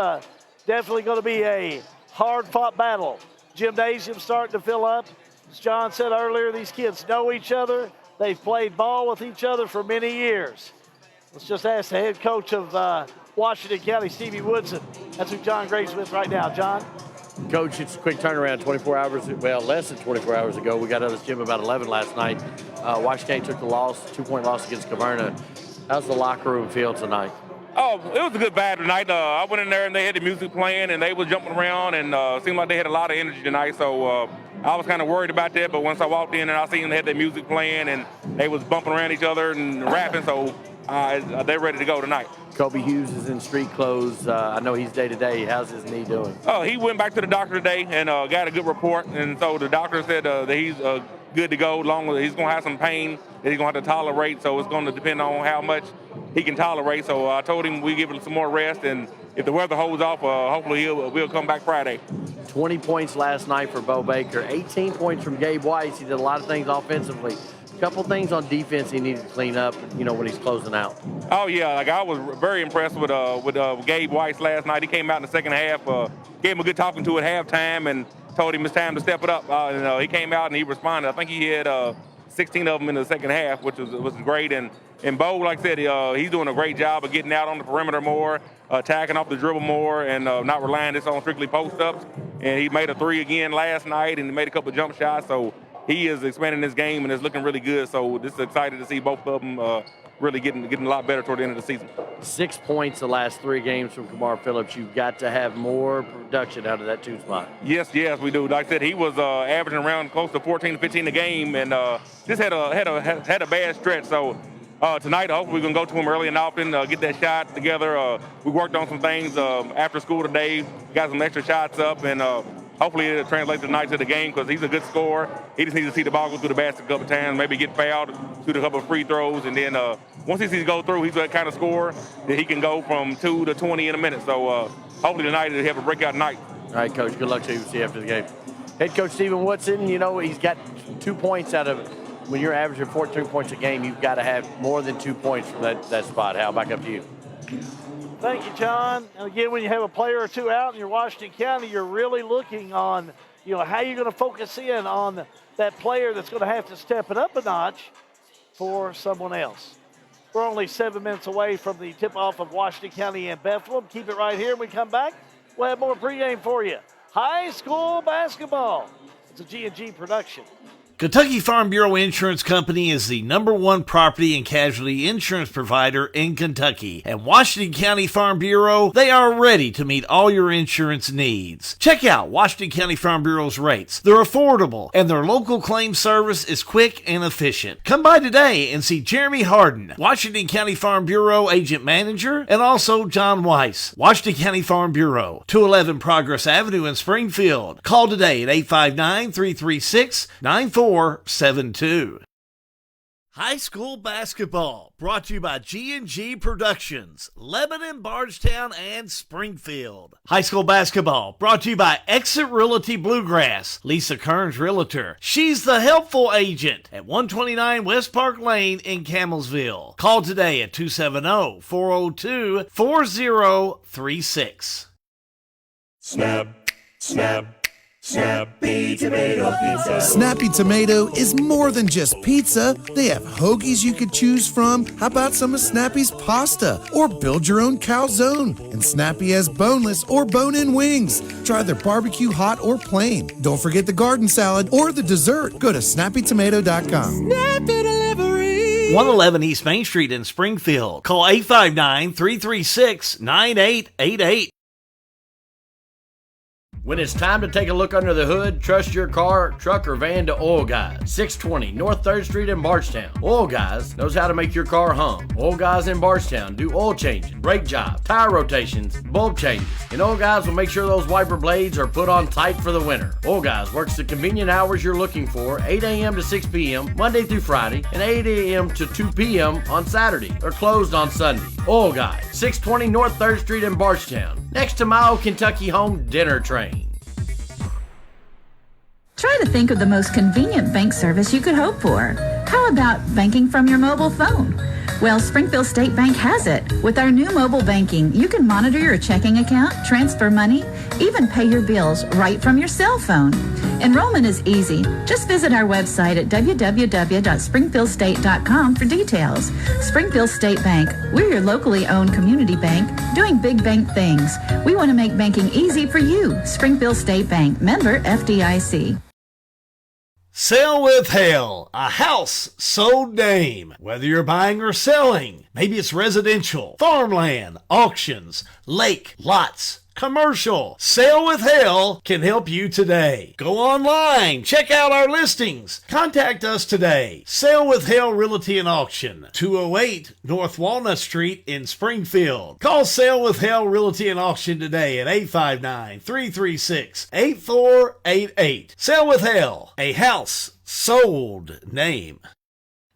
definitely going to be a hard-fought battle. Gymnasium starting to fill up. As John said earlier, these kids know each other. They've played ball with each other for many years. Let's just ask the head coach of Washington County, Stevie Woodson. That's who John Graves with right now. John? Coach, it's a quick turnaround, 24 hours, well, less than 24 hours ago. We got out of this gym about 11 last night. Washington took the loss, 2-point loss against Caverna. How's the locker room feel tonight? Oh, it was a good battle tonight. I went in there and they had the music playing and they was jumping around and seemed like they had a lot of energy tonight. So I was kind of worried about that. But once I walked in and I seen they had their music playing and they was bumping around each other and rapping, so they're ready to go tonight. Kobe Hughes is in street clothes. I know he's day-to-day. How's his knee doing? Oh, he went back to the doctor today and got a good report. And so the doctor said that he's good to go, long as he's going to have some pain that he's going to have to tolerate. So it's going to depend on how much he can tolerate. So I told him we give him some more rest. And if the weather holds off, hopefully we'll come back Friday. 20 points last night for Bo Baker. 18 points from Gabe Weiss. He did a lot of things offensively. Couple things on defense he needed to clean up, when he's closing out. Oh, yeah. I was very impressed with Gabe Weiss last night. He came out in the second half, gave him a good talking to at halftime, and told him it's time to step it up. He came out and he responded. I think he had 16 of them in the second half, which was great. And Bo, like I said, he's doing a great job of getting out on the perimeter more, attacking off the dribble more, and not relying just on strictly post-ups. And he made a three again last night, and he made a couple of jump shots. So he is expanding his game, and it's looking really good. So this is excited to see both of them really getting a lot better toward the end of the season. 6 points the last 3 games from Kamar Phillips. You've got to have more production out of that 2 spot. Yes, we do. Like I said, he was averaging around close to 14 to 15 a game, and just had a bad stretch. So tonight, hopefully, we're going to go to him early and often, get that shot together. We worked on some things after school today, got some extra shots up, and hopefully it translates tonight to the game because he's a good scorer. He just needs to see the ball go through the basket a couple times, maybe get fouled, shoot a couple of free throws, and then once he sees it go through, he's that kind of scorer that he can go from 2 to 20 in a minute. So hopefully tonight he'll have a breakout night. All right, Coach. Good luck to you. We'll see you after the game. Head Coach Stephen Woodson, he's got 2 points out of when you're averaging 14 points a game, you've got to have more than 2 points from that spot. Hal, back up to you. Thank you, John. And again, when you have a player or two out in your Washington County, you're really looking on, how you're going to focus in on that player that's going to have to step it up a notch for someone else. We're only 7 minutes away from the tip-off of Washington County and Bethlehem. Keep it right here. When we come back, we'll have more pregame for you. High school basketball. It's a G&G production. Kentucky Farm Bureau Insurance Company is the #1 property and casualty insurance provider in Kentucky. And Washington County Farm Bureau, they are ready to meet all your insurance needs. Check out Washington County Farm Bureau's rates. They're affordable, and their local claim service is quick and efficient. Come by today and see Jeremy Harden, Washington County Farm Bureau Agent Manager, and also John Weiss, Washington County Farm Bureau, 211 Progress Avenue in Springfield. Call today at 859-336-9472. High school basketball brought to you by G&G Productions, Lebanon, Bardstown, and Springfield. High school basketball brought to you by Exit Realty Bluegrass, Lisa Kearns Realtor. She's the helpful agent at 129 West Park Lane in Camelsville. Call today at 270-402-4036. Snap, snap. Snappy Tomato Pizza. Snappy Tomato is more than just pizza. They have hoagies you could choose from. How about some of Snappy's pasta? Or build your own calzone. And Snappy has boneless or bone-in wings. Try their barbecue hot or plain. Don't forget the garden salad or the dessert. Go to snappytomato.com. Snappy Delivery. 111 East Main Street in Springfield. Call 859-336-9888. When it's time to take a look under the hood, trust your car, truck, or van to Oil Guys. 620 North 3rd Street in Bardstown. Oil Guys knows how to make your car hum. Oil Guys in Bardstown do oil changing, brake jobs, tire rotations, bulb changes. And Oil Guys will make sure those wiper blades are put on tight for the winter. Oil Guys works the convenient hours you're looking for, 8 a.m. to 6 p.m., Monday through Friday, and 8 a.m. to 2 p.m. on Saturday. They're closed on Sunday. Oil Guys, 620 North 3rd Street in Bardstown, next to my old Kentucky Home Dinner Train. Try to think of the most convenient bank service you could hope for. How about banking from your mobile phone? Well, Springfield State Bank has it. With our new mobile banking, you can monitor your checking account, transfer money, even pay your bills right from your cell phone. Enrollment is easy. Just visit our website at www.springfieldstate.com for details. Springfield State Bank, we're your locally owned community bank doing big bank things. We want to make banking easy for you. Springfield State Bank, member FDIC. Sale with Hale, a house sold name. Whether you're buying or selling, maybe it's residential, farmland, auctions, lake, lots, commercial. Sale with Hale can help you today. Go online, check out our listings. Contact us today. Sale with Hale Realty and Auction, 208 North Walnut Street in Springfield. Call Sale with Hale Realty and Auction today at 859-336-8488. Sale with Hale, a house sold name.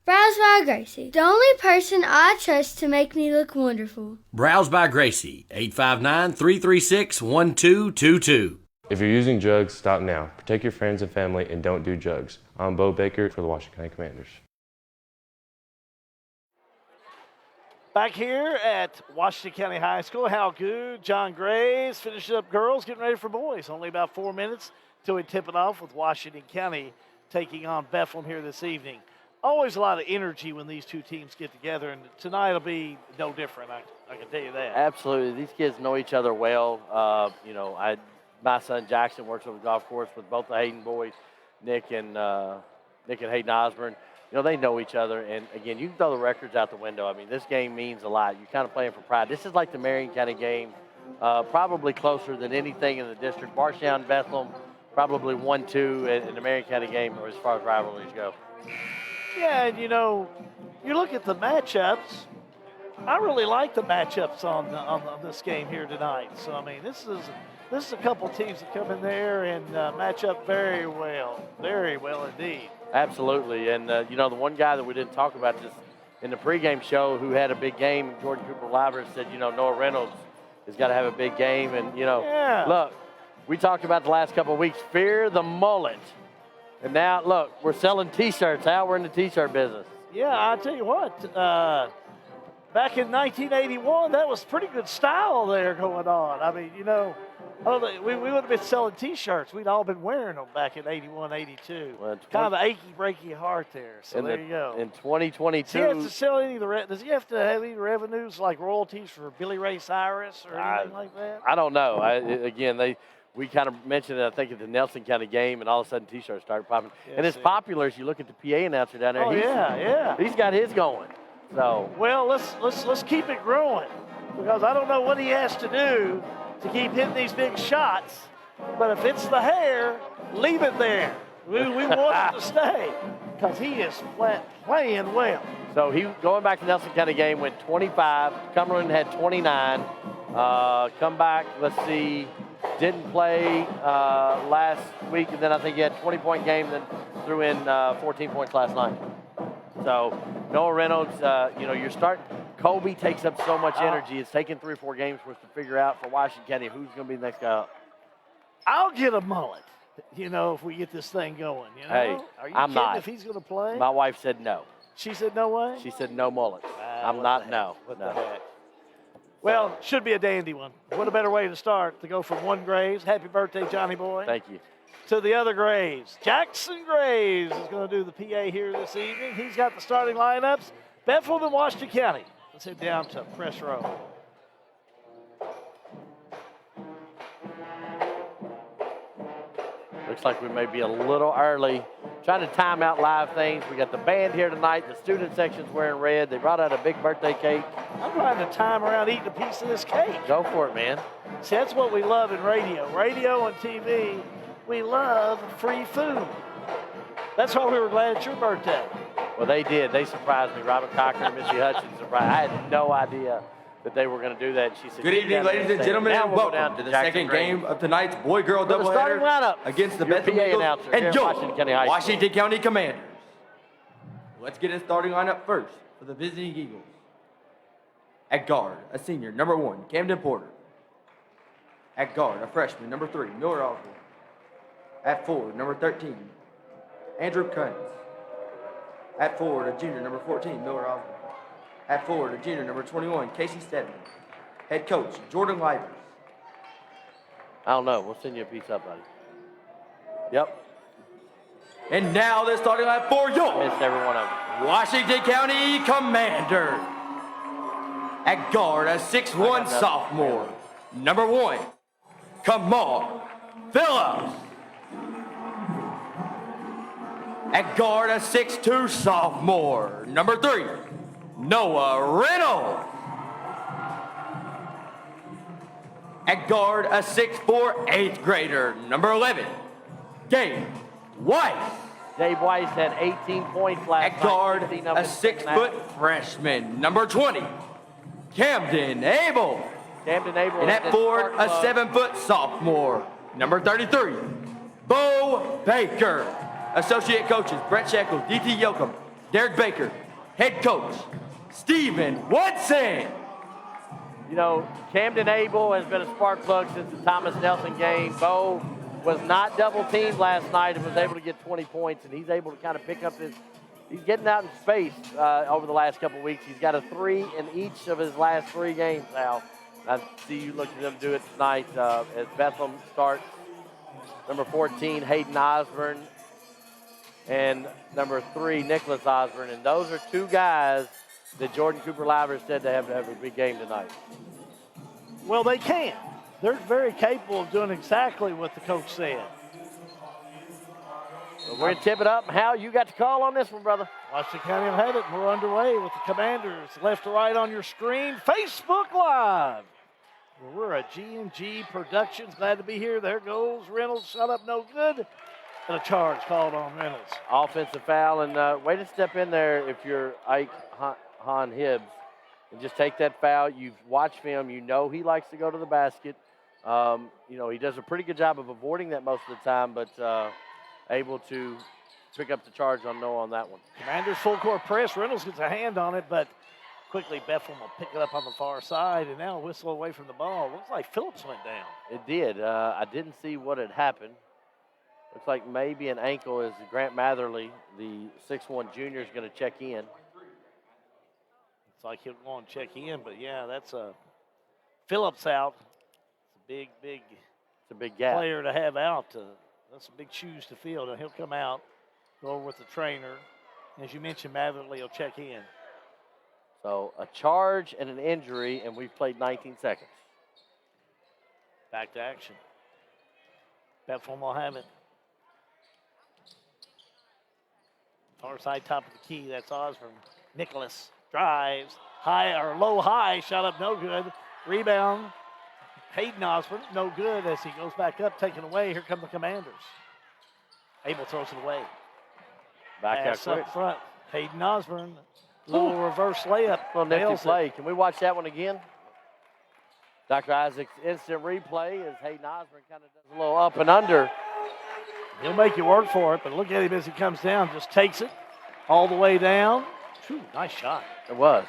Browse by Gracie, the only person I trust to make me look wonderful. Browse by Gracie, 859-336-1222. If you're using drugs, stop now. Protect your friends and family and don't do drugs. I'm Bo Baker for the Washington County Commanders. Back here at Washington County High School, Hal Good, John Graves, finishing up girls, getting ready for boys. Only about 4 minutes till we tip it off with Washington County taking on Bethlehem here this evening. Always a lot of energy when these two teams get together, and tonight will be no different, I can tell you that. Absolutely. These kids know each other well. My son Jackson works on the golf course with both the Hayden boys, Nick and Hayden Osborne. They know each other, and again, you can throw the records out the window. I mean, this game means a lot. You're kind of playing for pride. This is like the Marion County game, probably closer than anything in the district. Bardstown, Bethlehem, probably 1-2 in the Marion County game as far as rivalries go. Yeah, and you look at the matchups. I really like the matchups on this game here tonight. So I mean, this is a couple teams that come in there and match up very well indeed. Absolutely, and the one guy that we didn't talk about just in the pregame show who had a big game, Jordan Cooper Livers said, Noah Reynolds has got to have a big game, and look, we talked about the last couple of weeks, fear the mullet. And now, look, we're selling T-shirts. We're in the T-shirt business. Yeah, I tell you what, back in 1981, that was pretty good style there going on. I mean, you know, we would have been selling T-shirts. We'd all been wearing them back in 81, 82. Well, kind of an achy, breaky heart there. So there you go. In 2022. Does he have to sell any of the does he have to have any revenues like royalties for Billy Ray Cyrus or anything like that? I don't know. We kind of mentioned it, I think, at the Nelson County game, and all of a sudden T-shirts started popping. Yes, and it's popular as you look at the PA announcer down there. Oh, yeah. He's got his going. So well, let's keep it growing, because I don't know what he has to do to keep hitting these big shots. But if it's the hair, leave it there. We want it to stay, because he is playing well. So he going back to Nelson County game went 25. Cumberland had 29. Come back. Let's see. Didn't play last week, and then I think he had a 20-point game, then threw in 14 points last night. So Noah Reynolds, you're starting. Colby takes up so much energy. It's taken 3 or 4 games for us to figure out for Washington County who's going to be the next guy up. I'll get a mullet, if we get this thing going. Hey, are you I'm kidding not. If he's going to play? My wife said no. She said no way? She said no mullet. I'm not. No. What the heck? Well, should be a dandy one. What a better way to start, to go from one Graves, happy birthday, Johnny boy. Thank you. To the other Graves. Jackson Graves is going to do the PA here this evening. He's got the starting lineups. Bethlehem and Washington County. Let's head down to press row. Looks like we may be a little early. Trying to time out live things. We got the band here tonight. The student section's wearing red. They brought out a big birthday cake. I'm trying to time around eating a piece of this cake. Go for it, man. See, that's what we love in radio. Radio and TV, we love free food. That's why we were glad it's your birthday. Well, they did. They surprised me. Robin Cocker and Missy Hutchins surprised. I had no idea that they were going to do that. She said, good evening, ladies and gentlemen, and welcome to the second game of tonight's boy-girl doubleheader against the Bethlehem Eagles and your Washington County Commanders. Let's get a starting lineup first for the visiting Eagles. At guard, a senior, number 1, Camden Porter. At guard, a freshman, number 3, Miller Osborne. At forward, number 13, Andrew Cummins. At forward, a junior, number 14, Miller Osborne. At forward, a junior, number 21, Casey Stedman. Head coach, Jordan Livers. I don't know. We'll send you a piece up, buddy. Yep. And now the starting line for your missed every one of them. Washington County Commander. At guard, a 6'1" sophomore, number 1, Kamal Phillips. At guard, a 6'2" sophomore, number 3, Noah Reynolds. At guard, a 6'4" 8th grader, number 11, Gabe Weiss. Dave Weiss had 18 points last night. At guard, a 6-foot freshman, number 20, Camden Abel. And at forward, a 7-foot sophomore, number 33, Bo Baker. Associate coaches, Brett Shekels, D.T. Yoakum, Derek Baker. Head coach, Stephen Woodson. Camden Abel has been a spark plug since the Thomas Nelson game. Bo was not double teamed last night and was able to get 20 points, and he's able to kind of pick up he's getting out in space over the last couple of weeks. He's got a 3 in each of his last 3 games now. I see you looking at them do it tonight as Bethlehem starts. Number 14, Hayden Osborne, and number 3, Nicholas Osborne. And those are 2 guys that Jordan Cooper Livers said they have to have a big game tonight. Well, they can. They're very capable of doing exactly what the coach said. So we're going to tip it up. Hal, you got the call on this one, brother. Washington County will have it. We're underway with the Commanders. Left to right on your screen. Facebook Live. We're a G&G Productions. Glad to be here. There goes Reynolds. Shut up, no good. And a charge called on Reynolds. Offensive foul. And way to step in there if you're Ike Han Hibbs. And just take that foul. You've watched film. You know he likes to go to the basket. He does a pretty good job of avoiding that most of the time, but able to pick up the charge on Noah on that one. Commanders full court press. Reynolds gets a hand on it, but quickly Bethlehem will pick it up on the far side, and now a whistle away from the ball. Looks like Phillips went down. It did. I didn't see what had happened. Looks like maybe an ankle as Grant Matherly, the 6'1" junior, is going to check in. Looks like he'll go and check in, but yeah, that's Phillips out. It's a big gap. Player to have out. That's some big shoes to fill, and he'll come out, go over with the trainer. As you mentioned, Matherly will check in. So a charge and an injury, and we've played 19 seconds. Back to action. Bethlehem will have it. Far side, top of the key. That's Osborne. Nicholas drives. High or low high. Shot up, no good. Rebound. Hayden Osborne, no good as he goes back up, taken away. Here come the Commanders. Abel throws it away. Back Pass out up front. Hayden Osborne. Little reverse layup. Little nifty play. Can we watch that one again? Dr. Isaac's instant replay as Hayden Osborne kind of does a little up and under. He'll make you work for it, but look at him as he comes down. Just takes it all the way down. Whew, nice shot. It was.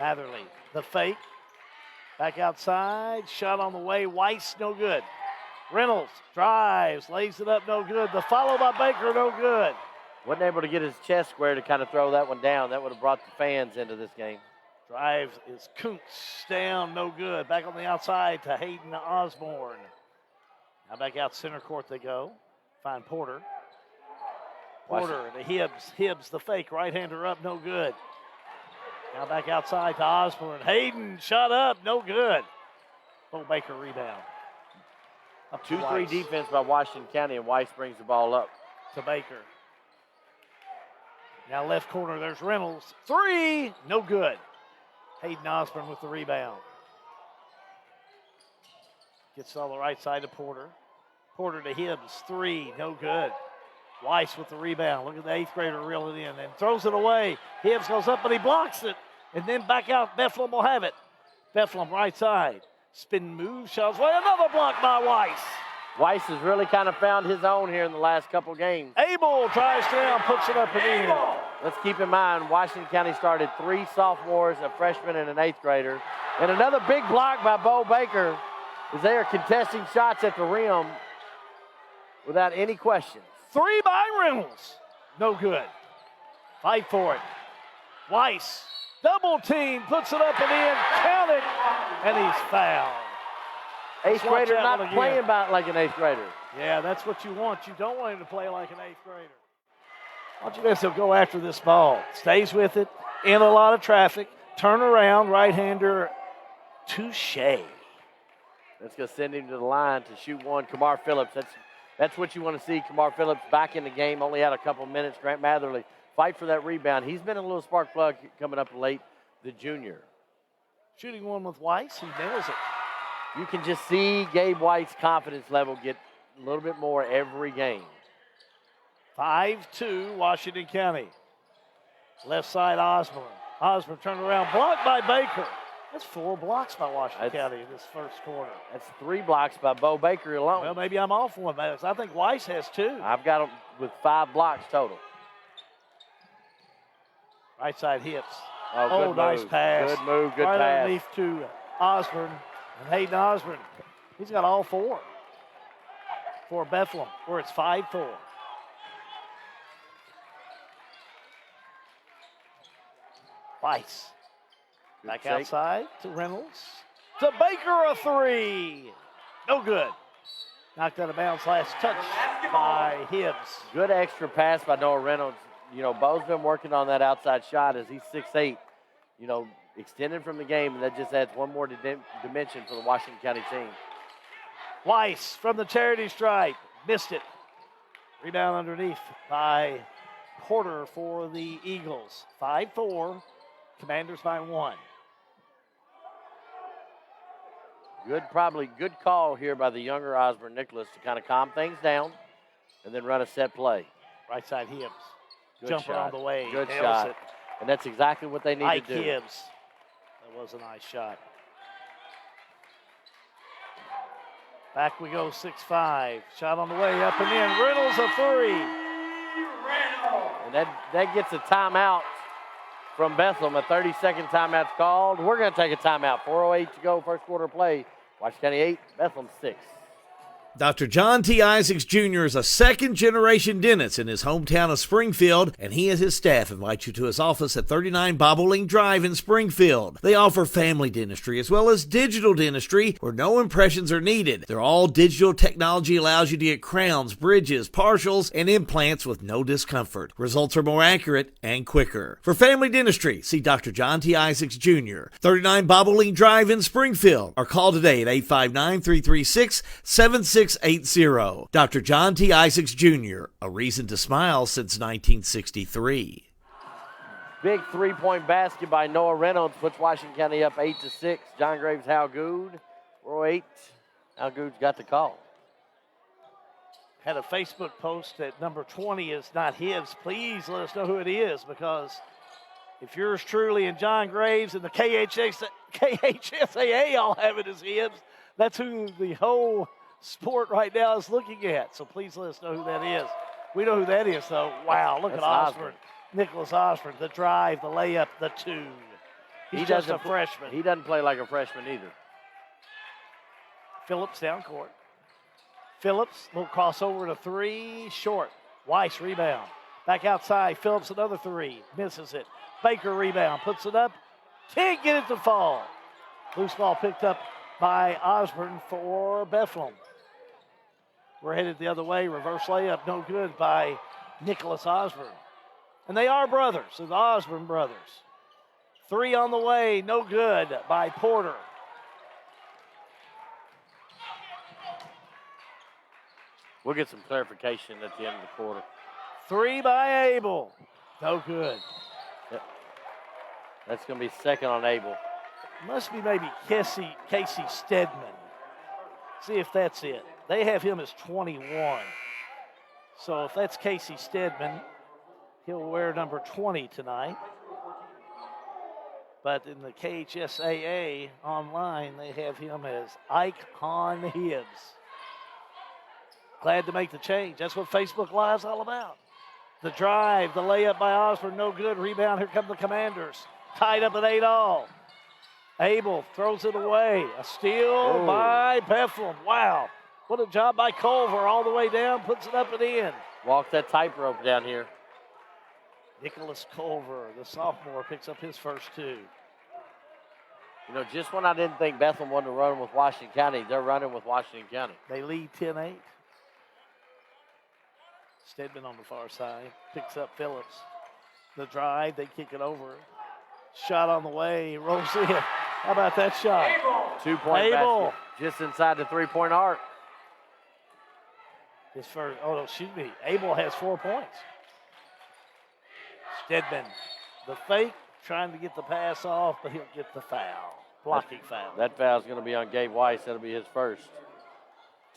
Matherly, the fake. Back outside. Shot on the way. Weiss, no good. Reynolds drives, lays it up, no good. The follow by Baker, no good. Wasn't able to get his chest square to kind of throw that one down. That would have brought the fans into this game. Drive is Kuntz down, no good. Back on the outside to Hayden Osborne. Now back out center court they go. Find Porter. Porter, the Hibbs, the fake, right-hander up, no good. Now back outside to Osborne. Hayden, shot up, no good. Bo Baker rebound. Up 2-3 defense by Washington County, and Weiss brings the ball up. To Baker. Now left corner, there's Reynolds. Three, no good. Hayden Osborne with the rebound. Gets on the right side to Porter. Porter to Hibbs, three, no good. Weiss with the rebound. Look at the 8th grader reel it in and throws it away. Hibbs goes up, but he blocks it. And then back out, Bethlehem will have it. Bethlehem right side. Spin move, shots away. Another block by Weiss. Weiss has really kind of found his own here in the last couple games. Abel tries down, puts it up and in. Let's keep in mind, Washington County started 3 sophomores, a freshman, and an 8th grader. And another big block by Bo Baker as they are contesting shots at the rim without any questions. 3 by Reynolds. No good. Fight for it. Weiss, double team, puts it up and in. Count it. And he's fouled. 8th grader not playing about like an 8th grader. Yeah, that's what you want. You don't want him to play like an 8th grader. Watch this, he'll go after this ball. Stays with it, in a lot of traffic. Turn around, right-hander, touche. That's going to send him to the line to shoot one. Kamar Phillips, that's what you want to see. Kamar Phillips back in the game, only had a couple minutes. Grant Matherly fight for that rebound. He's been a little spark plug coming up late, the junior. Shooting one with Weiss, he nails it. You can just see Gabe White's confidence level get a little bit more every game. 5-2, Washington County. Left side, Osborne. Osborne turned around, blocked by Baker. That's 4 blocks by Washington County in this first quarter. That's 3 blocks by Bo Baker alone. Well, maybe I'm off one, man. I think Weiss has 2. I've got him with 5 blocks total. Right side Hips. Oh, good nice move. pass. Good move, good right pass. Underneath to Osborne. And Hayden Osborne, he's got all 4 for Bethlehem, where it's 5-4. Weiss. Back outside to Reynolds. To Baker, a 3. No good. Knocked out of bounds, last touch by Hibbs. Good extra pass by Noah Reynolds. You know, Bo's been working on that outside shot as he's 6'8", you know, extended from the game, and that just adds one more dimension for the Washington County team. Weiss from the charity stripe. Missed it. Rebound underneath by Porter for the Eagles. 5-4. Commanders by 1. Good call here by the younger Osborne Nicholas to kind of calm things down and then run a set play. Right side Hibbs. Good Jumper shot. on the way. Good Nails shot. it. And that's exactly what they need Ike to do. Hibbs. That was a nice shot. Back we go, 6-5. Shot on the way, up and in. Reynolds, a 3. And that gets a timeout from Bethlehem. A 30-second timeout's called. We're going to take a timeout. 4:08 to go, first quarter play. Washington County 8, Bethlehem 6. Dr. John T. Isaacs Jr. is a second-generation dentist in his hometown of Springfield, and he and his staff invite you to his office at 39 Bobolink Drive in Springfield. They offer family dentistry as well as digital dentistry where no impressions are needed. Their all-digital technology allows you to get crowns, bridges, partials, and implants with no discomfort. Results are more accurate and quicker. For family dentistry, see Dr. John T. Isaacs Jr., 39 Bobolink Drive in Springfield, or call today at 859-336-7680. Dr. John T. Isaacs Jr., a reason to smile since 1963. Big three-point basket by Noah Reynolds puts Washington County up 8-6. John Graves, Hal Good, row 8. Hal Good's got the call. Had a Facebook post that number 20 is not his. Please let us know who it is, because if yours truly and John Graves and the KHSAA all have it as his, that's who the whole sport right now is looking at. So please let us know who that is. We know who that is, though. Wow, look at Osborne. Nicholas Osborne, the drive, the layup, the two. He's just a freshman. He doesn't play like a freshman either. Phillips down court. Phillips, little crossover to three, short. Weiss rebound. Back outside, Phillips another three, misses it. Baker rebound, puts it up, can't get it to fall. Loose ball picked up by Osborne for Bethlehem. We're headed the other way. Reverse layup, no good by Nicholas Osborne. And they are brothers, so the Osborne brothers. Three on the way, no good by Porter. We'll get some clarification at the end of the quarter. Three by Abel, no good. Yep. That's going to be second on Abel. Must be maybe Casey Stedman. See if that's it. They have him as 21. So if that's Casey Stedman, he'll wear number 20 tonight. But in the KHSAA online, they have him as Ike Hahn Hibbs. Glad to make the change. That's what Facebook Live's all about. The drive, the layup by Osborne, no good. Rebound, here come the Commanders. Tied up at 8-all. Abel throws it away. A steal by Bethlehem. Wow. What a job by Culver all the way down, puts it up and in. Walk that tightrope down here. Nicholas Culver, the sophomore, picks up his first two. You know, just when I didn't think Bethlehem wanted to run with Washington County, they're running with Washington County. They lead 10-8. Stedman on the far side, picks up Phillips. The drive, they kick it over. Shot on the way, rolls in. How about that shot? 2-point basket, just inside the three-point arc. His first, Abel has 4 points. Stedman, the fake, trying to get the pass off, but he'll get the foul. Blocking foul. That foul's going to be on Gabe Weiss. That'll be his first.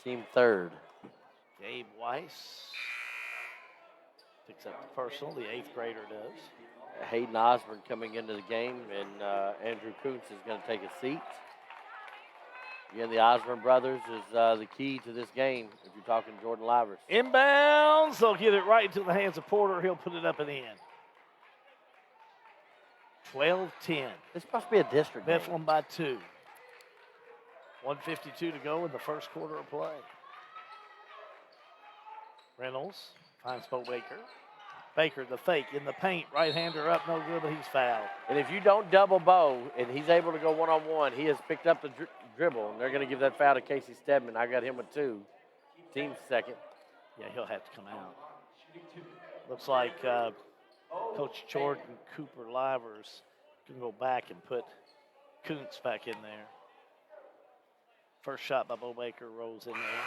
Team third. Gabe Weiss picks up the personal, the 8th grader does. Hayden Osborne coming into the game, and Andrew Kuntz is going to take a seat. Again, the Osborne brothers is the key to this game if you're talking Jordan Livers. Inbounds, they'll get it right into the hands of Porter. He'll put it up and in. 12-10. This must be a district game. Bethlehem by 2. 1:52 to go in the first quarter of play. Reynolds finds Bo Baker. Baker, the fake in the paint, right-hander up, no good, but he's fouled. And if you don't double Bo and he's able to go one-on-one, he has picked up the dribble, and they're going to give that foul to Casey Stedman. I got him with 2. Team second. Yeah, he'll have to come out. Looks like Coach Jordan Cooper Livers can go back and put Kuntz back in there. First shot by Bo Baker rolls in there.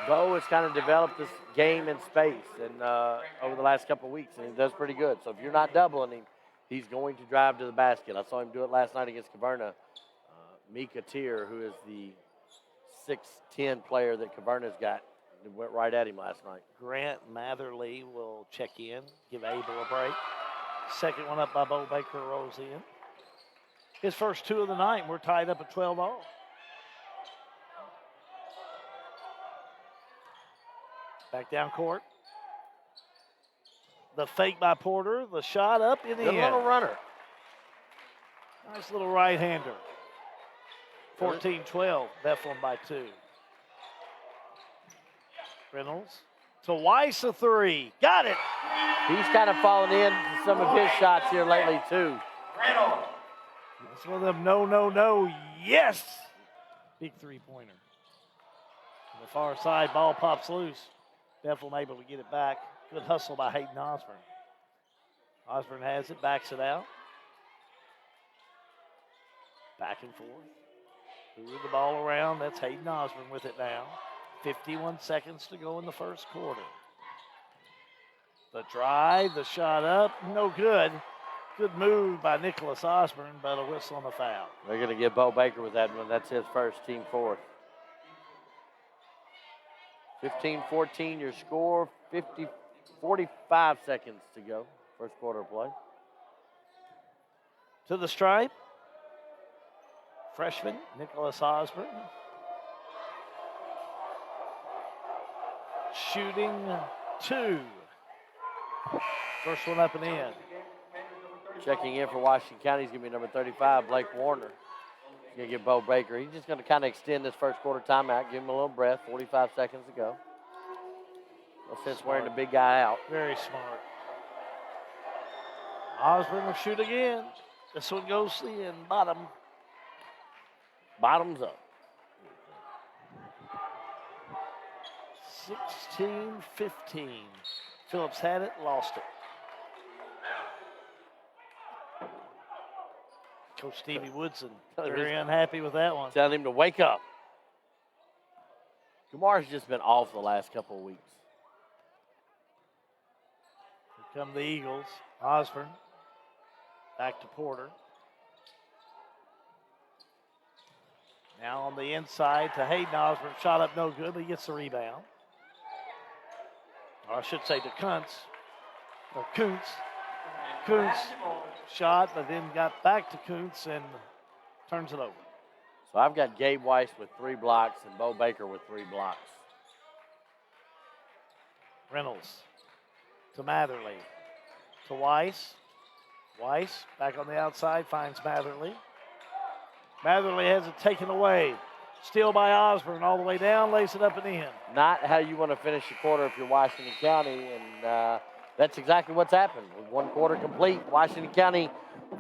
Bo has kind of developed this game in space and over the last couple of weeks, and he does pretty good. So if you're not doubling him, he's going to drive to the basket. I saw him do it last night against Caverna. Mika Tier, who is the 6'10 player that Caverna's got, went right at him last night. Grant Matherly will check in, give Abel a break. Second one up by Bo Baker rolls in. His first 2 of the night, and we're tied up at 12-all. Back down court. The fake by Porter. The shot up in the Good end. little runner. Nice little right-hander. 14-12. Bethlehem by 2. Reynolds to Weiss, a three. Got it. He's kind of fallen in to some of his shots here lately, too. It's one of them no. Yes. Big three-pointer. On the far side, ball pops loose. Bethlehem able to get it back. Good hustle by Hayden Osborne. Osborne has it, backs it out. Back and forth. Move the ball around. That's Hayden Osborne with it now. 51 seconds to go in the first quarter. The drive, the shot up, no good. Good move by Nicholas Osborne, but a whistle on the foul. They're going to give Bo Baker with that one. That's his first, team fourth. 15-14 your score, 45 seconds to go. First quarter of play. To the stripe. Freshman Nicholas Osborne. Shooting two. First one up and in. Checking in for Washington County is going to be number 35, Blake Warner. He's going to get Bo Baker. He's just going to kind of extend this first quarter timeout, give him a little breath, 45 seconds to go. No sense wearing the big guy out. Very smart. Osborne will shoot again. This one goes in bottom. Bottoms up. 16-15. Phillips had it, lost it. Coach Stevie Woodson very unhappy with that one. Telling him to wake up. Kamar's just been off the last couple of weeks. Here come the Eagles. Osborne back to Porter. Now on the inside to Hayden Osborne. Shot up no good, but he gets the rebound. Or I should say to Kuntz. Or Kuntz. Kuntz shot, but then got back to Kuntz and turns it over. So I've got Gabe Weiss with 3 blocks and Bo Baker with 3 blocks. Reynolds to Matherly. To Weiss. Weiss back on the outside, finds Matherly. Matherly has it taken away. Steal by Osborne all the way down, lays it up and in. Not how you want to finish the quarter if you're Washington County, and that's exactly what's happened. With 1 quarter complete, Washington County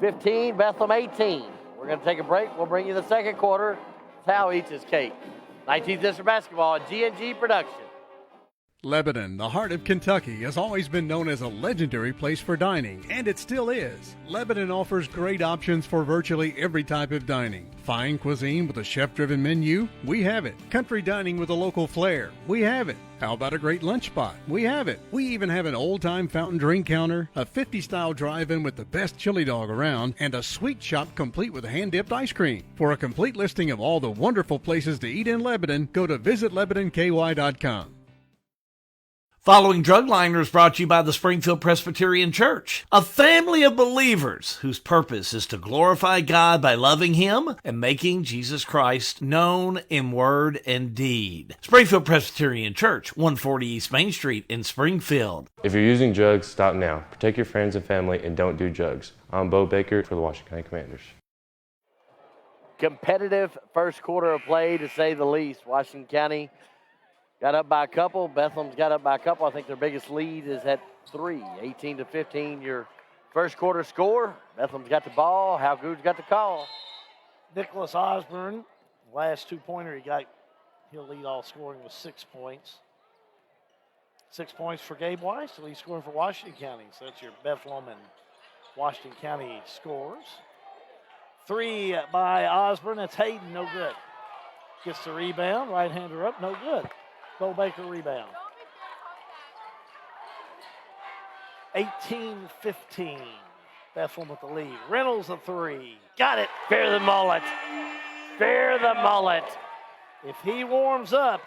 15, Bethlehem 18. We're going to take a break. We'll bring you the second quarter. Hal eats his cake. 19th District Basketball at G&G Production. Lebanon, the heart of Kentucky, has always been known as a legendary place for dining, and it still is. Lebanon offers great options for virtually every type of dining. Fine cuisine with a chef-driven menu? We have it. Country dining with a local flair? We have it. How about a great lunch spot? We have it. We even have an old-time fountain drink counter, a 50-style drive-in with the best chili dog around, and a sweet shop complete with hand-dipped ice cream. For a complete listing of all the wonderful places to eat in Lebanon, go to visitlebanonky.com. Following Drugliner is brought to you by the Springfield Presbyterian Church, a family of believers whose purpose is to glorify God by loving Him and making Jesus Christ known in word and deed. Springfield Presbyterian Church, 140 East Main Street in Springfield. If you're using jugs, stop now. Protect your friends and family and don't do jugs. I'm Bo Baker for the Washington County Commanders. Competitive first quarter of play, to say the least. Washington County got up by a couple. Bethlehem's got up by a couple. I think their biggest lead is at 3, 18-15. Your first quarter score. Bethlehem's got the ball. Hal Good's got the call. Nicholas Osborne, last 2-pointer he'll lead all scoring with 6 points. 6 points for Gabe Weiss, lead scoring for Washington County. So that's your Bethlehem and Washington County scores. 3 by Osborne. That's Hayden, no good. Gets the rebound, right-hander up, no good. Bo Baker rebound. 18-15. Bethlehem with the lead. Reynolds a 3. Got it. Fear the mullet. Fear the mullet. If he warms up,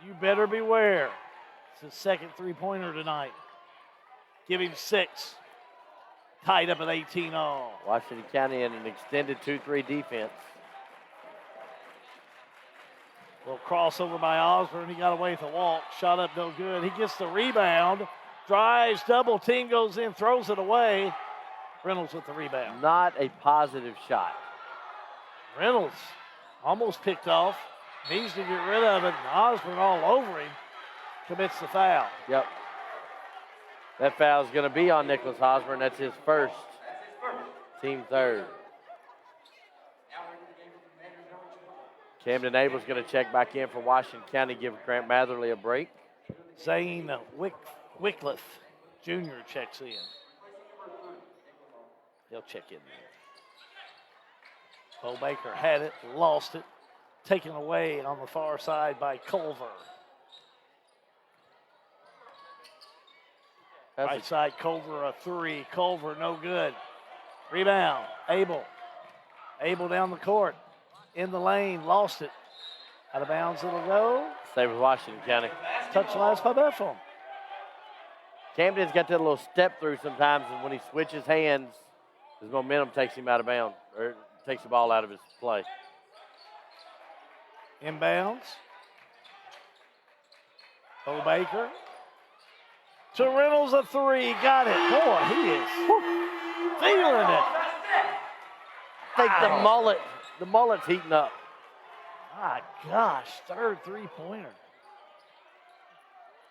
you better beware. It's his second 3-pointer tonight. Give him 6. Tied up at 18 all. Washington County in an extended 2-3 defense. Little crossover by Osborne. He got away with a walk. Shot up no good. He gets the rebound. Drives, double team goes in, throws it away. Reynolds with the rebound. Not a positive shot. Reynolds almost picked off. Needs to get rid of it. Osborne all over him. commits the foul. Yep. That foul is going to be on Nicholas Osborne. That's his first. Team third. Camden Abel's going to check back in for Washington County, give Grant Matherly a break. Zane Wycliffe Jr. checks in. He'll check in there. Bo Baker had it, lost it, taken away on the far side by Culver. Right side, Culver a three. Culver no good. Rebound, Abel. Abel down the court. In the lane, lost it. Out of bounds it'll go. Stay with Washington County. Touch last by Bethlehem. Camden's got that little step through sometimes, and when he switches hands, his momentum takes him out of bounds, or takes the ball out of his play. Inbounds. Bo Baker. To Reynolds a three. Got it. Boy, he is feeling it. I think the mullet's heating up. My gosh, third three-pointer.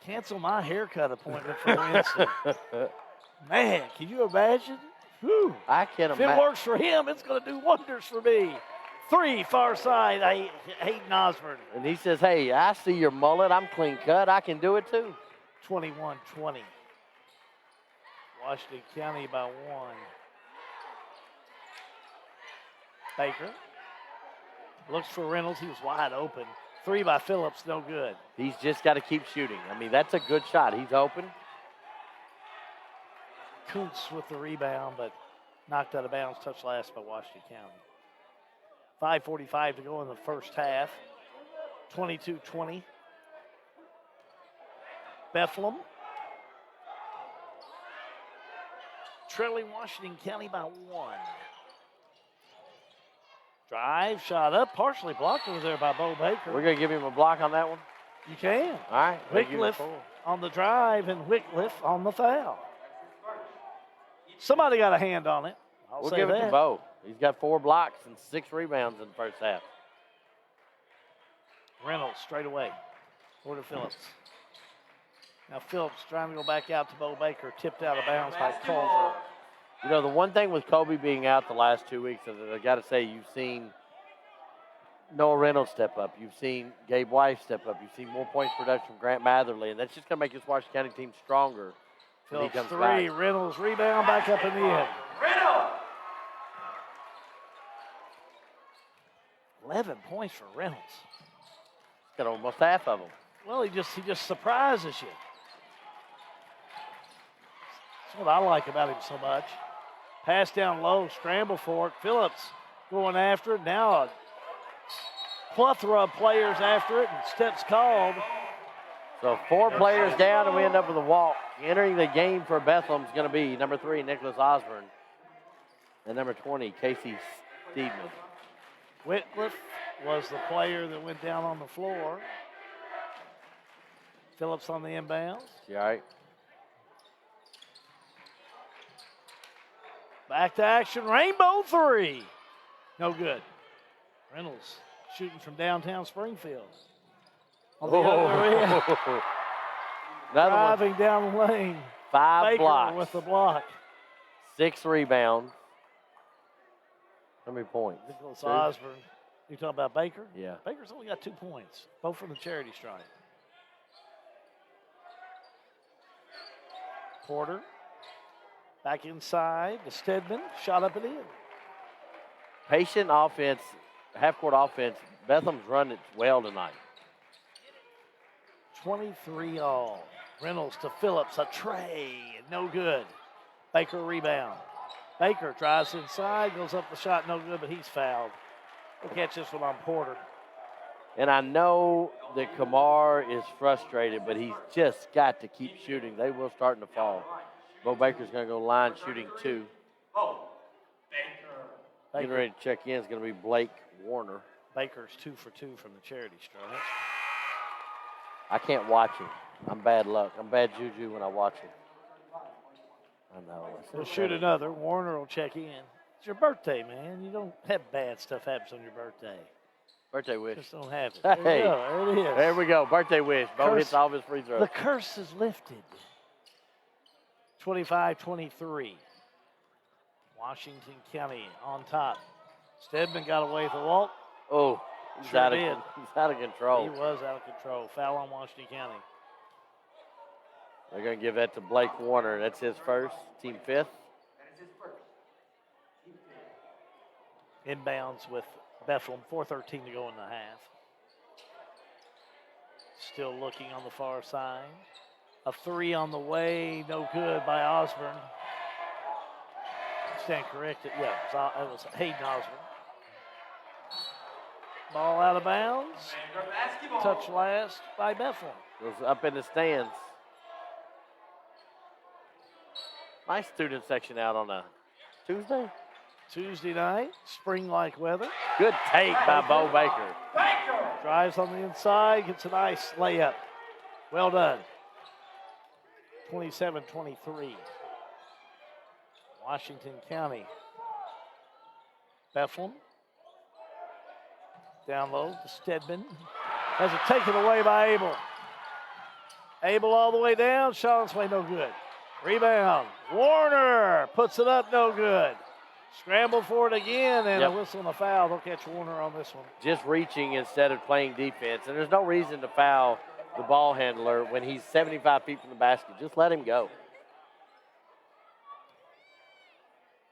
Cancel my haircut appointment for Wednesday. Man, can you imagine? Whew. I can't If imagine. it works for him, it's going to do wonders for me. Three, far side, Hayden Osborne. And he says, hey, I see your mullet. I'm clean cut. I can do it too. 21-20. Washington County by one. Baker looks for Reynolds. He was wide open. Three by Phillips, no good. He's just got to keep shooting. I mean, that's a good shot. He's open. Kuntz with the rebound, but knocked out of bounds. Touch last by Washington County. 5:45 to go in the first half. 22-20. Bethlehem. Trailing Washington County by one. Drive, shot up, partially blocked over there by Bo Baker. We're going to give him a block on that one? You can. All right. Wycliffe on the drive and Wycliffe on the foul. Somebody got a hand on it. We'll give it to Bo. He's got 4 blocks and 6 rebounds in the first half. Reynolds straight away. Over to Phillips. Now Phillips trying to go back out to Bo Baker. Tipped out of bounds by Culver. You know, the one thing with Kobe being out the last 2 weeks is that I got to say you've seen Noah Reynolds step up. You've seen Gabe Weiss step up. You've seen more points production from Grant Matherly, and that's just going to make this Washington County team stronger. Phillips three, Reynolds rebound, back up in the end. Reynolds! 11 points for Reynolds. He's got almost half of them. Well, he just surprises you. That's what I like about him so much. Pass down low, scramble for it. Phillips going after it. Now a plethora of players after it, and steps called. So 4 players down, and we end up with a walk. Entering the game for Bethlehem is going to be number 3, Nicholas Osborne, and number 20, Casey Steedman. Wycliffe was the player that went down on the floor. Phillips on the inbounds. You all right? Back to action, rainbow three. No good. Reynolds shooting from downtown Springfield. On the other end. Driving down the lane. 5 Baker blocks. with the block. 6 rebounds. How many points? Nicholas 2? Osborne. You talking about Baker? Yeah. Baker's only got 2 points, both from the charity stripe. Porter. Back inside to Stedman. Shot up and in. Patient offense, half-court offense. Bethlehem's run it well tonight. 23 all. Reynolds to Phillips, a tray, no good. Baker rebound. Baker drives inside, goes up the shot, no good, but he's fouled. We'll catch this one on Porter. And I know that Kamar is frustrated, but he's just got to keep shooting. They will start to fall. Bo Baker's going to go line shooting 2. Getting ready to check in is going to be Blake Warner. Baker's 2 for 2 from the charity stripe. I can't watch him. I'm bad luck. I'm bad juju when I watch him. I know. We'll shoot another. Warner will check in. It's your birthday, man. You don't have bad stuff happens on your birthday. Birthday wish. Just don't have it. There Hey, we go. There it is. there we go. Birthday wish. Bo hits all of his free throws. The curse is lifted. 25-23. Washington County on top. Stedman got away with the walk. Oh, he's out of control. He was out of control. Foul on Washington County. They're going to give that to Blake Warner. That's his first, team fifth. Inbounds with Bethlehem. 4:13 to go in the half. Still looking on the far side. A three on the way. No good by Osborne. Stand corrected. Yeah, it was Hayden Osborne. Ball out of bounds. Touch last by Bethlehem. Goes up in the stands. Nice student section out on a Tuesday. Tuesday night, spring-like weather. Good take by Bo Baker. Drives on the inside, gets a nice layup. Well done. 27-23. Washington County. Bethlehem. Down low to Stedman. Has it taken away by Abel. Abel all the way down. Shot on its way, no good. Rebound. Warner puts it up, no good. Scramble for it again, and a whistle and a foul. They'll catch Warner on this one. Just reaching instead of playing defense. And there's no reason to foul the ball handler when he's 75 feet from the basket. Just let him go.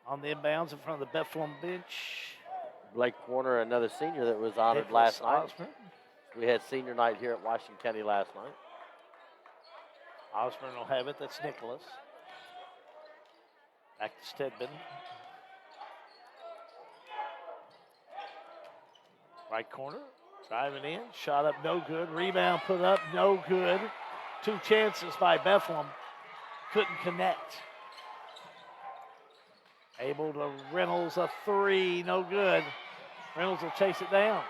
On the inbounds in front of the Bethlehem bench. Blake Warner, another senior that was honored last night. We had senior night here at Washington County last night. Osborne will have it. That's Nicholas. Back to Stedman. Right corner. Driving in. Shot up, no good. Rebound put up, no good. Two chances by Bethlehem. Couldn't connect. Able to Reynolds a three, no good. Reynolds will chase it down.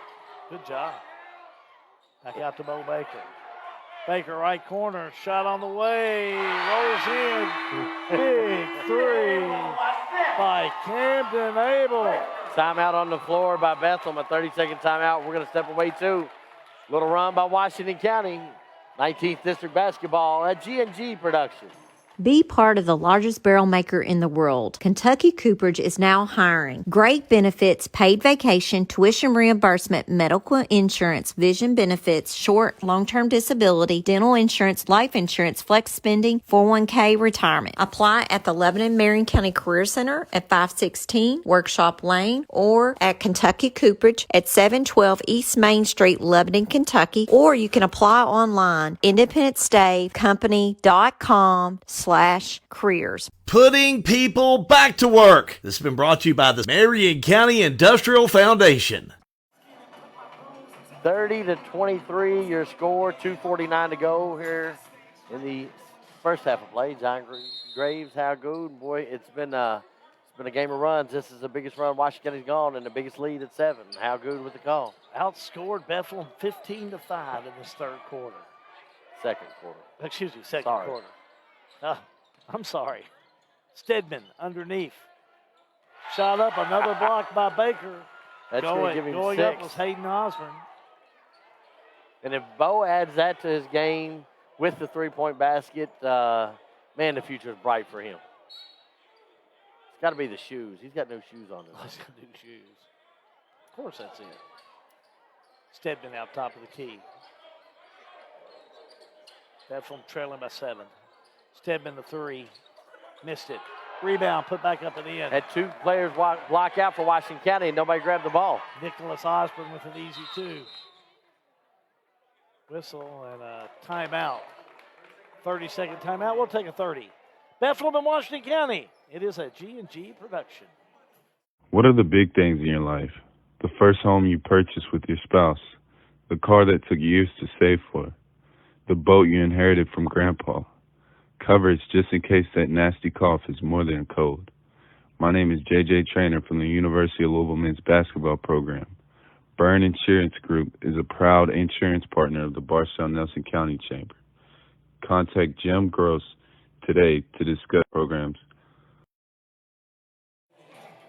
Good job. Back out to Bo Baker. Baker, right corner, shot on the way, rolls in. Big three by Camden Abel. Timeout on the floor by Bethlehem, a 30-second timeout. We're going to step away too. Little run by Washington County. 19th District Basketball at G&G Production. Be part of the largest barrel maker in the world. Kentucky Cooperage is now hiring. Great benefits, paid vacation, tuition reimbursement, medical insurance, vision benefits, short, long-term disability, dental insurance, life insurance, flex spending, 401k, retirement. Apply at the Lebanon Marion County Career Center at 516 Workshop Lane or at Kentucky Cooperage at 712 East Main Street, Lebanon, Kentucky, or you can apply online, independentstatecompany.com/careers. Putting people back to work. This has been brought to you by the Marion County Industrial Foundation. 30-23, your score, 2:49 to go here in the first half of play. John Graves, how good. Boy, it's been a game of runs. This is the biggest run Washington's gone and the biggest lead at 7. How good with the call. Outscored Bethlehem 15-5 in this third quarter. Second quarter. Excuse me, second quarter. I'm sorry. Stedman underneath. Shot up, another block by Baker. That's going up was Hayden Osborne. And if Bo adds that to his game with the three-point basket, man, the future is bright for him. It's got to be the shoes. He's got no shoes on him. He's got new shoes. Of course that's it. Stedman out top of the key. Bethlehem trailing by 7. Stedman the three. Missed it. Rebound, put back up and in. Had two players block out for Washington County and nobody grabbed the ball. Nicholas Osborne with an easy two. Whistle and a timeout. 30-second timeout. We'll take a 30. Bethlehem and Washington County. It is a G&G production. What are the big things in your life? The first home you purchased with your spouse. The car that took years to save for. The boat you inherited from Grandpa. Coverage just in case that nasty cough is more than a cold. My name is JJ Trainer from the University of Louisville men's basketball program. Byrne Insurance Group is a proud insurance partner of the Barstow-Nelson County Chamber. Contact Jim Gross today to discuss programs.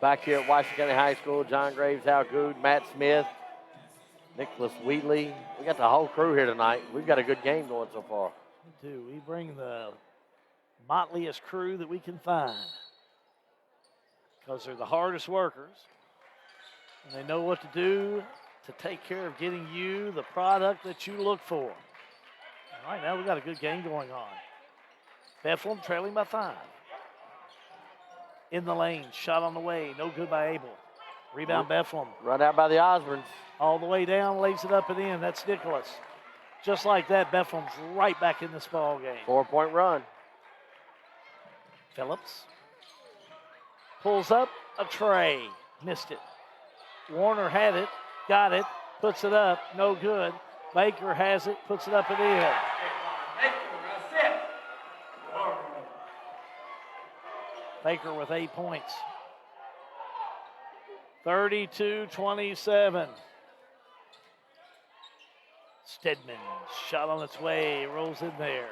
Back here at Washington County High School, John Graves, Hal Good, Matt Smith. Nicholas Wheatley. We got the whole crew here tonight. We've got a good game going so far. We do. We bring the motliest crew that we can find because they're the hardest workers, and they know what to do to take care of getting you the product that you look for. All right, now we got a good game going on. Bethlehem trailing by 5. In the lane, shot on the way, no good by Abel. Rebound Bethlehem. Run out by the Osborns. All the way down, lays it up and in. That's Nicholas. Just like that, Bethlehem's right back in this ball game. 4-point run. Phillips pulls up a tray. Missed it. Warner had it, got it, puts it up, no good. Baker has it, puts it up and in. Baker with 8 points. 32-27. Stedman, shot on its way, rolls in there.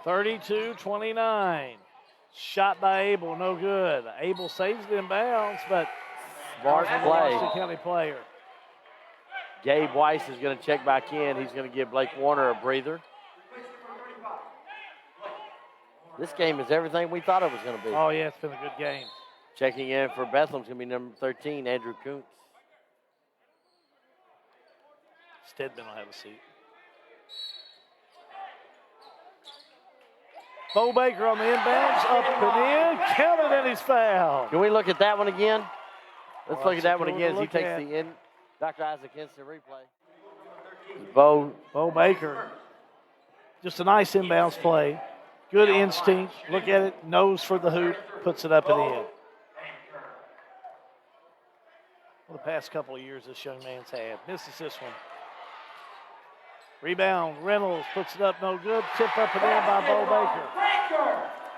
(32-29). Shot by Abel, no good. Abel saves it in bounds, but smart play. Washington County player. Gabe Weiss is going to check back in. He's going to give Blake Warner a breather. This game is everything we thought it was going to be. Oh, yeah, it's been a good game. Checking in for Bethlehem's going to be number 13, Andrew Kuntz. Stedman will have a seat. Bo Baker on the inbounds, up and in, counted, and he's fouled. Can we look at that one again? Let's look at that one again as he takes at. the in. Dr. Isaac instant replay. Bo Baker. Just a nice inbounds play. Good instinct. Look at it. Nose for the hoop. Puts it up and in. Well, the past couple of years this young man's had. Misses this one. Rebound. Reynolds puts it up. No good. Tip up and in by Bo Baker.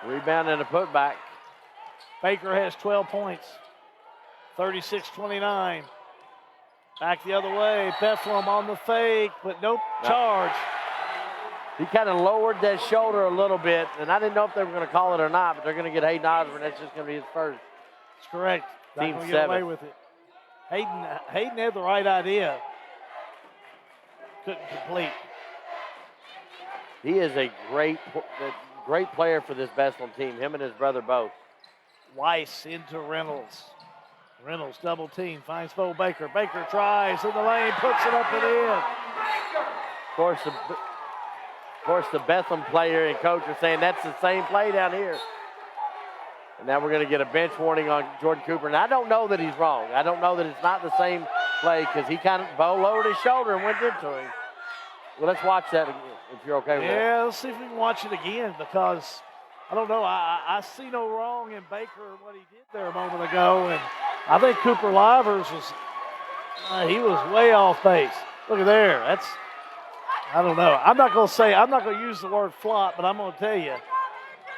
Rebound and a putback. Baker has 12 points. 36-29. Back the other way. Bethlehem on the fake, but nope. Charge. He kind of lowered that shoulder a little bit, and I didn't know if they were going to call it or not, but they're going to get Hayden Osborne. That's just going to be his first. That's correct. Team Not gonna 7. get away with it. Hayden had the right idea. Couldn't complete. He is a great player for this Bethlehem team, him and his brother both. Weiss into Reynolds. Reynolds double team, finds Bo Baker. Baker tries in the lane, puts it up and in. Of course, the Bethlehem player and coach are saying that's the same play down here. And now we're going to get a bench warning on Jordan Cooper. And I don't know that he's wrong. I don't know that it's not the same play because Bo lowered his shoulder and went into him. Well, let's watch that again, if you're okay with that. Yeah, let's see if we can watch it again because, I don't know, I see no wrong in Baker what he did there a moment ago. And I think Cooper Livers he was way off base. Look at there. I don't know. I'm not going to use the word flop, but I'm going to tell you.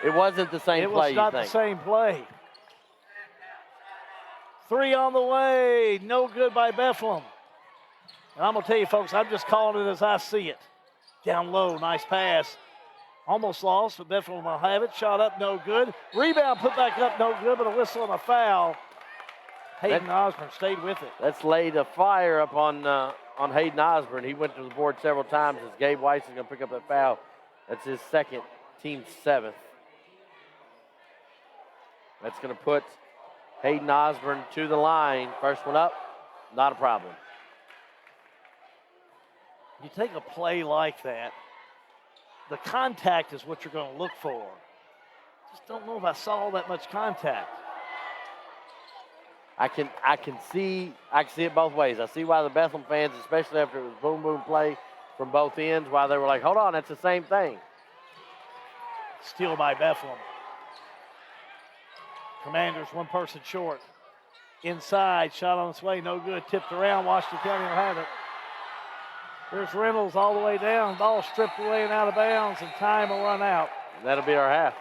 It wasn't the same play, It was not the same play. 3 on the way. No good by Bethlehem. And I'm going to tell you, folks, I'm just calling it as I see it. Down low, nice pass. Almost lost, but Bethlehem will have it. Shot up, no good. Rebound put back up, no good, but a whistle and a foul. Hayden Osborne stayed with it. That's laid a fire up on Hayden Osborne. He went to the board several times as Gabe Weiss is going to pick up that foul. That's his second, team 7th. That's going to put Hayden Osborne to the line. First one up, not a problem. You take a play like that, the contact is what you're going to look for. Just don't know if I saw that much contact. I can see it both ways. I see why the Bethlehem fans, especially after it was boom boom play from both ends, why they were like, hold on, that's the same thing. Steal by Bethlehem. Commanders 1 person short. Inside, shot on its way, no good. Tipped around, Washington County will have it. There's Reynolds all the way down. Ball stripped away and out of bounds, and time will run out. That'll be our half.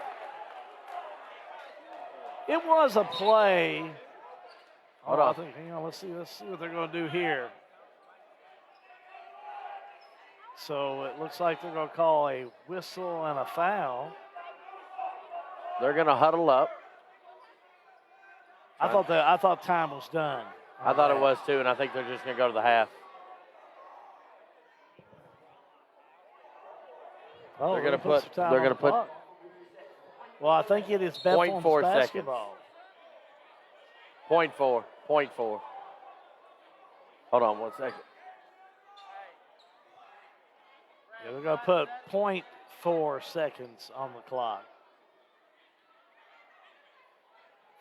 It was a play. Hold on. Hang on, let's see what they're going to do here. So it looks like they're going to call a whistle and a foul. They're going to huddle up. I thought time was done. I thought it was too, and I think they're just going to go to the half. Oh, they're going to put. They're going to put. Well, I think it is Bethlehem's 0.4 basketball. Seconds. 0.4. Hold on 1 second. Yeah, they're going to put 0.4 seconds on the clock.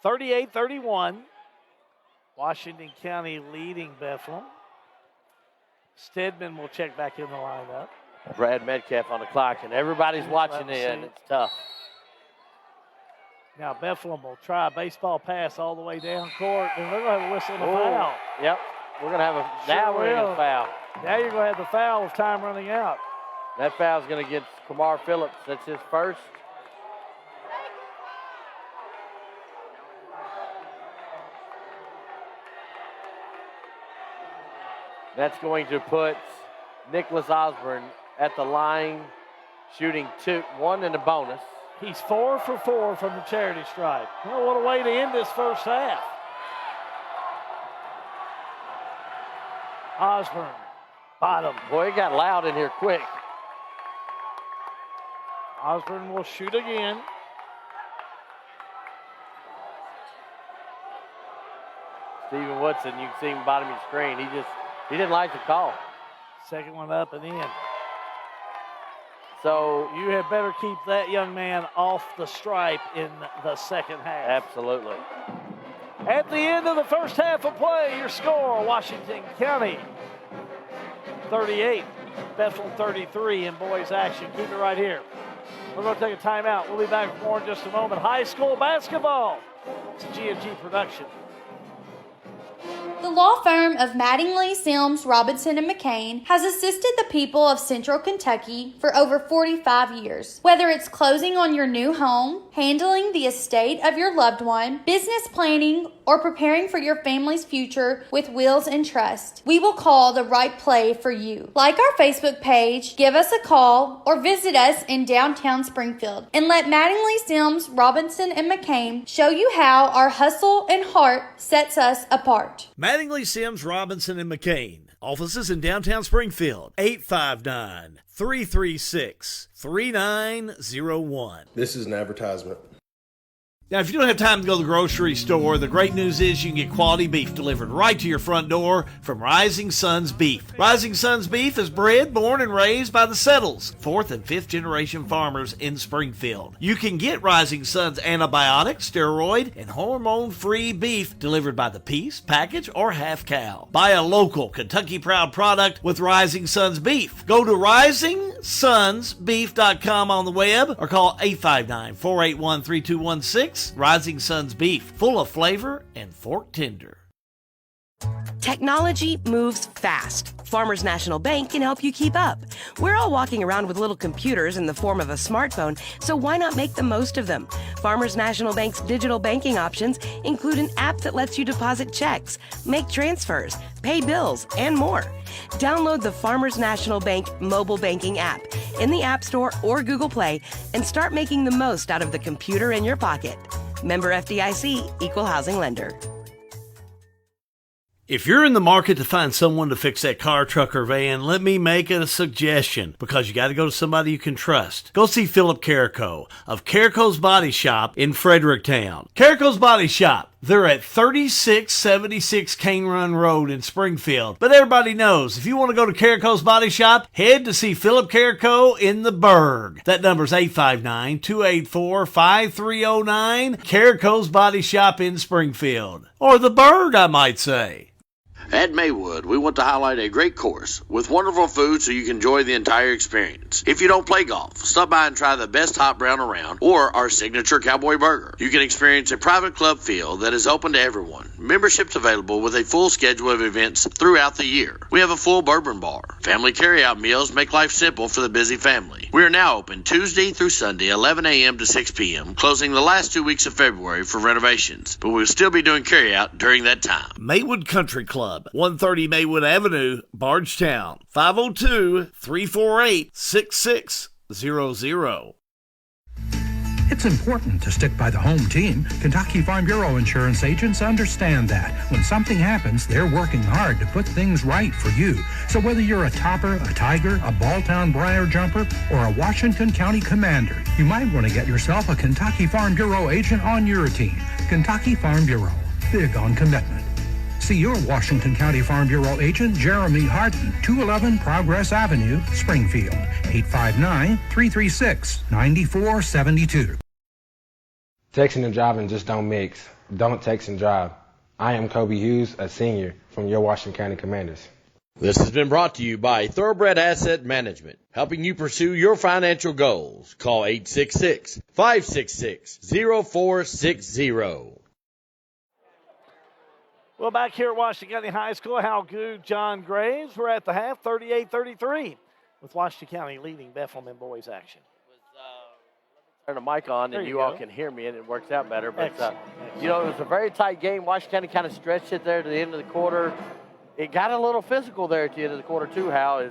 38-31. Washington County leading Bethlehem. Stedman will check back in the lineup. Brad Metcalf on the clock, and everybody's watching it, and it's tough. Now Bethlehem will try a baseball pass all the way down court, and they're going to have a whistle and a foul. Yep, we're going to have a we're going to foul. Now you're going to have the foul with time running out. That foul's going to get Kamar Phillips. That's his first. That's going to put Nicholas Osborne at the line, shooting 1 in the bonus. He's 4 for 4 from the charity stripe. Well, what a way to end this first half. Osborne, bottom. Boy, it got loud in here quick. Osborne will shoot again. Stephen Woodson, you can see him bottom of your screen. He didn't like the call. Second one up and in. So you had better keep that young man off the stripe in the second half. Absolutely. At the end of the first half of play, your score, Washington County 38, Bethlehem 33 in boys action. Keep it right here. We're going to take a timeout. We'll be back with more in just a moment. High school basketball. It's a G&G production. The law firm of Mattingly, Sims, Robinson, and McCain has assisted the people of Central Kentucky for over 45 years. Whether it's closing on your new home, handling the estate of your loved one, business planning, or preparing for your family's future with wills and trust, we will call the right play for you. Like our Facebook page, give us a call, or visit us in downtown Springfield, and let Mattingly, Sims, Robinson, and McCain show you how our hustle and heart sets us apart. Mattingly, Sims, Robinson, and McCain. Offices in downtown Springfield. 859-336-3901. This is an advertisement. Now, if you don't have time to go to the grocery store, the great news is you can get quality beef delivered right to your front door from Rising Sons Beef. Rising Sons Beef is bred, born, and raised by the Settles, 4th and 5th generation farmers in Springfield. You can get Rising Sons antibiotic, steroid, and hormone-free beef delivered by the piece, package, or half cow. Buy a local Kentucky Proud product with Rising Sons Beef. Go to risingsonsbeef.com on the web or call 859-481-3216. Rising Sons Beef, full of flavor and fork tender. Technology moves fast. Farmers National Bank can help you keep up. We're all walking around with little computers in the form of a smartphone, so why not make the most of them? Farmers National Bank's digital banking options include an app that lets you deposit checks, make transfers, pay bills, and more. Download the Farmers National Bank mobile banking app in the App Store or Google Play and start making the most out of the computer in your pocket. Member FDIC, Equal Housing Lender. If you're in the market to find someone to fix that car, truck, or van, let me make a suggestion, because you got to go to somebody you can trust. Go see Philip Carrico of Carrico's Body Shop in Fredericktown. Carrico's Body Shop. They're at 3676 Cane Run Road in Springfield. But everybody knows, if you want to go to Carrico's Body Shop, head to see Philip Carrico in the Burg. That number's 859-284-5309. Carrico's Body Shop in Springfield. Or the Burg, I might say. At Maywood, we want to highlight a great course with wonderful food so you can enjoy the entire experience. If you don't play golf, stop by and try the best hot brown around or our signature cowboy burger. You can experience a private club feel that is open to everyone. Memberships available with a full schedule of events throughout the year. We have a full bourbon bar. Family carryout meals make life simple for the busy family. We are now open Tuesday through Sunday, 11 a.m. to 6 p.m., closing the last 2 weeks of February for renovations, but we'll still be doing carryout during that time. Maywood Country Club, 130 Maywood Avenue, Bardstown, 502-348-6600. It's important to stick by the home team. Kentucky Farm Bureau insurance agents understand that. When something happens, they're working hard to put things right for you. So whether you're a topper, a tiger, a Balltown Briar jumper, or a Washington County commander, you might want to get yourself a Kentucky Farm Bureau agent on your team. Kentucky Farm Bureau. Big on commitment. See your Washington County Farm Bureau agent, Jeremy Harden, 211 Progress Avenue, Springfield, 859-336-9472. Texting and driving just don't mix. Don't text and drive. I am Kobe Hughes, a senior from your Washington County Commanders. This has been brought to you by Thoroughbred Asset Management, helping you pursue your financial goals. Call 866-566-0460. Well, back here at Washington County High School, Hal Good, John Graves. We're at the half, 38-33, with Washington County leading Bethlehem in boys action. Turn the mic on, There and you you all go. can hear me, and it works out better. But, Excellent. you know, it was a very tight game. Washington County kind of stretched it there to the end of the quarter. It got a little physical there at the end of the quarter, too, Hal.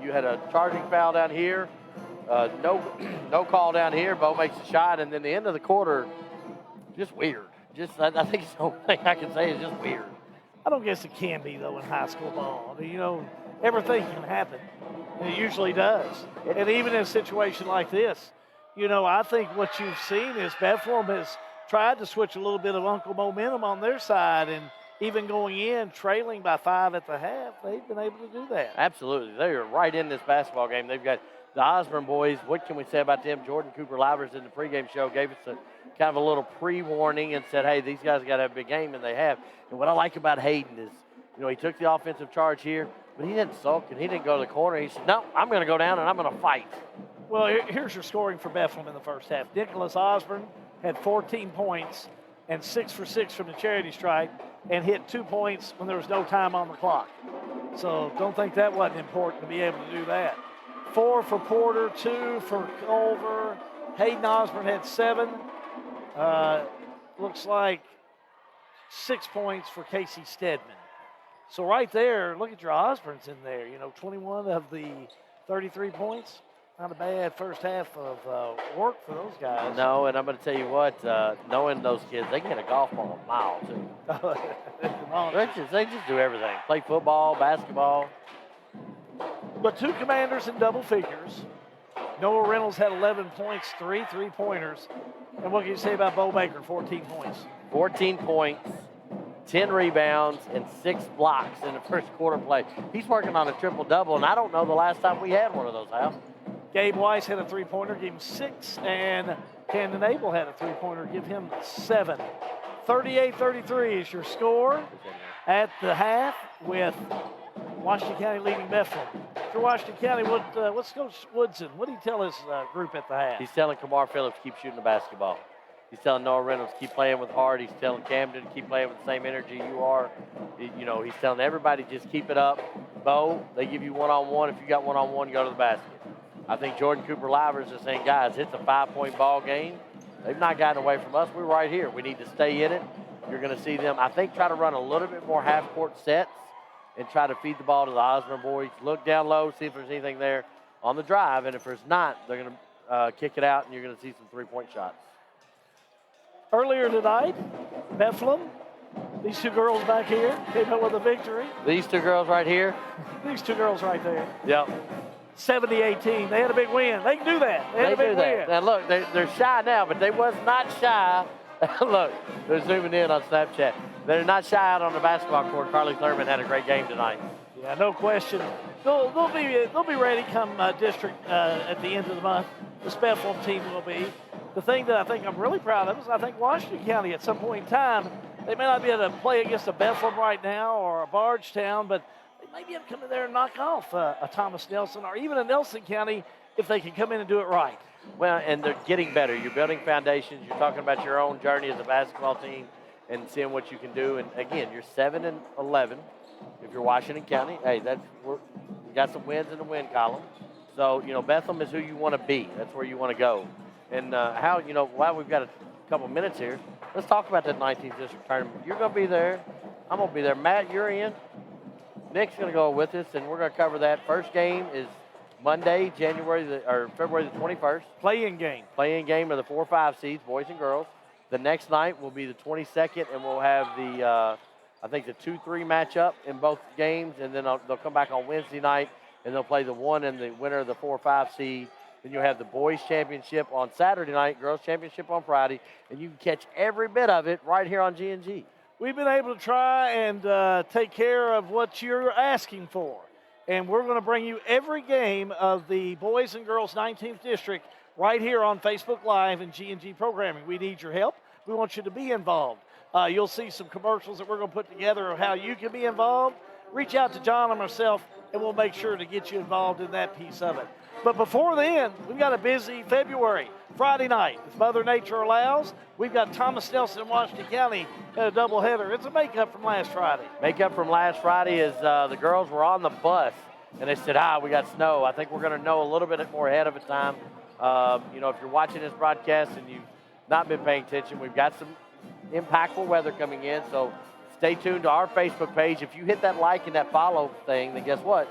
You had a charging foul down here, no call down here. Bo makes a shot, and then the end of the quarter, just weird. I think the only thing I can say is just weird. I don't guess it can be, though, in high school ball. I mean, you know, everything can happen. And it usually does. And even in a situation like this, you know, I think what you've seen is Bethlehem has tried to switch a little bit of Uncle momentum on their side, and even going in, trailing by 5 at the half, they've been able to do that. Absolutely. They are right in this basketball game. They've got the Osborne boys. What can we say about them? Jordan Cooper-Livers in the pregame show gave us kind of a little pre-warning and said, hey, these guys got to have a big game, and they have. And what I like about Hayden is, you know, he took the offensive charge here, but he didn't sulk and he didn't go to the corner. He said, no, I'm going to go down and I'm going to fight. Well, here's your scoring for Bethlehem in the first half. Nicholas Osborne had 14 points and 6 for 6 from the charity stripe and hit 2 points when there was no time on the clock. So don't think that wasn't important to be able to do that. 4 for Porter, 2 for Culver. Hayden Osborne had 7. Looks like 6 points for Casey Stedman. So right there, look at your Osborne's in there. You know, 21 of the 33 points. Not a bad first half of work for those guys. No, and I'm going to tell you what, knowing those kids, they can hit a golf ball a mile, too. they just do everything. Play football, basketball. But 2 commanders in double figures. Noah Reynolds had 11 points, 3 3-pointers. And what can you say about Bo Baker, 14 points? 14 points, 10 rebounds, and 6 blocks in the first quarter play. He's working on a triple-double, and I don't know the last time we had one of those, Al. Gabe Weiss had a 3-pointer, gave him 6, and Camden Abel had a 3-pointer, give him 7. 38-33 is your score at the half, with Washington County leading Bethlehem. For Washington County, what's Coach Woodson? What did he tell his group at the half? He's telling Kamar Phillips keep shooting the basketball. He's telling Noah Reynolds keep playing with heart. He's telling Camden keep playing with the same energy you are. You know, he's telling everybody just keep it up. Bo, they give you one-on-one. If you got one-on-one, you go to the basket. I think Jordan Cooper-Livers is saying, guys, it's a 5-point ball game. They've not gotten away from us. We're right here. We need to stay in it. You're going to see them, I think, try to run a little bit more half-court sets and try to feed the ball to the Osborne boys. Look down low, see if there's anything there on the drive. And if there's not, they're going to kick it out, and you're going to see some 3-point shots. Earlier tonight, Bethlehem, these 2 girls back here came up with a victory. These 2 girls right here? These 2 girls right there. Yep. 70-18. They had a big win. They can do that. They had a big win. Now, look, they're shy now, but they was not shy. Look, they're zooming in on Snapchat. They're not shy out on the basketball court. Carly Thurman had a great game tonight. Yeah, no question. They'll be ready come district at the end of the month. This Bethlehem team will be. The thing that I think I'm really proud of is I think Washington County at some point in time, they may not be able to play against a Bethlehem right now or a Bardstown, but they may be able to come in there and knock off a Thomas Nelson or even a Nelson County if they can come in and do it right. Well, and they're getting better. You're building foundations. You're talking about your own journey as a basketball team and seeing what you can do. And, again, you're 7-11. If you're Washington County, hey, you got some wins in the win column. So, you know, Bethlehem is who you want to be. That's where you want to go. And while we've got a couple minutes here, let's talk about that 19th district tournament. You're going to be there. I'm going to be there. Matt, you're in. Nick's going to go with us, and we're going to cover that. First game is Monday, February the 21st. Play-in game. Play-in game of the 4-5 seeds, boys and girls. The next night will be the 22nd, and we'll have the, I think, the 2-3 matchup in both games, and then they'll come back on Wednesday night, and they'll play the 1 and the winner of the 4-5 seed. Then you'll have the boys championship on Saturday night, girls championship on Friday, and you can catch every bit of it right here on G&G. We've been able to try and take care of what you're asking for. And we're going to bring you every game of the boys and girls 19th district right here on Facebook Live and G&G programming. We need your help. We want you to be involved. You'll see some commercials that we're going to put together of how you can be involved. Reach out to John or myself, and we'll make sure to get you involved in that piece of it. But before then, we've got a busy February. Friday night, if Mother Nature allows, we've got Thomas Nelson in Washington County at a doubleheader. It's a makeup from last Friday. Makeup from last Friday is the girls were on the bus, and they said, we got snow. I think we're going to know a little bit more ahead of a time. If you're watching this broadcast and you've not been paying attention, we've got some impactful weather coming in, so stay tuned to our Facebook page. If you hit that like and that follow thing, then guess what?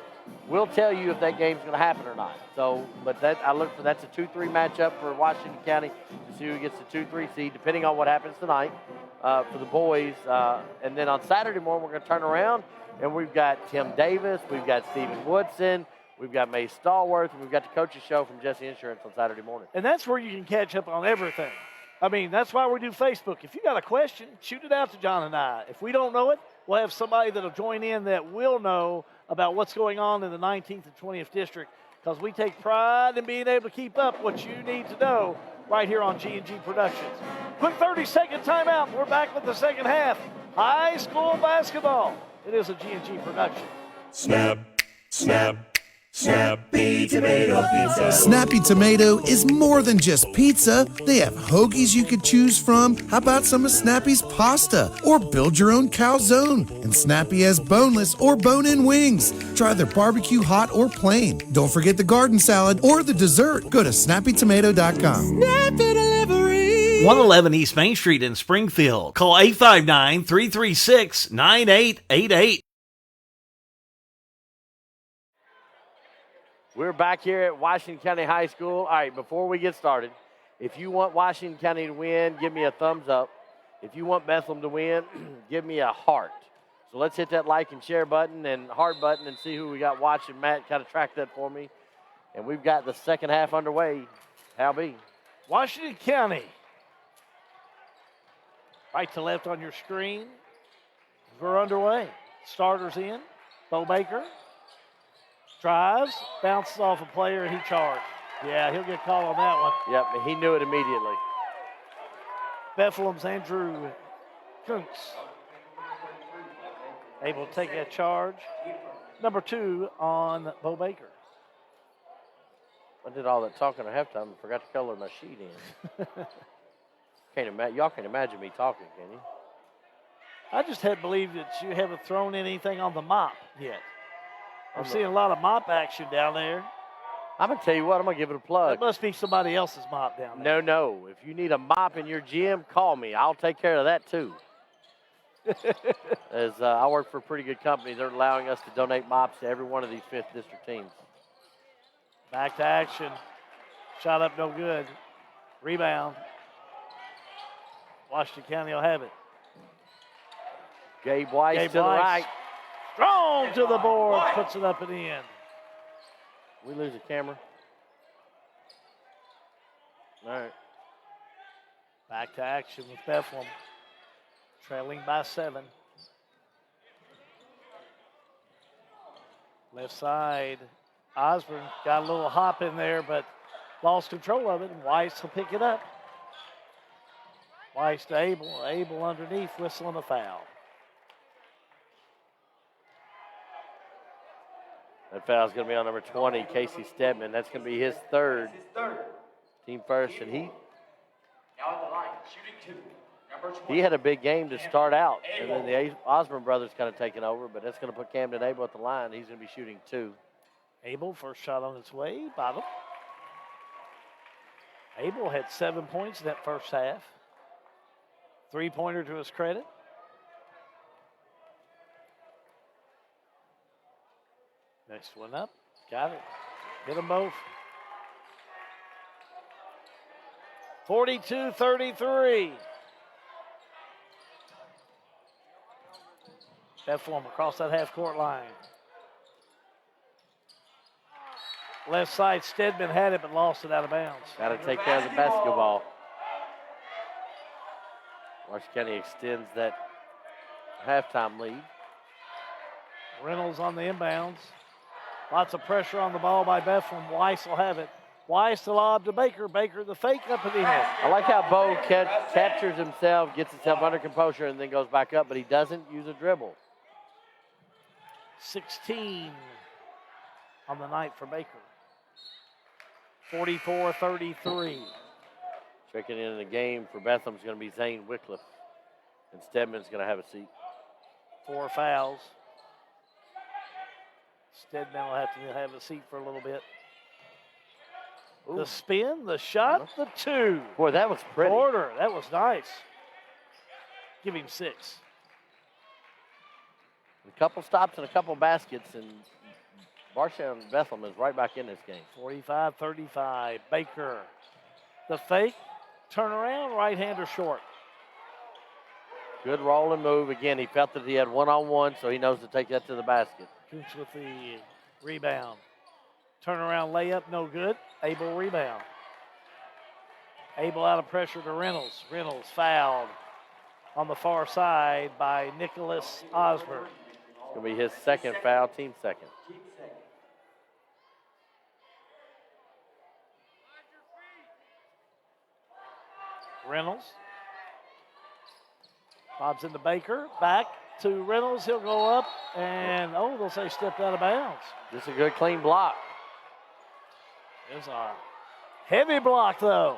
We'll tell you if that game's going to happen or not. So, but that's a 2-3 matchup for Washington County to see who gets the 2-3 seed, depending on what happens tonight for the boys. And then on Saturday morning, we're going to turn around, and we've got Tim Davis, we've got Stephen Woodson, we've got May Stallworth, and we've got the coach's show from Jesse Insurance on Saturday morning. And that's where you can catch up on everything. I mean, that's why we do Facebook. If you got a question, shoot it out to John and I. If we don't know it, we'll have somebody that'll join in that will know about what's going on in the 19th and 20th district, because we take pride in being able to keep up what you need to know right here on G&G Productions. Quick 30-second timeout. We're back with the second half. High school basketball. It is a G&G production. Snap, snap. Snappy Tomato Pizza. Snappy Tomato is more than just pizza. They have hoagies you could choose from. How about some of Snappy's pasta? Or build your own calzone. And Snappy has boneless or bone-in wings. Try their barbecue hot or plain. Don't forget the garden salad or the dessert. Go to snappytomato.com. Snappy Delivery. 111 East Main Street in Springfield. Call 859-336-9888. We're back here at Washington County High School. All right, before we get started, if you want Washington County to win, give me a thumbs up. If you want Bethlehem to win, give me a heart. So let's hit that like and share button and heart button and see who we got watching. Matt, kind of track that for me. And we've got the second half underway. Hal B. Washington County. Right to left on your screen. We're underway. Starters in. Bo Baker. Drives, bounces off a player, and he charged. Yeah, he'll get called on that one. Yep, and he knew it immediately. Bethlehem's Andrew Kuntz able to take that charge. Number 2 on Bo Baker. I did all that talking at halftime and forgot to color my sheet in. Y'all can't imagine me talking, can you? I just had believed that you haven't thrown anything on the mop yet. I'm seeing a lot of mop action down there. I'm going to tell you what, I'm going to give it a plug. That must be somebody else's mop down there. No. If you need a mop in your gym, call me. I'll take care of that too. As I work for a pretty good company, they're allowing us to donate mops to every one of these 5th district teams. Back to action. Shot up no good. Rebound. Washington County will have it. Gabe Weiss to the right. Strong to the board, puts it up and in. We lose the camera. All right. Back to action with Bethlehem. Trailing by 7. Left side. Osborne got a little hop in there, but lost control of it, and Weiss will pick it up. Weiss to Abel. Abel underneath, whistling a foul. That foul's going to be on number 20, Casey Stedman. That's going to be his third. Team first, and he had a big game to start out, and then the Osborne brothers kind of taking over, but that's going to put Camden Abel at the line. He's going to be shooting 2. Abel, first shot on its way, bottom. Abel had 7 points in that first half. 3-pointer to his credit. Next one up, got it. Hit them both. 42-33. Bethlehem across that half-court line. Left side, Stedman had it but lost it out of bounds. Got to take care of the basketball. Washington County extends that halftime lead. Reynolds on the inbounds. Lots of pressure on the ball by Bethlehem. Weiss will have it. Weiss the lob to Baker. Baker the fake up in the head. I like how Bo captures himself, gets himself under composure, and then goes back up, but he doesn't use a dribble. 16 on the night for Baker. 44-33. Checking in the game for Bethlehem is going to be Zane Wycliffe, and Stedman's going to have a seat. 4 fouls. Stedman will have to have a seat for a little bit. Ooh. The spin, the shot, the 2. Boy, that was pretty. Porter, that was nice. Give him 6. A couple stops and a couple baskets, and Barstown Bethlehem is right back in this game. 45-35. Baker, the fake, turn around, right-hander short. Good roll and move. Again, he felt that he had one-on-one, so he knows to take that to the basket. Coots with the rebound. Turnaround layup, no good. Abel rebound. Abel out of pressure to Reynolds. Reynolds fouled on the far side by Nicholas Osborne. It's going to be his second foul, team second. Reynolds. Bob's into Baker. Back to Reynolds. He'll go up, and, they'll say stepped out of bounds. Just a good, clean block. There's a heavy block, though.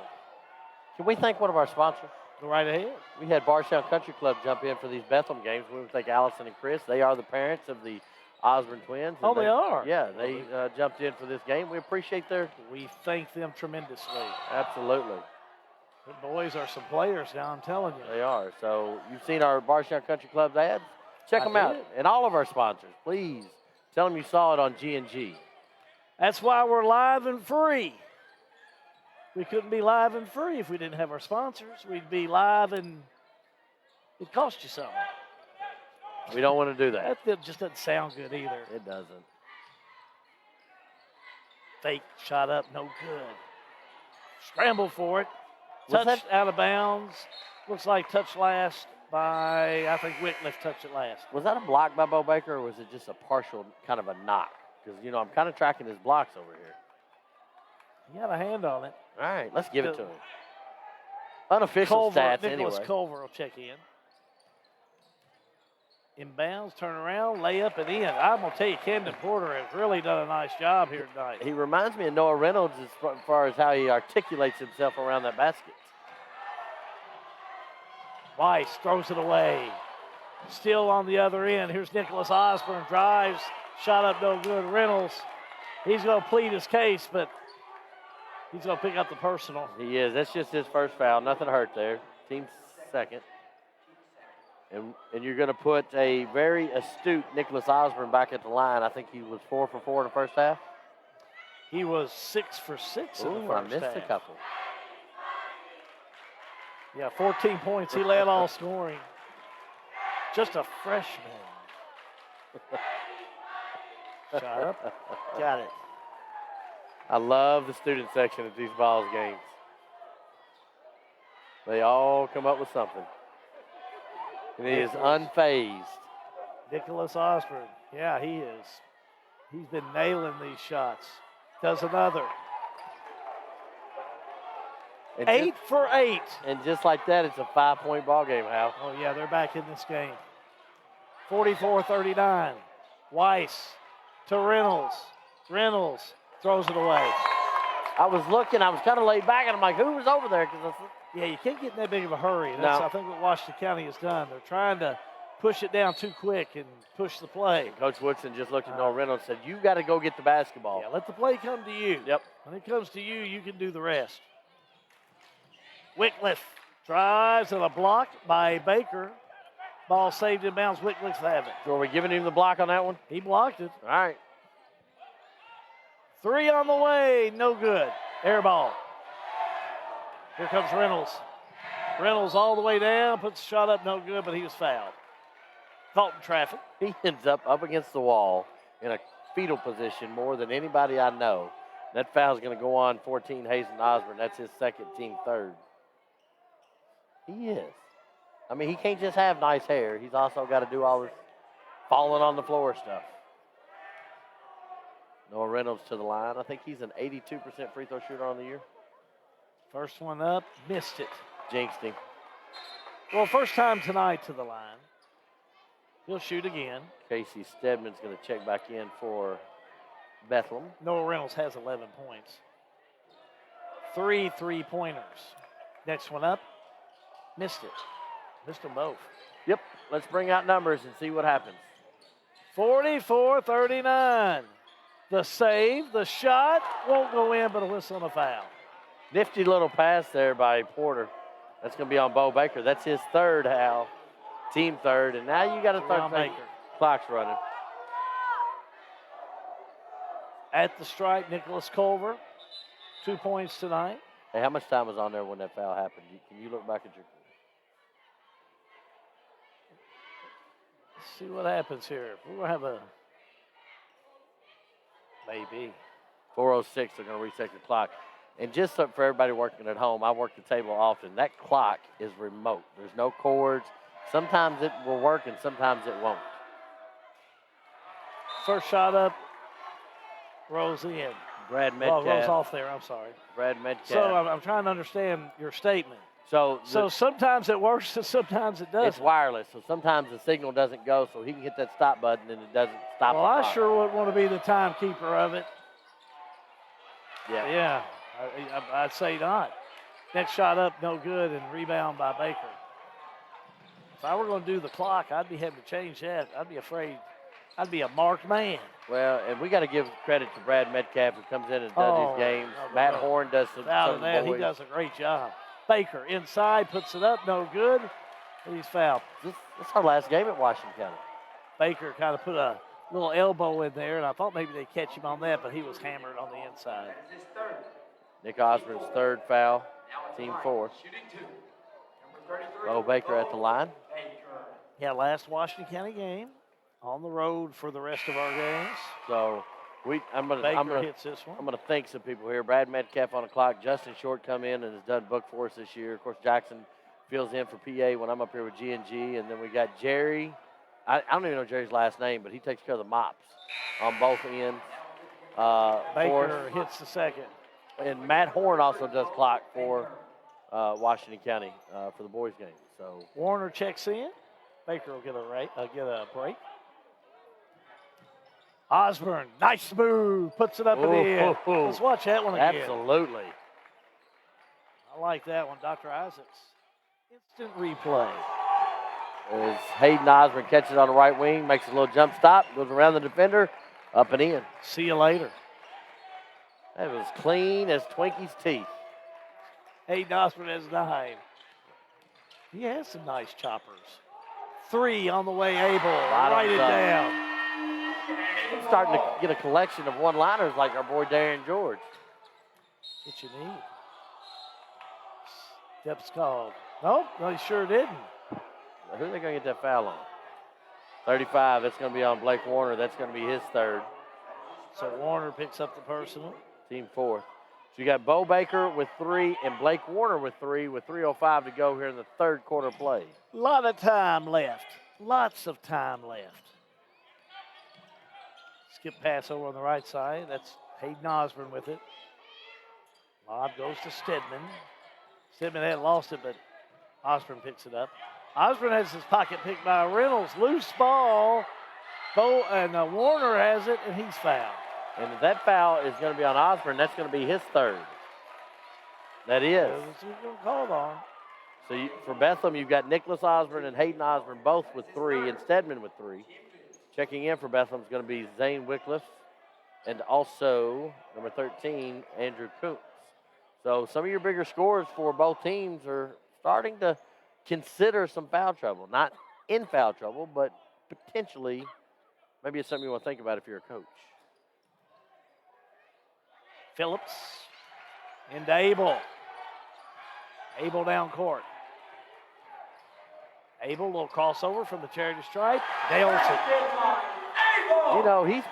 Can we thank one of our sponsors? Go right ahead. We had Barstown Country Club jump in for these Bethlehem games. We would thank Allison and Chris. They are the parents of the Osborne twins. Oh, they are? Yeah, they jumped in for this game. We appreciate We thank them tremendously. Absolutely. The boys are some players now, I'm telling you. They are. So you've seen our Barstown Country Club ads? Check them out. And all of our sponsors, please tell them you saw it on G&G. That's why we're live and free. We couldn't be live and free if we didn't have our sponsors. We'd be live and it cost you something. We don't want to do that. That just doesn't sound good either. It doesn't. Fake shot up, no good. Scramble for it. Touch out of bounds. Looks like touch last by, I think Wycliffe touched it last. Was that a block by Bo Baker, or was it just a partial kind of a knock? Because, I'm kind of tracking his blocks over here. He got a hand on it. All right, let's give it to him. Unofficial stats Nicholas anyway. Culver will check in. Inbounds, turn around, layup, and in. I'm going to tell you, Camden Porter has really done a nice job here tonight. He reminds me of Noah Reynolds as far as how he articulates himself around that basket. Weiss throws it away. Still on the other end. Here's Nicholas Osborne, drives, shot up no good. Reynolds, he's going to plead his case, but he's going to pick up the personal. He is. That's just his first foul. Nothing hurt there. Team second. And you're going to put a very astute Nicholas Osborne back at the line. I think he was 4 for 4 in the first half. He was 6 for 6 in the first half. I missed a couple. Yeah, 14 points. He led all scoring. Just a freshman. Shot up. Got it. I love the student section at these balls games. They all come up with something. And he is unfazed. Nicholas Osborne. Yeah, he is. He's been nailing these shots. Does another. And 8 for 8. And just like that, it's a 5-point ball game, Hal. Oh, yeah, they're back in this game. 44-39. Weiss to Reynolds. Reynolds throws it away. I was looking. I was kind of laid back, and I'm like, who was over there? Yeah, you can't get in that big of a hurry. That's, I think, what Washington County has done. They're trying to push it down too quick and push the play. And Coach Woodson just looked at Noah Reynolds and said, you got to go get the basketball. Yeah, let the play come to you. Yep. When it comes to you, you can do the rest. Wycliffe drives and a block by Baker. Ball saved in bounds. Wycliffe have it. So are we giving him the block on that one? He blocked it. All right. Three on the way, no good. Air ball. Here comes Reynolds. Reynolds all the way down, puts the shot up, no good, but he was fouled. Caught in traffic. He ends up against the wall in a fetal position more than anybody I know. That foul's going to go on 14, Hazen Osborne. That's his second, team third. He is. I mean, he can't just have nice hair. He's also got to do all this falling on the floor stuff. Noah Reynolds to the line. I think he's an 82% free throw shooter on the year. First one up, missed it. Jinxed him. Well, first time tonight to the line. He'll shoot again. Casey Stedman's going to check back in for Bethlehem. Noah Reynolds has 11 points. 3 3-pointers. Next one up, missed it. Missed them both. Yep, let's bring out numbers and see what happens. 44-39. The save, the shot, won't go in, but a whistle and a foul. Nifty little pass there by Porter. That's going to be on Bo Baker. That's his third, Hal. Team third, and now you got a third. Baker. Clock's running. At the stripe, Nicholas Culver. 2 points tonight. Hey, how much time was on there when that foul happened? Can you look back at your... Let's see what happens here. We're going to have a... Maybe. 4:06, they're going to reset the clock. And just so for everybody working at home, I work the table often. That clock is remote. There's no cords. Sometimes it will work and sometimes it won't. First shot up, rolls in. Brad Metcalf. Rolls off there, I'm sorry. Brad Metcalf. So I'm trying to understand your statement. So sometimes it works and sometimes it doesn't. It's wireless, so sometimes the signal doesn't go, so he can hit that stop button and it doesn't stop. Well, I sure wouldn't want to be the timekeeper of it. Yeah. I'd say not. Next shot up, no good, and rebound by Baker. If I were going to do the clock, I'd be having to change that. I'd be afraid. I'd be a marked man. Well, and we got to give credit to Brad Metcalf, who comes in and does his games. Matt Horn does some of that. He does a great job. Baker inside, puts it up, no good. And he's fouled. This is our last game at Washington County. Baker kind of put a little elbow in there, and I thought maybe they'd catch him on that, but he was hammered on the inside. Nick Osborne's third foul, team fourth. Bo Baker at the line. Yeah, last Washington County game on the road for the rest of our games. So I'm gonna hits this one. I'm gonna thank some people here. Brad Metcalf on the clock. Justin Short come in and has done book for us this year. Of course, Jackson fills in for PA when I'm up here with G&G, and then we got Jerry. I don't even know Jerry's last name, but he takes care of the mops on both ends. Baker hits the second. And Matt Horn also does clock for Washington County for the boys' game. So Warner checks in. Baker will get a break. Osborne, nice move, puts it up in the air. Let's watch that one again. Absolutely. I like that one, Dr. Isaacs. Instant replay. As Hayden Osborne catches on the right wing, makes a little jump stop, goes around the defender, up and in. See you later. That was clean as Twinkie's teeth. Hayden Osborne has 9. He has some nice choppers. 3 on the way, Abel. Write it down. I'm starting to get a collection of one-liners like our boy Darren George. What you need. Steps called. Nope, no, he sure didn't. Who are they going to get that foul on? 35, that's going to be on Blake Warner. That's going to be his third. So Warner picks up the personal. Team fourth. So you got Bo Baker with 3 and Blake Warner with 3 with 3:05 to go here in the third quarter play. A lot of time left. Lots of time left. Skip pass over on the right side. That's Hayden Osborne with it. Lob goes to Stedman. Stedman had lost it, but Osborne picks it up. Osborne has his pocket picked by Reynolds. Loose ball. Warner has it, and he's fouled. And that foul is going to be on Osborne. That's going to be his third. That is. That's what we're called on. So for Bethlehem, you've got Nicholas Osborne and Hayden Osborne both with 3 and Stedman with 3. Checking in for Bethlehem is going to be Zane Wycliffe and also number 13, Andrew Koontz. So some of your bigger scorers for both teams are starting to consider some foul trouble. Not in foul trouble, but potentially maybe it's something you want to think about if you're a coach. Phillips into Abel. Abel down court. Abel, little crossover from the charity stripe. Nails it. You know, he's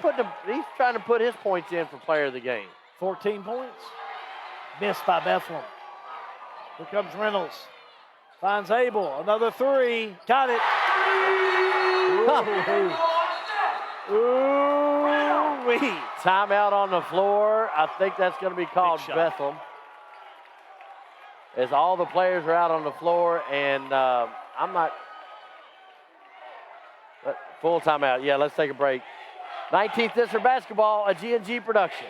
trying to put his points in for player of the game. 14 points. Missed by Bethlehem. Here comes Reynolds. Finds Abel. Another three. Got it. Ooh-wee. Timeout on the floor. I think that's going to be called Bethlehem. As all the players are out on the floor, and I'm not. Full timeout. Yeah, let's take a break. 19th District Basketball, a G&G production.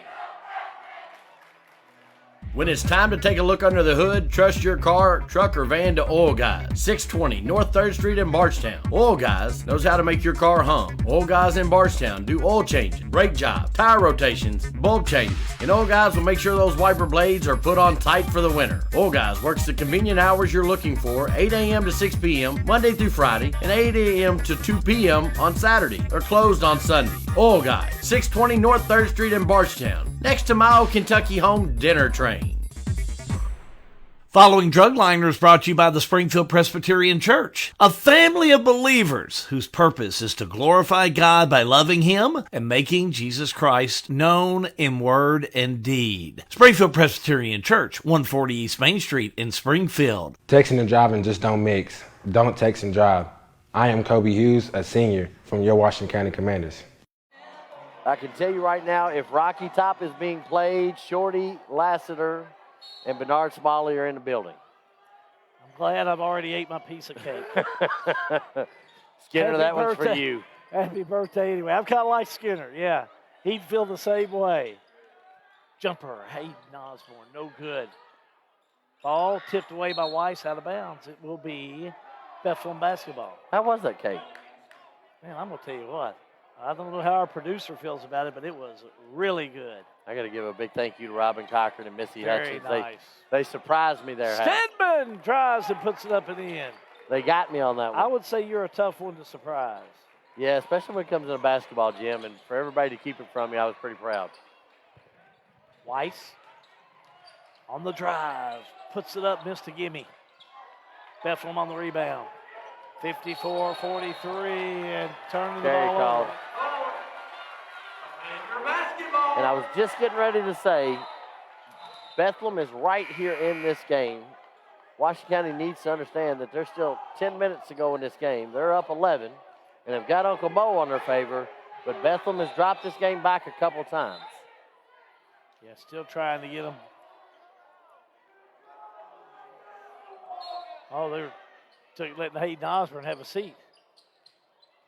When it's time to take a look under the hood, trust your car, truck, or van to Oil Guys. 620 North 3rd Street in Bardstown. Oil Guys knows how to make your car hum. Oil Guys in Bardstown do oil changing, brake jobs, tire rotations, bulb changes. And Oil Guys will make sure those wiper blades are put on tight for the winter. Oil Guys works the convenient hours you're looking for, 8 a.m. to 6 p.m. Monday through Friday, and 8 a.m. to 2 p.m. on Saturday. They're closed on Sunday. Oil Guys, 620 North 3rd Street in Bardstown, next to my old Kentucky Home Dinner Train. Following Drugliner is brought to you by the Springfield Presbyterian Church, a family of believers whose purpose is to glorify God by loving Him and making Jesus Christ known in word and deed. Springfield Presbyterian Church, 140 East Main Street in Springfield. Texting and driving just don't mix. Don't text and drive. I am Kobe Hughes, a senior from your Washington County Commanders. I can tell you right now, if Rocky Top is being played, Shorty, Lassiter, and Bernard Smalley are in the building. I'm glad I've already ate my piece of cake. Skinner, that one's for you. Happy birthday anyway. I'm kind of like Skinner, yeah. He'd feel the same way. Jumper, Hayden Osborne, no good. Ball tipped away by Weiss, out of bounds. It will be Bethlehem basketball. How was that cake? Man, I'm going to tell you what. I don't know how our producer feels about it, but it was really good. I got to give a big thank you to Robin Cochran and Missy Very Hutchins. Nice. They surprised me there. Stedman drives and puts it up in the end. They got me on that one. I would say you're a tough one to surprise. Yeah, especially when it comes to a basketball gym, and for everybody to keep it from me, I was pretty proud. Weiss on the drive, puts it up, missed a gimme. Bethlehem on the rebound. 54-43 and turning the ball over. And I was just getting ready to say, Bethlehem is right here in this game. Washington County needs to understand that there's still 10 minutes to go in this game. They're up 11, and they've got Uncle Mo on their favor, but Bethlehem has dropped this game back a couple times. Yeah, still trying to get them. Oh, they're letting Hayden Osborne have a seat.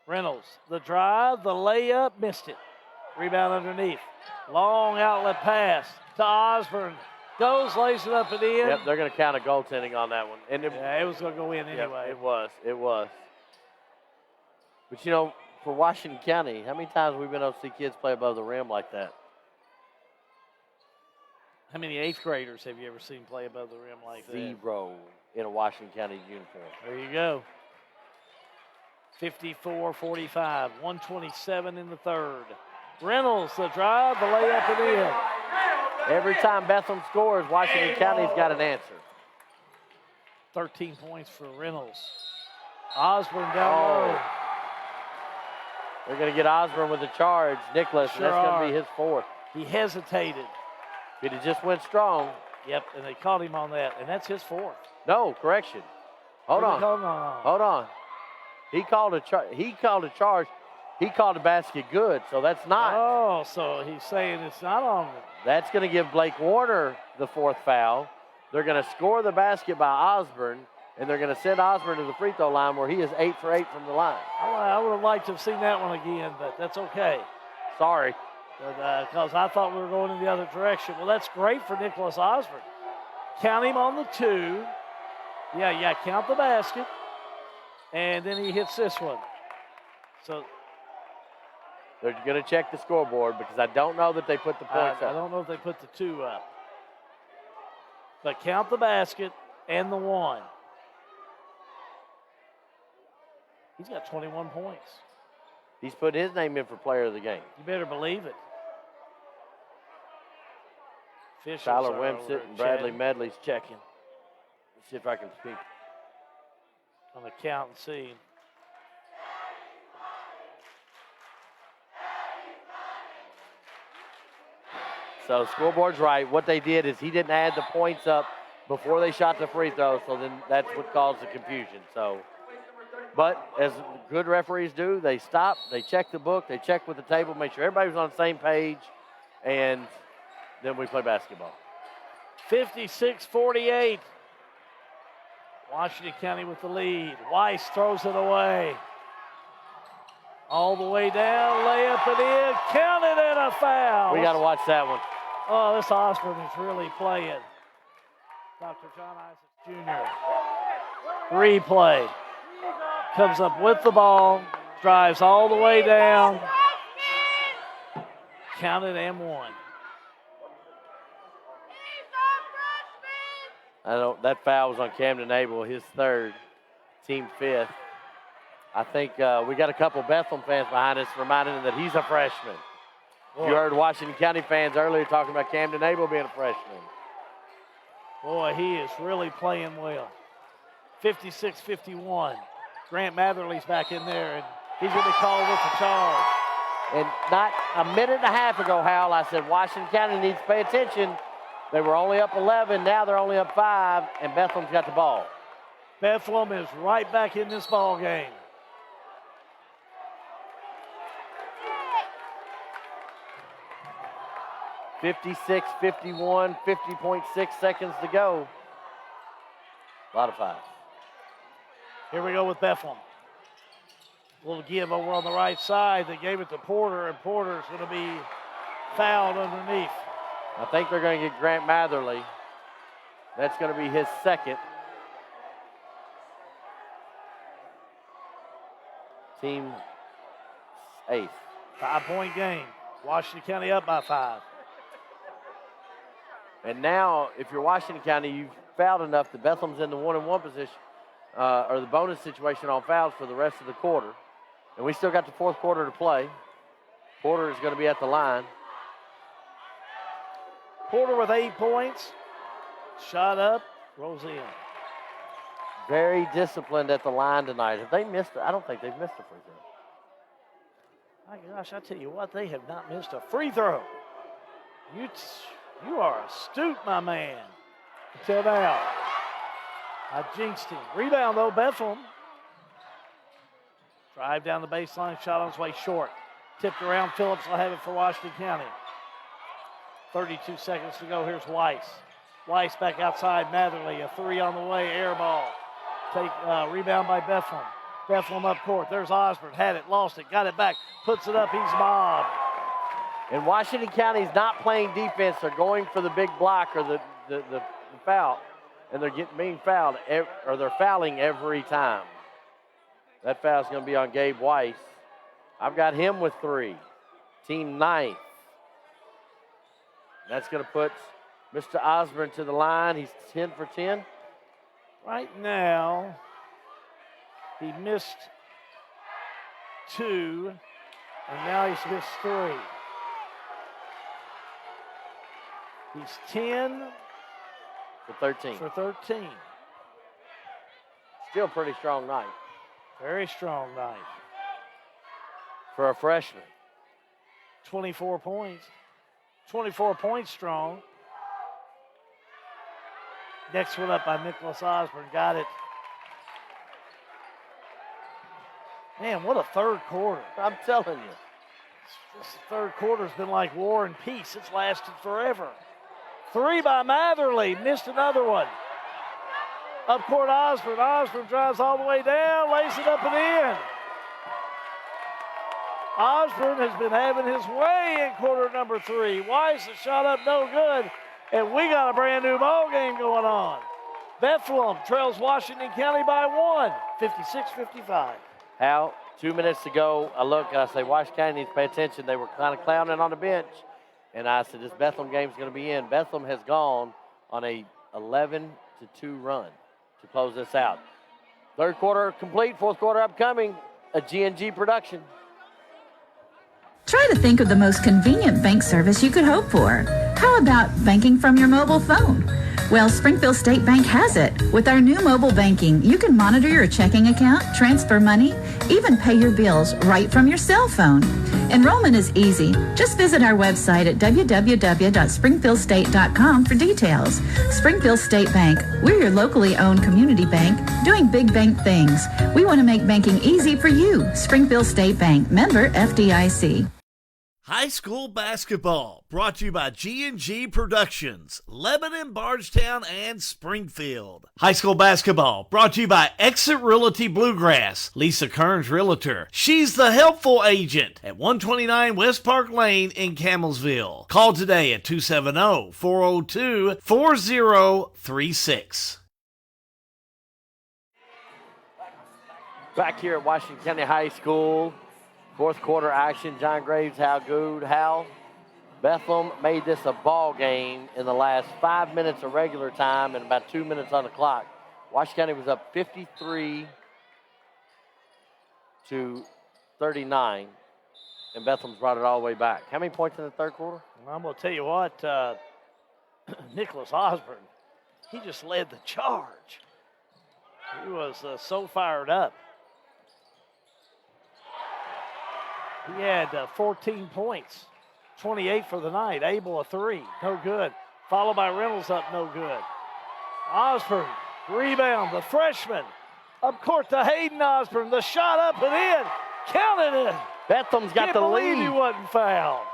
Reynolds, the drive, the layup, missed it. Rebound underneath. Long outlet pass to Osborne. Goes, lays it up and in. Yep, they're going to count a goaltending on that one. And it was going to go in anyway. Yep, it was. But, you know, for Washington County, how many times have we been able to see kids play above the rim like that? How many 8th graders have you ever seen play above the rim like that? 0 in a Washington County uniform. There you go. 54-45, 127 in the third. Reynolds, the drive, the layup, and in. Every time Bethlehem scores, Washington County's got an answer. 13 points for Reynolds. Osborne down low. They're going to get Osborne with a charge. Nicholas, and that's going to be his fourth. He hesitated. But he just went strong. Yep, and they caught him on that, and that's his fourth. No, correction. Hold on. Hold on. He called a charge. He called a basket good, so that's not. Oh, so he's saying it's not on him. That's going to give Blake Warner the fourth foul. They're going to score the basket by Osborne, and they're going to send Osborne to the free throw line where he is 8 for 8 from the line. I would have liked to have seen that one again, but that's okay. Sorry. Because I thought we were going in the other direction. Well, that's great for Nicholas Osborne. Count him on the 2. Yeah, count the basket. And then he hits this one. So they're going to check the scoreboard because I don't know that they put the points up. I don't know if they put the 2 up. But count the basket and the 1. He's got 21 points. He's put his name in for player of the game. You better believe it. Tyler Wimsett and Bradley Medley's checking. Let's see if I can speak. On the count and see. So scoreboard's right. What they did is he didn't add the points up before they shot the free throw, so then that's what caused the confusion. So, but as good referees do, they stop, they check the book, they check with the table, make sure everybody was on the same page, and then we play basketball. 56-48. Washington County with the lead. Weiss throws it away. All the way down, layup it in, counted and a foul. We got to watch that one. Oh, this Osborne is really playing. Dr. John Isaac Jr. Replay. Comes up with the ball, drives all the way down. Counted and one. That foul was on Camden Abel, his third, team fifth. I think we got a couple Bethlehem fans behind us reminding him that he's a freshman. Boy. You heard Washington County fans earlier talking about Camden Abel being a freshman. Boy, he is really playing well. 56-51. Grant Matherly's back in there, and he's going to be called with the charge. And not a minute and a half ago, Hal, I said Washington County needs to pay attention. They were only up 11. Now they're only up 5, and Bethlehem's got the ball. Bethlehem is right back in this ball game. (56-51), 50.6 seconds to go. A lot of fives. Here we go with Bethlehem. A little give over on the right side. They gave it to Porter, and Porter's going to be fouled underneath. I think they're going to get Grant Matherly. That's going to be his second. Team eighth. 5-point game. Washington County up by 5. And now, if you're Washington County, you've fouled enough that Bethlehem's in the 1-and-1 position, or the bonus situation on fouls for the rest of the quarter. And we still got the fourth quarter to play. Porter is going to be at the line. Porter with 8 points. Shot up, rolls in. Very disciplined at the line tonight. Have they missed? I don't think they've missed a free throw. My gosh, I tell you what, they have not missed a free throw. You are astute, my man. Until now. I jinxed him. Rebound, though, Bethlehem. Drive down the baseline, shot on his way short. Tipped around, Phillips will have it for Washington County. 32 seconds to go. Here's Weiss. Weiss back outside, Matherly. A 3 on the way, air ball. Rebound by Bethlehem. Bethlehem up court. There's Osborne. Had it, lost it, got it back. Puts it up, he's mobbed. And Washington County's not playing defense. They're going for the big block or the foul. And they're being fouled, or they're fouling every time. That foul's going to be on Gabe Weiss. I've got him with 3. Team 9th. That's going to put Mr. Osborne to the line. He's 10 for 10. Right now, he missed 2, and now he's missed 3. He's 10 for 13. For 13. Still a pretty strong night. Very strong night. For a freshman. 24 points. 24 points strong. Next one up by Nicholas Osborne. Got it. Man, what a third quarter. I'm telling you. This third quarter's been like war and peace. It's lasted forever. 3 by Matherly. Missed another one. Up court, Osborne. Osborne drives all the way down, lays it up and in. Osborne has been having his way in quarter number 3. Weiss has shot up no good, and we got a brand new ball game going on. Bethlehem trails Washington County by 1, 56-55. Hal, 2 minutes to go. I look, I say, Washington County needs to pay attention. They were kind of clowning on the bench, and I said, this Bethlehem game's going to be in. Bethlehem has gone on a 11-2 run to close this out. Third quarter complete, fourth quarter upcoming, a G&G production. Try to think of the most convenient bank service you could hope for. How about banking from your mobile phone? Well, Springfield State Bank has it. With our new mobile banking, you can monitor your checking account, transfer money, even pay your bills right from your cell phone. Enrollment is easy. Just visit our website at www.springfieldstate.com for details. Springfield State Bank, we're your locally owned community bank doing big bank things. We want to make banking easy for you. Springfield State Bank, member FDIC. High school basketball brought to you by G&G Productions, Lebanon, Bardstown, and Springfield. High school basketball brought to you by Exit Realty Bluegrass, Lisa Kearns Realtor. She's the helpful agent at 129 West Park Lane in Camelsville. Call today at 270-402-4036. Back here at Washington County High School, fourth quarter action. John Graves, Hal Good. Hal, Bethlehem made this a ball game in the last 5 minutes of regular time and about 2 minutes on the clock. Washington County was up 53-39, and Bethlehem's brought it all the way back. How many points in the third quarter? Well, I'm going to tell you what, Nicholas Osborne, he just led the charge. He was so fired up. He had 14 points, 28 for the night. Abel a 3, no good. Followed by Reynolds up, no good. Osborne, rebound, the freshman. Up court to Hayden Osborne. The shot up and in. Counted it. Bethlehem's got the lead. Can't believe he wasn't fouled.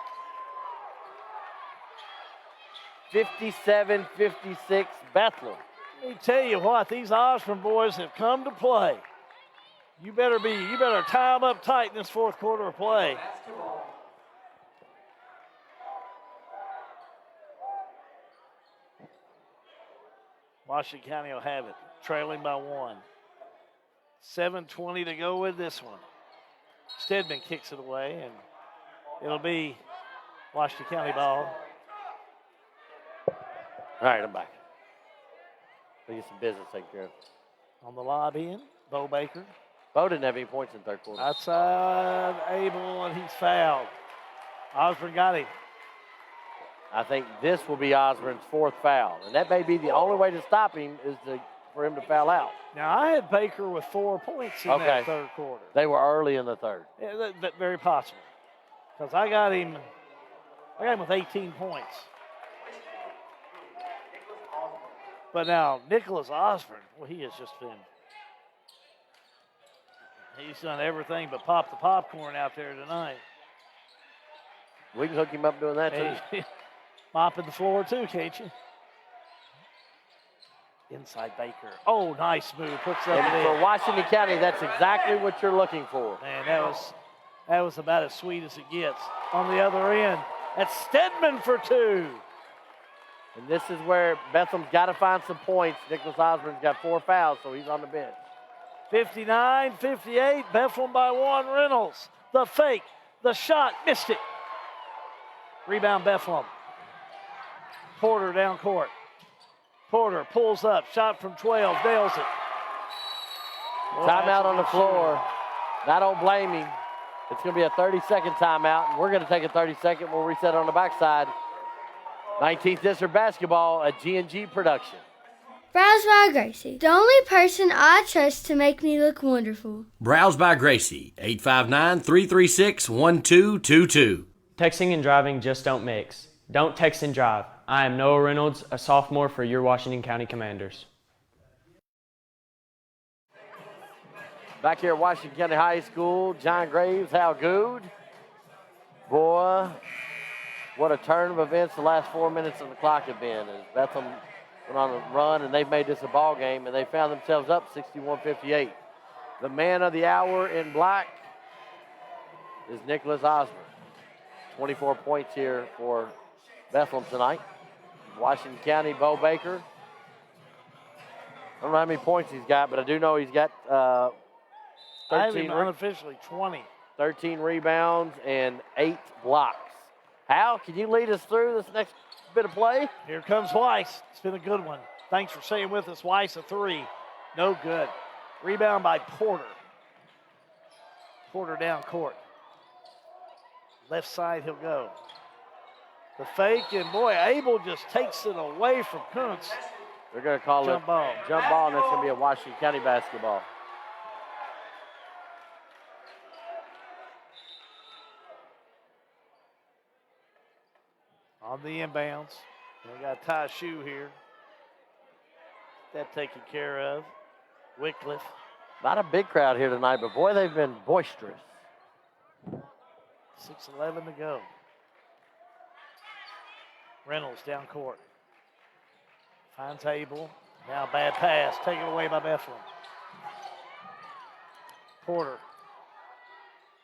57-56 Bethlehem. Let me tell you what, these Osborne boys have come to play. You better tie them up tight in this fourth quarter of play. Washington County will have it, trailing by 1. 7:20 to go with this one. Stedman kicks it away, and it'll be Washington County ball. All right, I'm back. We get some business taken care of. On the lob in, Bo Baker. Bo didn't have any points in the third quarter. Outside Abel, and he's fouled. Osborne got him. I think this will be Osborne's fourth foul, and that may be the only way to stop him is for him to foul out. Now, I had Baker with 4 points in that third quarter. They were early in the third. Yeah, that very possible. Because I got him with 18 points. But now, Nicholas Osborne, well, he has just been, he's done everything but pop the popcorn out there tonight. We can hook him up doing that, too. Mopping the floor, too, can't you? Inside Baker. Oh, nice move. Puts that in. For Washington County, that's exactly what you're looking for. Man, that was about as sweet as it gets. On the other end, that's Stedman for 2. And this is where Bethlehem's got to find some points. Nicholas Osborne's got 4 fouls, so he's on the bench. 59-58, Bethlehem by 1. Reynolds, the fake, the shot, missed it. Rebound Bethlehem. Porter down court. Porter pulls up, shot from 12, nails it. Timeout on the floor. I don't blame him. It's going to be a 30-second timeout, and we're going to take a 30-second. We'll reset on the backside. 19th District Basketball, a G&G production. Browse by Gracie, the only person I trust to make me look wonderful. Browse by Gracie, 859-336-1222. Texting and driving just don't mix. Don't text and drive. I am Noah Reynolds, a sophomore for your Washington County Commanders. Back here at Washington County High School, John Graves, Hal Good. Boy, what a turn of events the last 4 minutes of the clock have been. As Bethlehem went on a run, and they've made this a ball game, and they found themselves up 61-58. The man of the hour in black is Nicholas Osborne. 24 points here for Bethlehem tonight. Washington County, Bo Baker. I don't know how many points he's got, but I do know he's got 13. Unofficially 20. 13 rebounds and 8 blocks. Hal, can you lead us through this next bit of play? Here comes Weiss. It's been a good one. Thanks for staying with us. Weiss, a 3. No good. Rebound by Porter. Porter down court. Left side, he'll go. The fake, and boy, Abel just takes it away from Kuntz. They're going to call Jump it ball. jump ball, and that's going to be a Washington County basketball. On the inbounds. We got a tie shoe here. That taken care of. Wycliffe. Not a big crowd here tonight, but boy, they've been boisterous. 6:11 to go. Reynolds down court. Finds Abel. Now bad pass. Taken away by Bethlehem. Porter.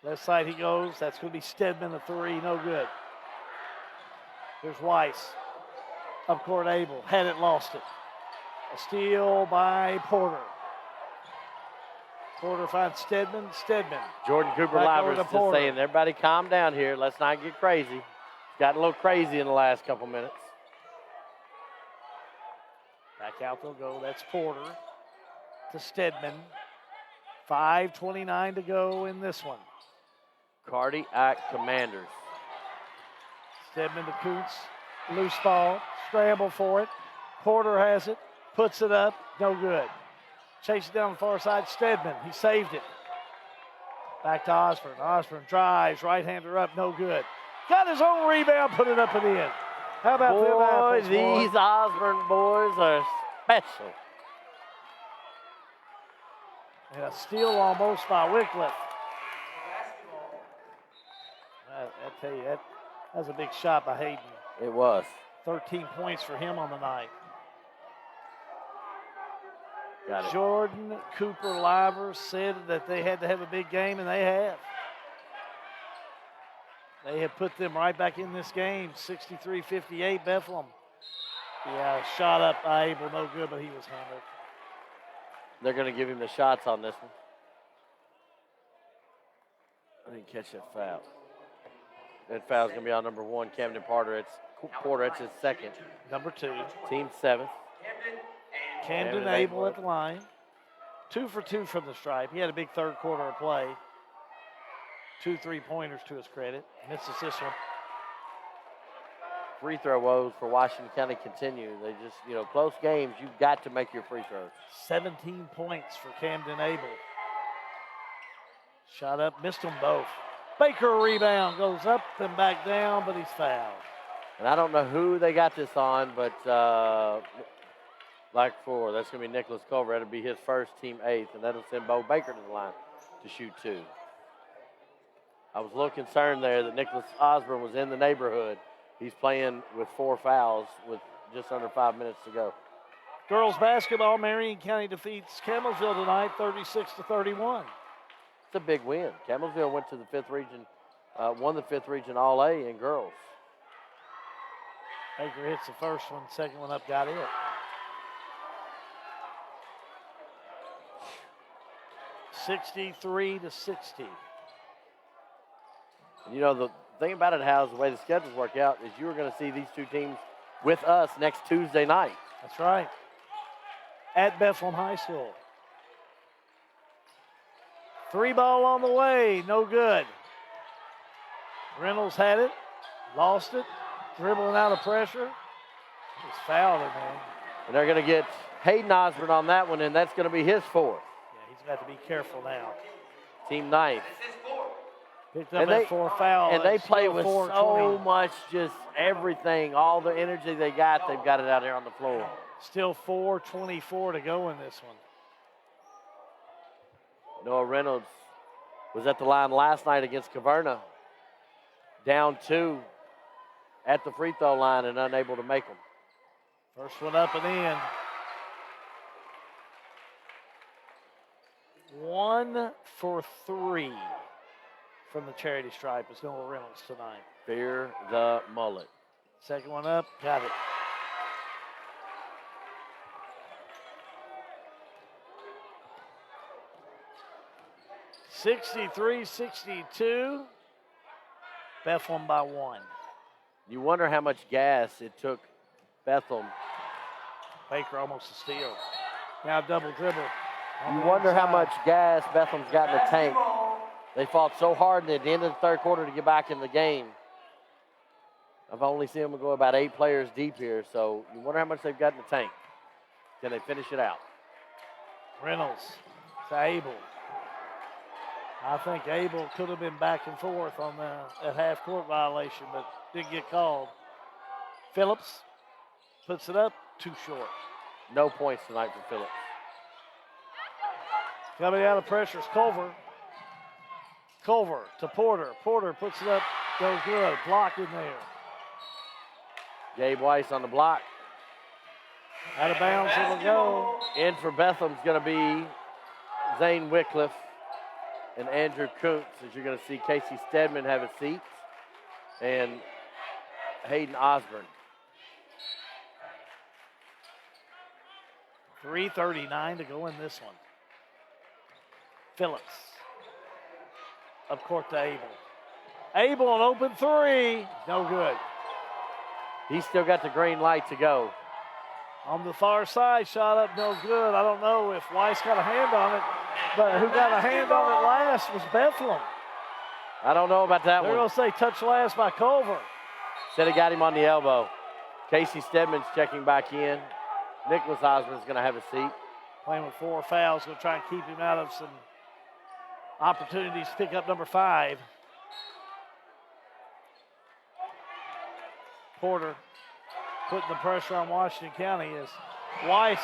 Left side he goes. That's going to be Stedman, a three. No good. Here's Weiss. Up court Abel. Had it, lost it. A steal by Porter. Porter finds Stedman. Stedman. Jordan Cooper Back Livers over to just Porter. saying, everybody calm down here. Let's not get crazy. It's gotten a little crazy in the last couple minutes. Back out they'll go. That's Porter to Stedman. 5:29 to go in this one. Cardiac Commanders. Stedman to Kuntz. Loose ball. Scramble for it. Porter has it. Puts it up. No good. Chase it down the far side. Stedman. He saved it. Back to Osborne. Osborne drives. Right-hander up. No good. Got his own rebound. Put it up and in. How about them apples, boy? These Osborne boys are special. And a steal almost by Wycliffe. I tell you, that was a big shot by Hayden. It was. 13 points for him on the night. Got it. Jordan Cooper Livers said that they had to have a big game, and they have. They have put them right back in this game. 63-58 Bethlehem. Yeah, shot up by Abel, no good, but he was handled. They're going to give him the shots on this one. I didn't catch that foul. That foul's going to be on number 1, Camden Porter. It's his second. Number 2. Team 7th. Camden Abel at the line. 2 for 2 from the stripe. He had a big third quarter of play. 2 3-pointers to his credit. Misses this one. Free throw woes for Washington County continue. They just, close games, you've got to make your free throws. 17 points for Camden Abel. Shot up, missed them both. Baker rebound, goes up and back down, but he's fouled. And I don't know who they got this on, but like before, that's going to be Nicholas Culver. That'll be his first, team 8th, and that'll send Bo Baker to the line to shoot 2. I was a little concerned there that Nicholas Osborne was in the neighborhood. He's playing with 4 fouls with just under 5 minutes to go. Girls basketball, Marion County defeats Campbellsville tonight, 36-31. It's a big win. Campbellsville went to the 5th region, won the 5th region All-A in girls. Baker hits the first one, second one up, got it. $63-60. The thing about it, How's the way the schedules work out is you are going to see these two teams with us next Tuesday night. That's right. At Bethlehem High School. 3 ball on the way, no good. Reynolds had it, lost it, dribbling out of pressure. He's fouled it, man. And they're going to get Hayden Osborne on that one, and that's going to be his 4th. Yeah, he's got to be careful now. Team 9th. Picked up that 4 foul. And they play with 4-20. so much, just everything, all the energy they got, they've got it out there on the floor. Still 4:24 to go in this one. Noah Reynolds was at the line last night against Caverna. Down 2 at the free throw line and unable to make them. First one up and in. 1 for 3 from the charity stripe is Noah Reynolds tonight. Fear the mullet. Second one up, got it. $63-62. Bethlehem by 1. You wonder how much gas it took Bethlehem. Baker almost a steal. Now double dribble. You wonder how much gas Bethlehem's got in the tank. They fought so hard at the end of the third quarter to get back in the game. I've only seen them go about 8 players deep here, so you wonder how much they've got in the tank. Can they finish it out? Reynolds to Abel. I think Abel could have been back and forth on that half-court violation, but didn't get called. Phillips puts it up, too short. No points tonight for Phillips. Coming out of pressure is Culver. Culver to Porter. Porter puts it up, goes good, block in there. Gabe Weiss on the block. Out of bounds, it'll go. In for Bethlehem's going to be Zane Wycliffe and Andrew Kuntz, as you're going to see Casey Stedman have a seat, and Hayden Osborne. 3:39 to go in this one. Phillips. Up court to Abel. Abel, an open three. No good. He's still got the green light to go. On the far side, shot up, no good. I don't know if Weiss got a hand on it, but who got a hand on it last was Bethlehem. I don't know about that They're one. going to say touch last by Culver. Said he got him on the elbow. Casey Stedman's checking back in. Nicholas Osborne's going to have a seat. Playing with 4 fouls, going to try and keep him out of some opportunities to pick up number 5. Porter putting the pressure on Washington County as Weiss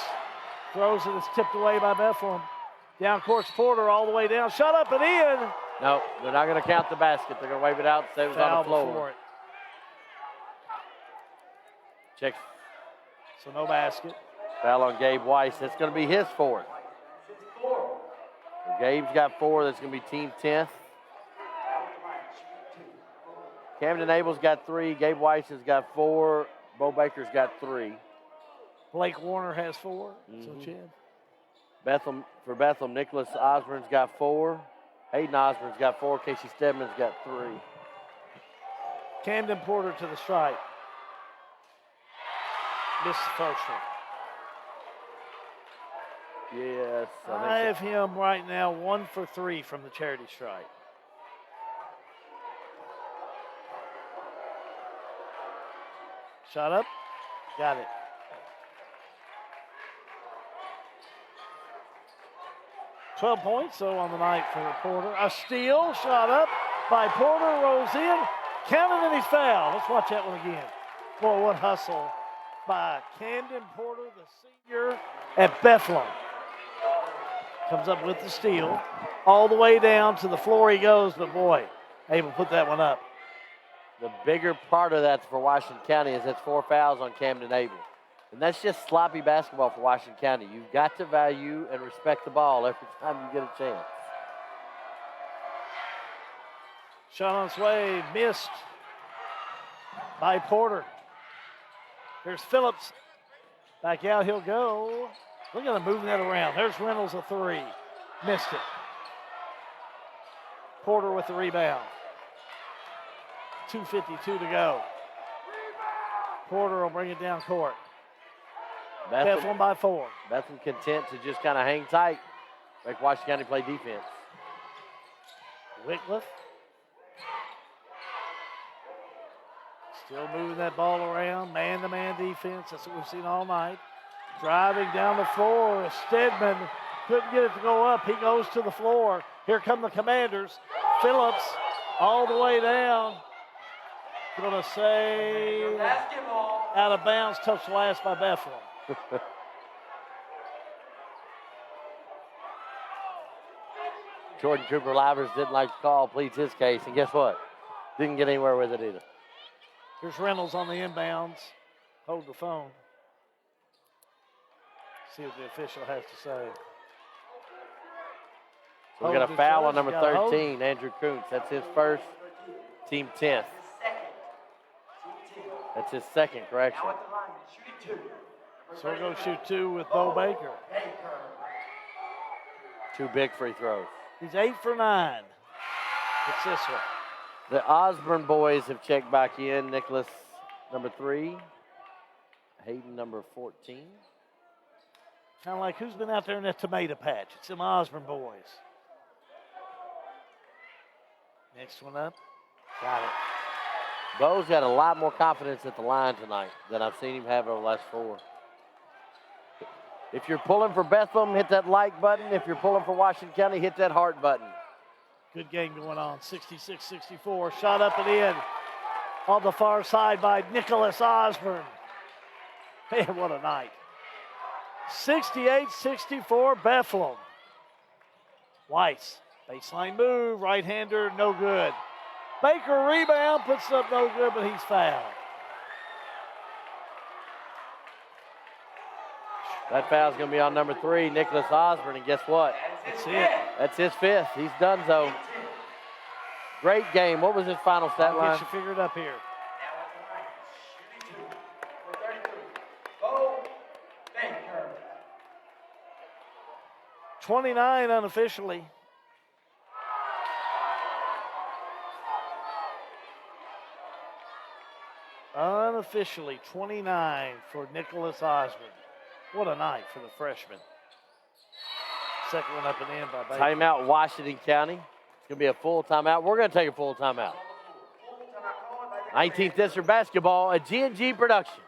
throws it. It's tipped away by Bethlehem. Down court's Porter all the way down. Shot up and in. No, they're not going to count the basket. They're going to wave it out and say it was on the floor. Before it. Check. So no basket. Foul on Gabe Weiss. That's going to be his 4th. So Gabe's got 4. That's going to be team 10th. Camden Abel's got 3. Gabe Weiss has got 4. Bo Baker's got 3. Blake Warner has 4. So Chad. For Bethlehem, Nicholas Osborne's got 4. Hayden Osborne's got 4. Casey Stedman's got 3. Camden Porter to the stripe. Missed the first one. Yes. I have him right now 1 for 3 from the charity stripe. Shot up. Got it. $12 points, so on the night for Porter. A steal, shot up by Porter, rolls in, counted and he's fouled. Let's watch that one again. Boy, what hustle by Camden Porter, the senior at Bethlehem. Comes up with the steal. All the way down to the floor he goes, but boy, able to put that one up. The bigger part of that for Washington County is that's 4 fouls on Camden Abel. And that's just sloppy basketball for Washington County. You've got to value and respect the ball every time you get a chance. Shot on its way, missed by Porter. There's Phillips. Back out he'll go. Look at him moving that around. There's Reynolds, a 3. Missed it. Porter with the rebound. 2:52 to go. Porter will bring it down court. Bethlehem by 4. Bethlehem content to just kind of hang tight, make Washington County play defense. Wycliffe. Still moving that ball around. Man-to-man defense. That's what we've seen all night. Driving down the floor. Stedman couldn't get it to go up. He goes to the floor. Here come the Commanders. Phillips all the way down. Going to say out of bounds, touched last by Bethlehem. Jordan Cooper Livers didn't like the call, pleads his case, and guess what? Didn't get anywhere with it either. Here's Reynolds on the inbounds. Hold the phone. See what the official has to say. So we got a foul on number 13, Andrew Kuntz. That's his first, team 10th. That's his second correction. So we're going to shoot 2 with Bo Baker. 2 big free throws. He's 8 for 9. It's this one. The Osborne boys have checked back in. Nicholas, number 3. Hayden, number 14. Kind of like who's been out there in that tomato patch? It's them Osborne boys. Next one up. Got it. Bo's got a lot more confidence at the line tonight than I've seen him have over the last 4. If you're pulling for Bethlehem, hit that like button. If you're pulling for Washington County, hit that heart button. Good game going on, 66-64. Shot up and in on the far side by Nicholas Osborne. Man, what a night. 68-64 Bethlehem. Weiss, baseline move, right-hander, no good. Baker rebound, puts it up no good, but he's fouled. That foul's going to be on number 3, Nicholas Osborne, and guess what? That's it. That's his 5th. He's done so. Great game. What was his final stat line? I'll get you figured up here. $29 unofficially. Unofficially, 29 for Nicholas Osborne. What a night for the freshman. Second one up and in by Baker. Timeout, Washington County. It's going to be a full timeout. We're going to take a full timeout. 19th District Basketball, a G&G production.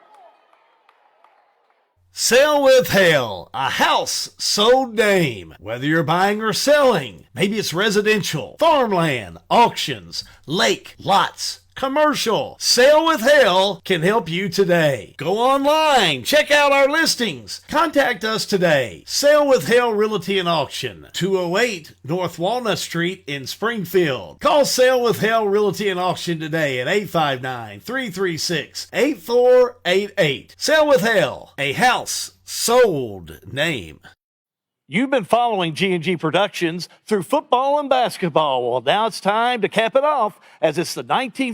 Sale with Hale, a house sold name. Whether you're buying or selling, maybe it's residential, farmland, auctions, lake, lots, commercial. Sale with Hale can help you today. Go online, check out our listings. Contact us today. Sale with Hale Realty and Auction, 208 North Walnut Street in Springfield. Call Sale with Hale Realty and Auction today at 859-336-8488. Sale with Hale, a house sold name. You've been following G&G Productions through football and basketball. Well, now it's time to cap it off as it's the 19th.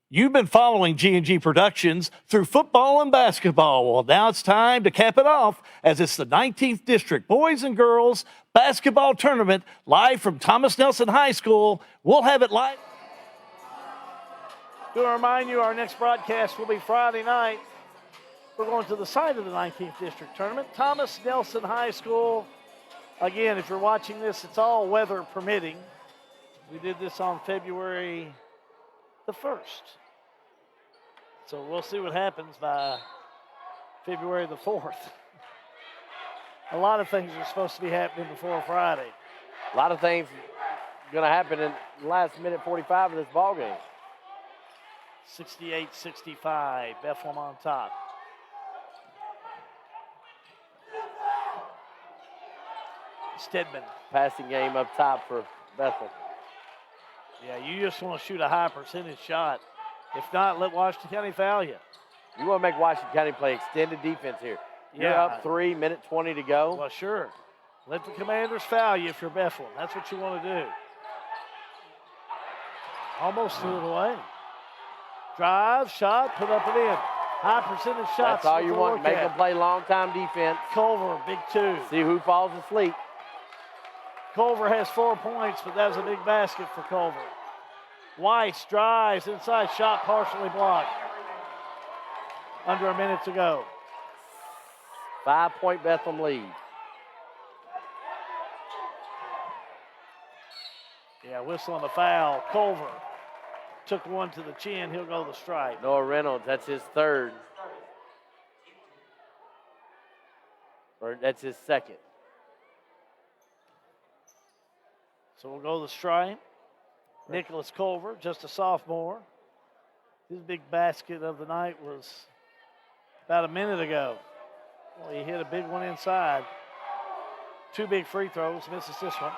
You've been following G&G Productions through football and basketball. Well, now it's time to cap it off as it's the 19th District Boys and Girls Basketball Tournament live from Thomas Nelson High School. We'll have it live. To remind you, our next broadcast will be Friday night. We're going to the site of the 19th District Tournament, Thomas Nelson High School. Again, if you're watching this, it's all weather permitting. We did this on February the 1st. So we'll see what happens by February the 4th. A lot of things are supposed to be happening before Friday. A lot of things going to happen in the last minute 45 of this ball game. 68-65, Bethlehem on top. Stedman. Passing game up top for Bethlehem. Yeah, you just want to shoot a high percentage shot. If not, let Washington County foul you. You want to make Washington County play extended defense here. You're up 3, minute 20 to go. Well, sure. Let the Commanders foul you if you're Bethlehem. That's what you want to do. Almost threw it away. Drive, shot, put up and in. High percentage shots. That's all you want. Make them play long-time defense. Culver, big 2. See who falls asleep. Culver has 4 points, but that was a big basket for Culver. Weiss drives, inside shot partially blocked. Under a minute to go. 5-point Bethlehem lead. Yeah, whistle on the foul. Culver took one to the chin. He'll go the stripe. Noah Reynolds, that's his 3rd. Or that's his 2nd. So we'll go the stripe. Nicholas Culver, just a sophomore. His big basket of the night was about a minute ago. Well, he hit a big one inside. 2 big free throws, misses this one.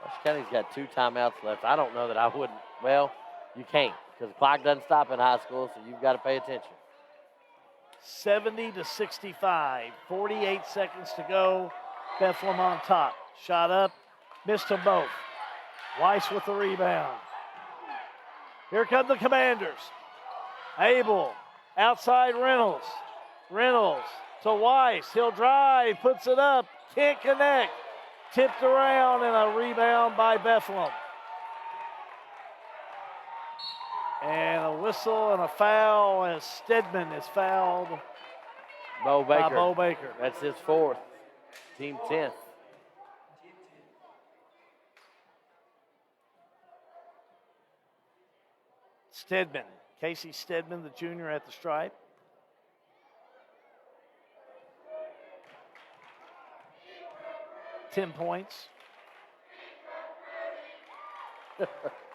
Washington County's got 2 timeouts left. I don't know that I wouldn't. Well, you can't because the clock doesn't stop in high school, so you've got to pay attention. 70-65, 48 seconds to go. Bethlehem on top. Shot up, missed them both. Weiss with the rebound. Here come the Commanders. Abel, outside Reynolds. Reynolds to Weiss. He'll drive, puts it up, can't connect. Tipped around and a rebound by Bethlehem. And a whistle and a foul as Stedman is fouled Bo Baker. by Bo Baker. That's his 4th. Team 10th. Stedman. Casey Stedman, the junior, at the stripe. $10 points.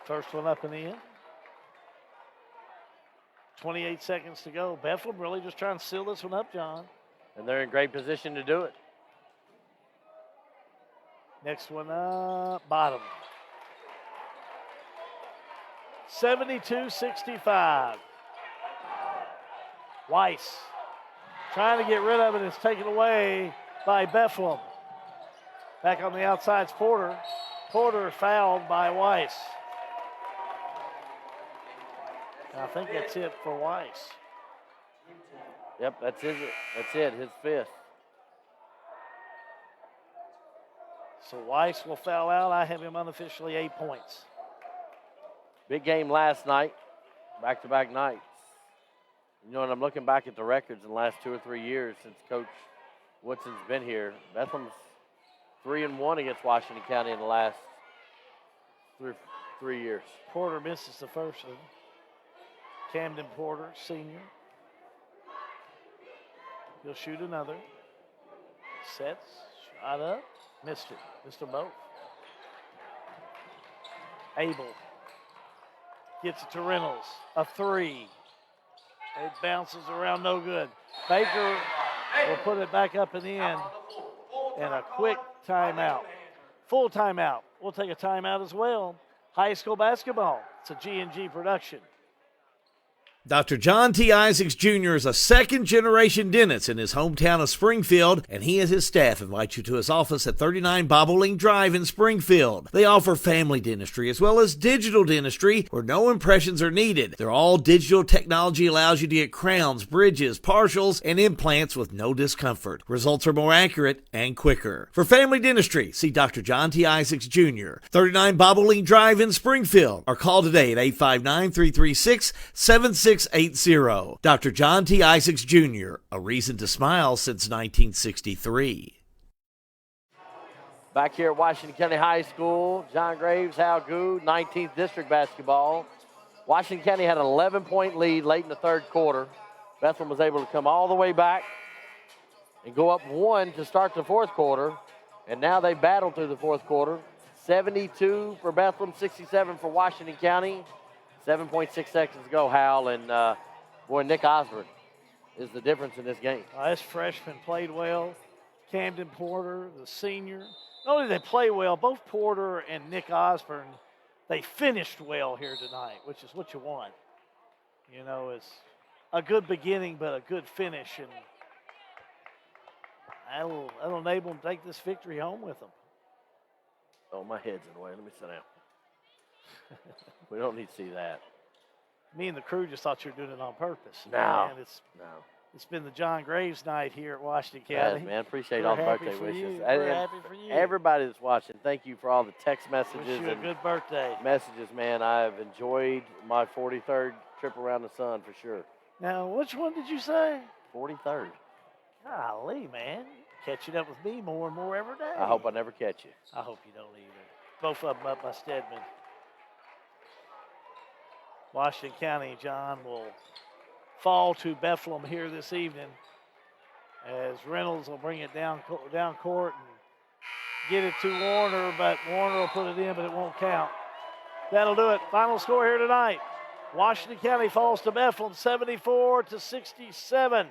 First one up and in. 28 seconds to go. Bethlehem really just trying to seal this one up, John. And they're in great position to do it. Next one up, bottom. 72-65. Weiss trying to get rid of it. It's taken away by Bethlehem. Back on the outside's Porter. Porter fouled by Weiss. And I think that's it for Weiss. Yep, that's it. That's it, his fifth. So Weiss will foul out. I have him unofficially 8 points. Big game last night, back-to-back nights. You know, and I'm looking back at the records in the last 2 or 3 years since Coach Woodson's been here. Bethlehem's 3-1 against Washington County in the last three years. Porter misses the first one. Camden Porter, senior. He'll shoot another. Sets, shot up, missed it. Missed them both. Abel gets it to Reynolds. A three. It bounces around, no good. Baker will put it back up and in. And a quick timeout. Full timeout. We'll take a timeout as well. High school basketball. It's a G&G production. Dr. John T. Isaacs Jr. is a second-generation dentist in his hometown of Springfield, and he and his staff invite you to his office at 39 Bobolink Drive in Springfield. They offer family dentistry as well as digital dentistry where no impressions are needed. Their all-digital technology allows you to get crowns, bridges, partials, and implants with no discomfort. Results are more accurate and quicker. For family dentistry, see Dr. John T. Isaacs Jr., 39 Bobolink Drive in Springfield, or call today at 859-336-7680. Dr. John T. Isaacs Jr., a reason to smile since 1963. Back here at Washington County High School, John Graves, Hal Good, 19th District basketball. Washington County had an 11-point lead late in the third quarter. Bethlehem was able to come all the way back and go up one to start the fourth quarter, and now they battled through the fourth quarter. 72 for Bethlehem, 67 for Washington County. 7.6 seconds to go, Hal, and boy, Nick Osborne is the difference in this game. This freshman played well. Camden Porter, the senior. Not only did they play well, both Porter and Nick Osborne, they finished well here tonight, which is what you want. You know, it's a good beginning, but a good finish, and that'll enable them to take this victory home with them. Oh, my head's in the way. Let me sit down. We don't need to see that. Me and the crew just thought you were doing it on purpose. No. Man, it's been the John Graves night here at Washington County. Yes, man. Appreciate all the birthday wishes. We're happy for you. Everybody that's watching, thank you for all the text messages. Wish you a good birthday. Messages, man. I've enjoyed my 43rd trip around the sun for sure. Now, which one did you say? 43rd. Golly, man. Catching up with me more and more every day. I hope I never catch you. I hope you don't either. Both of them up by Stedman. Washington County, John, will fall to Bethlehem here this evening as Reynolds will bring it down court and get it to Warner, but Warner will put it in, but it won't count. That'll do it. Final score here tonight. Washington County falls to Bethlehem 74-67.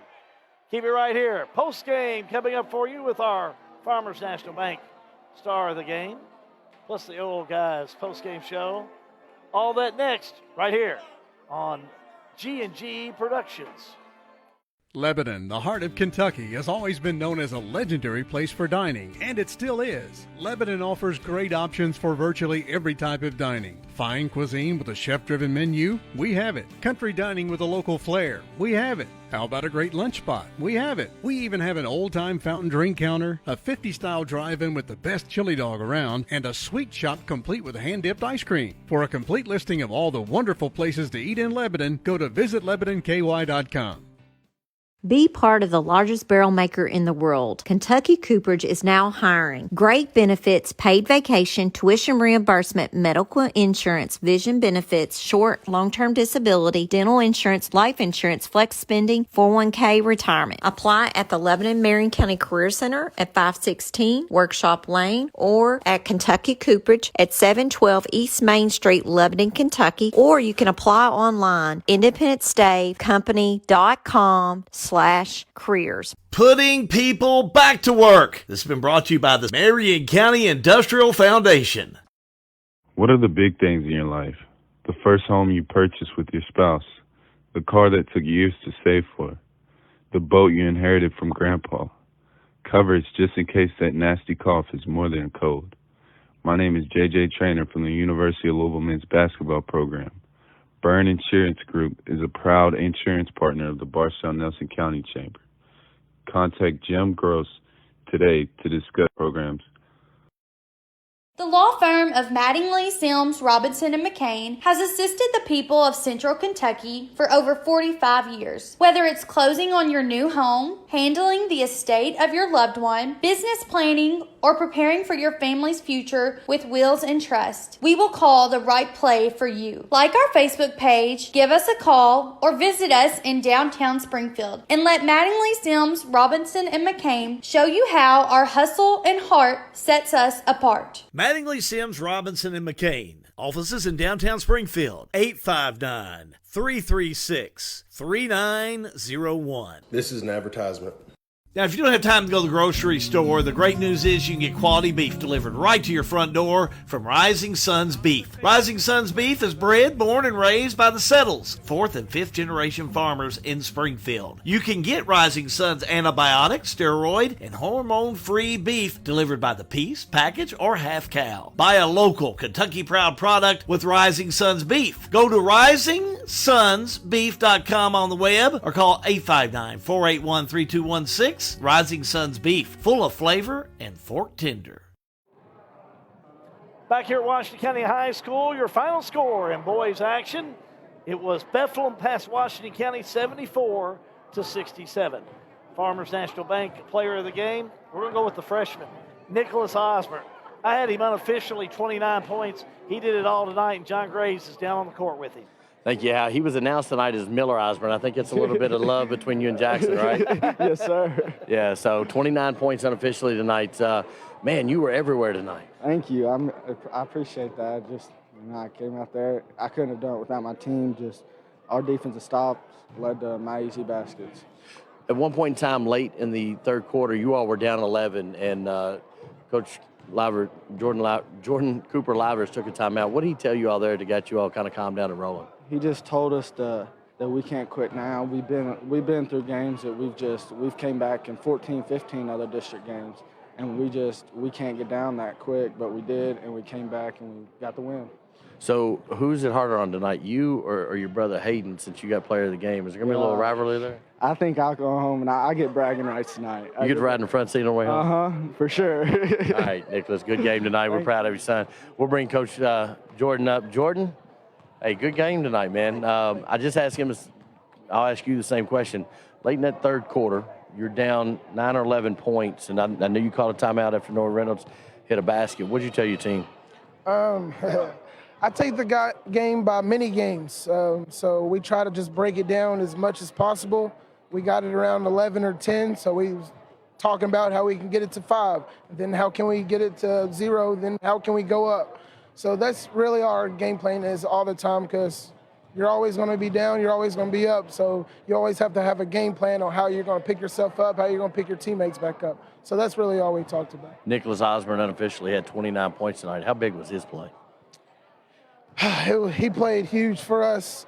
Keep it right here. Post game coming up for you with our Farmers National Bank star of the game, plus the old guys post game show. All that next, right here on G&G Productions. Lebanon, the heart of Kentucky, has always been known as a legendary place for dining, and it still is. Lebanon offers great options for virtually every type of dining. Fine cuisine with a chef-driven menu? We have it. Country dining with a local flair? We have it. How about a great lunch spot? We have it. We even have an old-time fountain drink counter, a 50-style drive-in with the best chili dog around, and a sweet shop complete with hand-dipped ice cream. For a complete listing of all the wonderful places to eat in Lebanon, go to visitlebanonky.com. Be part of the largest barrel maker in the world. Kentucky Cooperage is now hiring. Great benefits, paid vacation, tuition reimbursement, medical insurance, vision benefits, short, long-term disability, dental insurance, life insurance, flex spending, 401k, retirement. Apply at the Lebanon Marion County Career Center at 516 Workshop Lane or at Kentucky Cooperage at 712 East Main Street, Lebanon, Kentucky, or you can apply online, independenceDayCompany.com/careers. Putting people back to work. This has been brought to you by the Marion County Industrial Foundation. What are the big things in your life? The first home you purchased with your spouse, the car that took years to save for, the boat you inherited from Grandpa, coverage just in case that nasty cough is more than a cold. My name is JJ Trainer from the University of Louisville men's basketball program. Byrne Insurance Group is a proud insurance partner of the Barstow-Nelson County Chamber. Contact Jim Gross today to discuss programs. The law firm of Mattingly, Sims, Robinson, and McCain has assisted the people of Central Kentucky for over 45 years. Whether it's closing on your new home, handling the estate of your loved one, business planning, or preparing for your family's future with wills and trust, we will call the right play for you. Like our Facebook page, give us a call, or visit us in downtown Springfield, and let Mattingly, Sims, Robinson, and McCain show you how our hustle and heart sets us apart. Mattingly, Sims, Robinson, and McCain. Offices in downtown Springfield. 859-336-3901. This is an advertisement. Now, if you don't have time to go to the grocery store, the great news is you can get quality beef delivered right to your front door from Rising Sons Beef. Rising Sons Beef is bred, born, and raised by the Settles, 4th and 5th generation farmers in Springfield. You can get Rising Sons antibiotic, steroid, and hormone-free beef delivered by the piece, package, or half cow. Buy a local Kentucky Proud product with Rising Sons Beef. Go to RisingSonsBeef.com on the web or call 859-481-3216. Rising Sons Beef, full of flavor and fork tender. Back here at Washington County High School, your final score in boys action, it was Bethlehem past Washington County 74-67. Farmers National Bank player of the game, we're going to go with the freshman, Nicholas Osborne. I had him unofficially 29 points. He did it all tonight, and John Graves is down on the court with him. Thank you, Hal. He was announced tonight as Miller Osborne. I think it's a little bit of love between you and Jackson, right? Yes, sir. Yeah, so 29 points unofficially tonight. Man, you were everywhere tonight. Thank you. I appreciate that. I came out there. I couldn't have done it without my team. Just our defensive stops led to my easy baskets. At one point in time, late in the third quarter, you all were down 11, and Coach Jordan Cooper Livers took a timeout. What did he tell you all there to get you all kind of calmed down and rolling? He just told us that we can't quit now. We've been through games that we've came back in 14, 15 other district games, and we can't get down that quick, but we did, and we came back and we got the win. So who's it harder on tonight, you or your brother Hayden, since you got player of the game? Is there going to be a little rivalry there? I think I'll go home, and I get bragging rights tonight. You get to ride in the front seat on the way home? For sure. All right, Nicholas, good game tonight. We're proud of you, son. We'll bring Coach Jordan up. Jordan? Hey, good game tonight, man. I just asked him, I'll ask you the same question. Late in that third quarter, you're down 9 or 11 points, and I know you called a timeout after Noah Reynolds hit a basket. What did you tell your team? I take the game by many games, so we try to just break it down as much as possible. We got it around 11 or 10, so we was talking about how we can get it to 5. Then how can we get it to 0? Then how can we go up? So that's really our game plan is all the time, because you're always going to be down, you're always going to be up. So you always have to have a game plan on how you're going to pick yourself up, how you're going to pick your teammates back up. So that's really all we talked about. Nicholas Osborne unofficially had 29 points tonight. How big was his play? He played huge for us.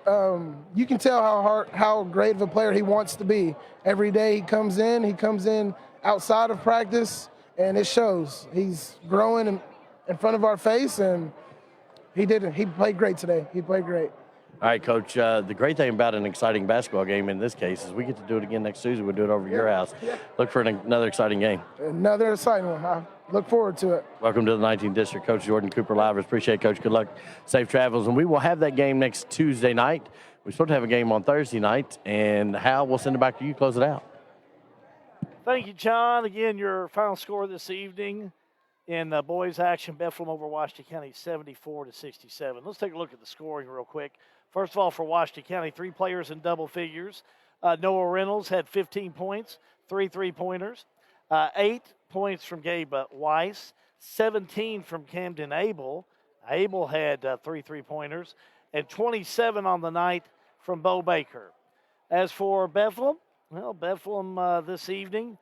You can tell how great of a player he wants to be. Every day he comes in outside of practice, and it shows. He's growing in front of our face, and he played great today. He played great. All right, Coach, the great thing about an exciting basketball game in this case is we get to do it again next Tuesday. We'll do it over your house. Look for another exciting game. Another exciting one. I look forward to it. Welcome to the 19th District, Coach Jordan Cooper Livers. Appreciate it, Coach. Good luck. Safe travels. And we will have that game next Tuesday night. We're supposed to have a game on Thursday night, and Hal, we'll send it back to you, close it out. Thank you, John. Again, your final score this evening in boys action, Bethlehem over Washington County, 74-67. Let's take a look at the scoring real quick. First of all, for Washington County, 3 players in double figures. Noah Reynolds had 15 points, 3 3-pointers, 8 points from Gabe Weiss, 17 from Camden Abel. Abel had 3 3-pointers, and 27 on the night from Bo Baker. As for Bethlehem, well, Bethlehem this evening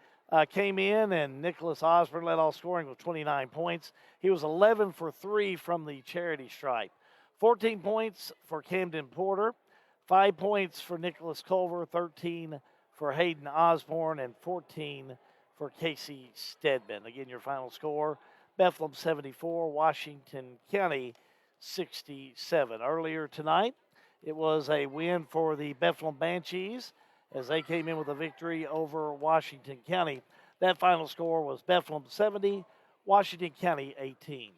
came in, and Nicholas Osborne led all scoring with 29 points. He was 11 for 3 from the charity stripe. 14 points for Camden Porter, 5 points for Nicholas Culver, 13 for Hayden Osborne, and 14 for Casey Stedman. Again, your final score, Bethlehem 74, Washington County 67. Earlier tonight, it was a win for the Bethlehem Banshees as they came in with a victory over Washington County. That final score was Bethlehem 70, Washington County 18.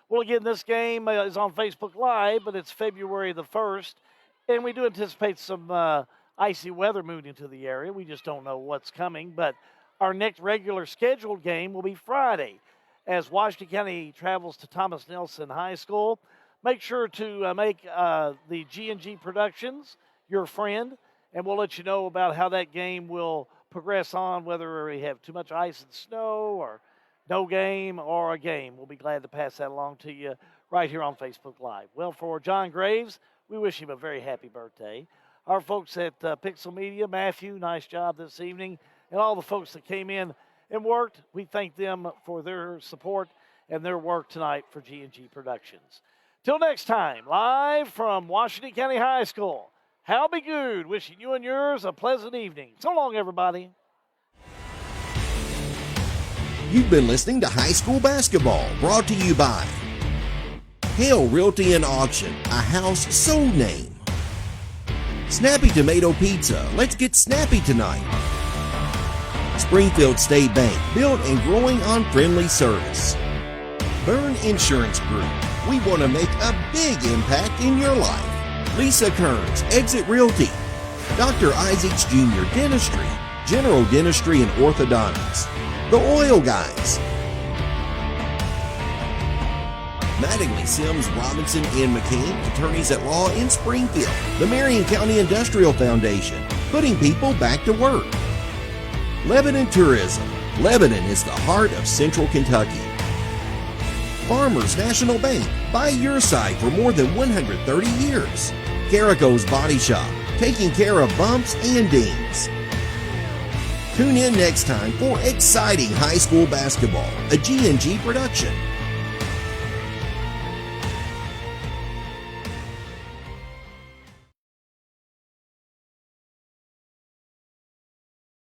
Well, again, this game is on Facebook Live, but it's February the 1st, and we do anticipate some icy weather moving into the area. We just don't know what's coming, but our next regular scheduled game will be Friday as Washington County travels to Thomas Nelson High School. Make sure to make the G&G Productions your friend, and we'll let you know about how that game will progress on, whether we have too much ice and snow or no game or a game. We'll be glad to pass that along to you right here on Facebook Live. Well, for John Graves, we wish him a very happy birthday. Our folks at Pixel Media, Matthew, nice job this evening, and all the folks that came in and worked, we thank them for their support and their work tonight for G&G Productions. Till next time, live from Washington County High School, Hal be good, wishing you and yours a pleasant evening. So long, everybody. You've been listening to High School Basketball, brought to you by Hale Realty and Auction, a house sold name. Snappy Tomato Pizza, let's get snappy tonight. Springfield State Bank, built and growing on friendly service. Byrne Insurance Group, we want to make a big impact in your life. Lisa Kearns, Exit Realty. Dr. Isaacs Jr. Dentistry, General Dentistry and Orthodontics. The Oil Guys. Mattingly, Sims, Robinson, and McCain, attorneys at law in Springfield. The Marion County Industrial Foundation, putting people back to work. Lebanon Tourism. Lebanon is the heart of Central Kentucky. Farmers National Bank, by your side for more than 130 years. Carico's Body Shop, taking care of bumps and dings. Tune in next time for exciting high school basketball, a G&G production.